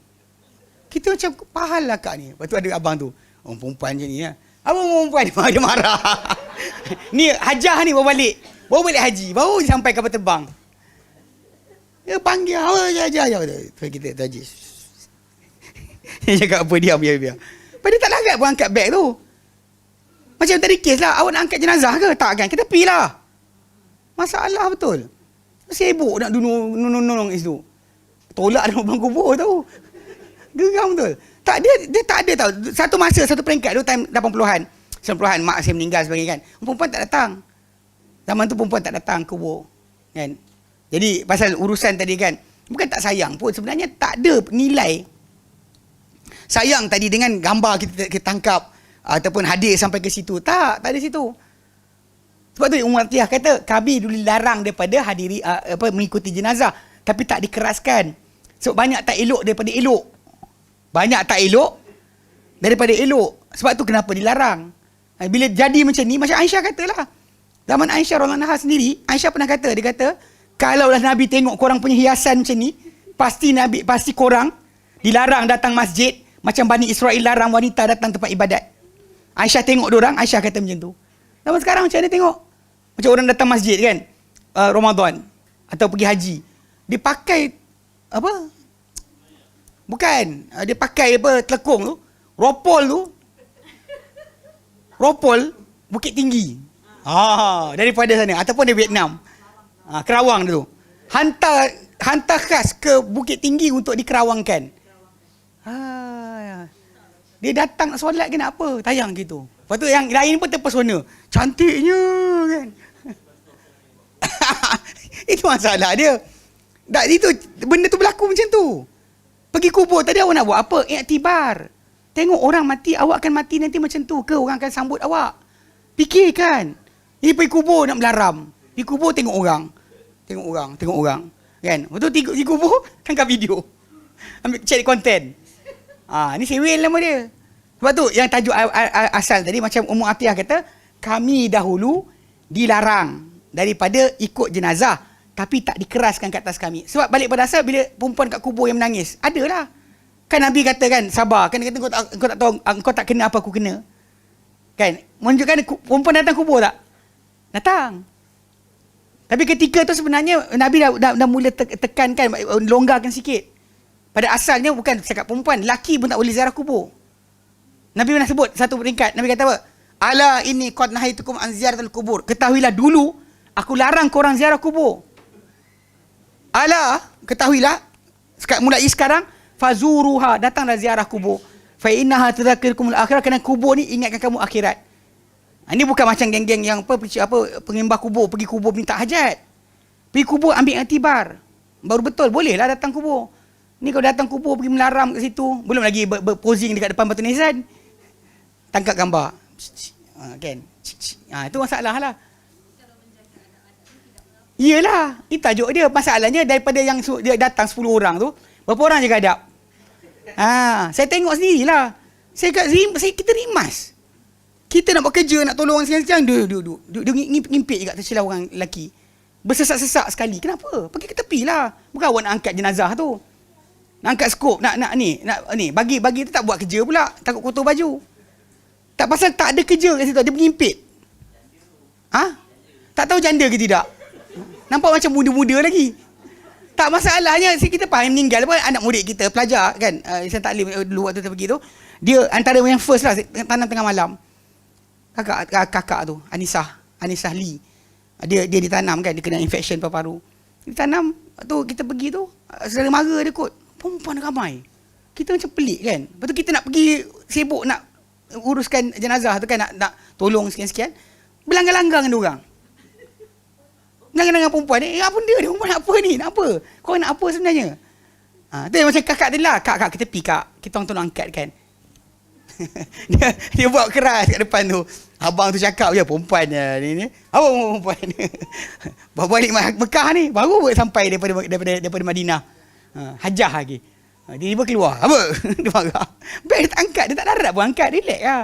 Speaker 1: Kita macam, pahal lah kak ni. Lepas tu ada abang tu. Orang perempuan je ni lah. Abang perempuan dia marah. Ni hajah ni bawa balik. Bawa balik haji. Baru sampai kapal terbang. Dia panggil, hajah. Kita tu haji. Dia cakap apa, diam, biar. Lepas dia tak larat pun angkat beg tu. Macam tadi kes lah, awak nak angkat jenazah ke? Tak kan, kita pergi lah. Masalah betul. Sibuk nak nolong itu. Tolak dalam lubang kubur tau. Geram betul. Dia tak ada tau. Satu masa, satu peringkat tu time 80-an. 90-an, mak saya meninggal sebagainya kan. Perempuan tak datang. Zaman tu perempuan tak datang kubur. Kan? Jadi pasal urusan tadi kan, bukan tak sayang pun. Sebenarnya tak ada nilai. Sayang tadi dengan gambar kita tangkap. Ataupun hadir sampai ke situ. Tak ada situ. Sebab tu Ummu Atiyah kata, kami dulu larang daripada hadiri mengikuti jenazah, tapi tak dikeraskan. Sebab banyak tak elok daripada elok. Banyak tak elok daripada elok. Sebab tu kenapa dilarang. Bila jadi macam ni, macam Aisyah katalah. Zaman Aisyah radhiyallahu anha sendiri, Aisyah pernah kata, dia kata, kalaulah Nabi tengok korang punya hiasan macam ni, pasti korang dilarang datang masjid, macam Bani Israel larang wanita datang tempat ibadat. Aisyah tengok diorang, Aisyah kata macam tu. Zaman sekarang macam mana tengok? Macam orang datang masjid kan, Ramadan atau pergi haji, dia pakai apa? Bukan, dia pakai apa, telekung tu, ropol Bukit Tinggi. Daripada sana ataupun dari Vietnam. Kerawang dulu. Hantar khas ke Bukit Tinggi untuk dikerawangkan. Dia datang nak solat ke nak apa, tayang gitu. Lepas tu yang lain pun terpesona. Cantiknya kan. Itu masalah dia. Itu benda tu berlaku macam tu. Pergi kubur tadi awak nak buat apa? Iktibar. Tengok orang mati, awak akan mati nanti macam tu ke orang akan sambut awak? Fikirkan. Ini pergi kubur nak melaram. Pergi kubur tengok orang. Kan? Lepas tu pergi kubur tangkap video. Ambil cari konten. Ni sewel nama dia. Sebab tu yang tajuk asal tadi macam Ummu Atiyah kata, kami dahulu dilarang daripada ikut jenazah tapi tak dikeraskan kat atas kami. Sebab balik pada asal bila perempuan kat kubur yang menangis, adalah. Kan Nabi kata kan, sabar. Kan dia kata kau tak tahu, kau tak kena apa aku kena. Kan? Menunjukkan perempuan datang kubur tak? Datang. Tapi ketika tu sebenarnya Nabi dah mula tekankan, longgarkan sikit. Pada asalnya bukan cakap perempuan, lelaki pun tak boleh ziarah kubur. Nabi pernah sebut satu peringkat. Nabi kata apa? Ala inni qad nahaitukum an ziyaratil kubur. Ketahuilah dulu aku larang korang ziarah kubur. Ala, ketahuilah mulai sekarang fazuruha, datanglah ziarah kubur. Fa innaha tudzakirukumul akhirah, kerana kubur ni ingatkan kamu akhirat. Ini bukan macam geng-geng yang pengimbah kubur, pergi kubur minta hajat. Pergi kubur ambil iktibar. Baru betul, bolehlah datang kubur. Ni kau datang kubur pergi melaram kat situ, belum lagi posing dekat depan batu nisan. Tangkap gambar. Kan? Itu masalah lah. Iyalah, itu tajuk dia. Masalahnya daripada yang dia datang 10 orang tu, berapa orang jaga adab? Saya tengok sendirilah. Kita rimas. Kita nak buat kerja, nak tolong orang siang-siang, dia ngimpit juga tersilau orang lelaki. Bersesak-sesak sekali. Kenapa? Pergi ke tepi lah. Bukan awak nak angkat jenazah tu. Nak angkat skop, nak bagi tu tak buat kerja pula, takut kotor baju. Tak pasal tak ada kerja kat situ, dia mengimpit. Tak tahu janda ke tidak. Nampak macam muda-muda lagi. Tak masalahnya, kita faham meninggal pun anak murid kita, pelajar kan, Islam Taklim dulu waktu kita pergi tu, dia antara yang first lah, tanam tengah malam. Kakak tu, Anisah Lee. Dia ditanam kan, dia kena infection paru-paru. Ditanam, tu kita pergi tu, saudara mara dia kot. Perempuan ramai. Kita macam pelik kan. Lepas tu kita nak pergi sibuk nak uruskan jenazah tu kan, nak tolong sekian-sekian. Berlanggang-langgang dia orang. Dengan perempuan ni, apa dia perempuan nak apa ni? Nak apa? Kau nak apa sebenarnya? Tu macam kakak dia lah. Kak, kita pergi kak. Kita orang tolong angkat kan. dia buat keras kat depan tu. Abang tu cakap je, perempuan ni. Apa perempuan ni? Baru balik Mekah ni. Baru sampai daripada Madinah. Hajah lagi. Dia tiba keluar. Apa? Dia marah. Baik dia tak angkat. Dia tak darat pun angkat. Relax lah.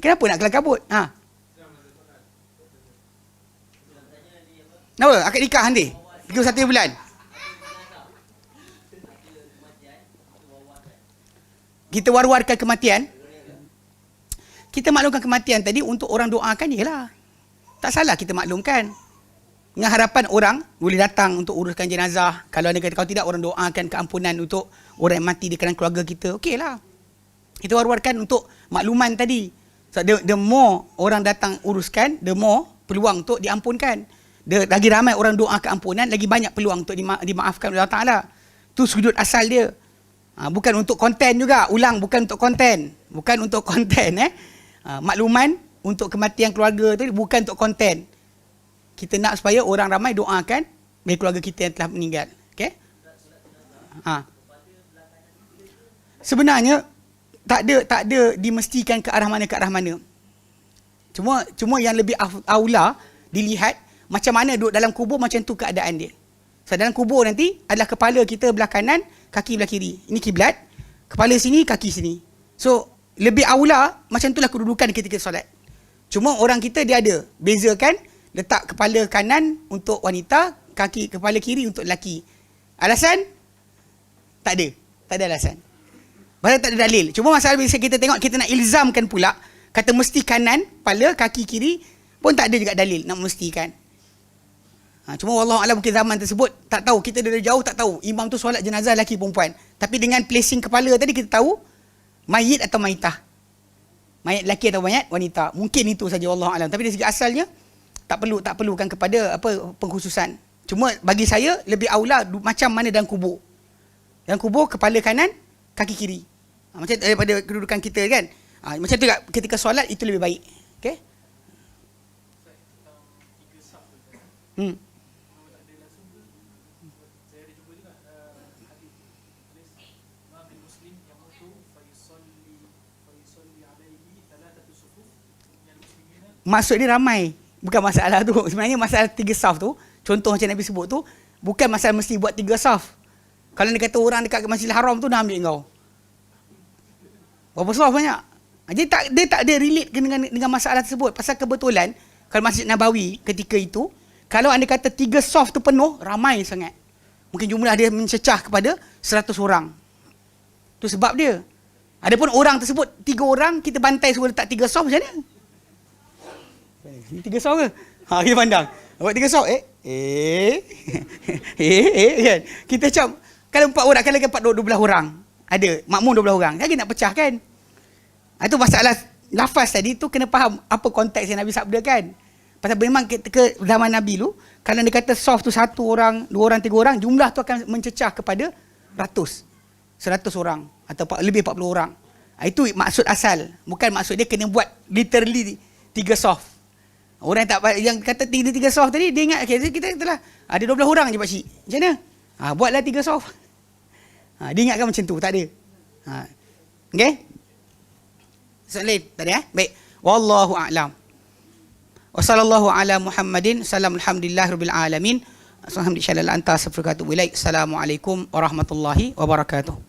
Speaker 1: Kenapa nak kelam kabut? Kenapa? Akad nikah nanti? 31 bulan. Kita war-warkan kematian. Kita maklumkan kematian tadi untuk orang doakan, yelah. Tak salah kita maklumkan. Dengan harapan orang boleh datang untuk uruskan jenazah. Kalau ada kata, kalau tidak, orang doakan keampunan untuk orang yang mati di kalangan keluarga kita. Okeylah. Kita war-warkan untuk makluman tadi. So, the more orang datang uruskan, the more peluang untuk diampunkan. Lagi ramai orang doa keampunan, lagi banyak peluang untuk dimaafkan oleh Allah Ta'ala. Itu sudut asal dia. Bukan untuk konten juga. Ulang, bukan untuk konten. Bukan untuk konten. Makluman untuk kematian keluarga tu bukan untuk konten. Kita nak supaya orang ramai doakan bagi keluarga kita yang telah meninggal. Okay? Sebenarnya tak ada dimestikan ke arah mana. Cuma yang lebih aula dilihat macam mana duduk dalam kubur, macam tu keadaan dia. So, dalam kubur nanti adalah kepala kita belah kanan, kaki belah kiri. Ini kiblat, kepala sini, kaki sini. So, lebih aula macam itulah kedudukan ketika solat. Cuma orang kita dia ada bezakan, letak kepala kanan untuk wanita, kepala kiri untuk lelaki. Alasan? Tak ada alasan. Pasal tak ada dalil. Cuma masalah bila kita tengok, kita nak ilzamkan pula, kata mesti kanan, kepala, kaki kiri, pun tak ada juga dalil nak mestikan. Cuma wallahualam mungkin zaman tersebut tak tahu, kita dari jauh tak tahu imam tu solat jenazah lelaki perempuan. Tapi dengan placing kepala tadi kita tahu mayit atau maitah. Mayat lelaki atau mayat wanita. Mungkin itu saja wallahualam. Tapi dari segi asalnya tak perlukan kepada apa pengkhususan. Cuma bagi saya lebih aula macam mana dalam kubur. Dalam kubur kepala kanan, kaki kiri. Macam daripada kedudukan kita kan. Macam tu ketika solat itu lebih baik. Okey? Maksud dia ramai. Bukan masalah tu. Sebenarnya masalah 3 saf tu, contoh macam Nabi sebut tu, bukan masalah mesti buat 3 saf. Kalau dia kata orang dekat Masjidil Haram tu dah ambil kau. Berapa saf banyak? Dia tak ada relate dengan masalah tersebut. Pasal kebetulan, kalau Masjid Nabawi ketika itu, kalau anda kata 3 saf tu penuh, ramai sangat. Mungkin jumlah dia mencecah kepada 100 orang. Tu sebab dia. Adapun orang tersebut, 3 orang, kita bantai suruh letak 3 saf macam mana? 3 saf ke? Kita pandang. Buat 3 saf, kan? Kita macam, kalau 4 orang, kalau 12 orang, ada, makmum 12 orang, lagi nak pecah kan? Itu masalah lafaz tadi tu kena faham apa konteks yang Nabi sabda kan? Pasal memang ketika zaman Nabi lu, kalau dia kata saf tu 1 orang, 2 orang, 3 orang, jumlah tu akan mencecah kepada 100 orang atau lebih 40 orang. Itu maksud asal. Bukan maksud dia kena buat literally 3 saf. Orang yang kata 3 saf tadi, dia ingat kita telah ada 12 orang je pakcik. Macam mana? Buatlah 3 saf. Dia ingatkan macam tu, tak ada. Okey? Soalan lain tadi baik. Wallahu a'lam. Wa sallallahu ala Muhammadin salam alhamdulillahirabbil alamin. Alhamdulillah anta astaghfiruka wa atubu ilaik. Assalamualaikum warahmatullahi wabarakatuh.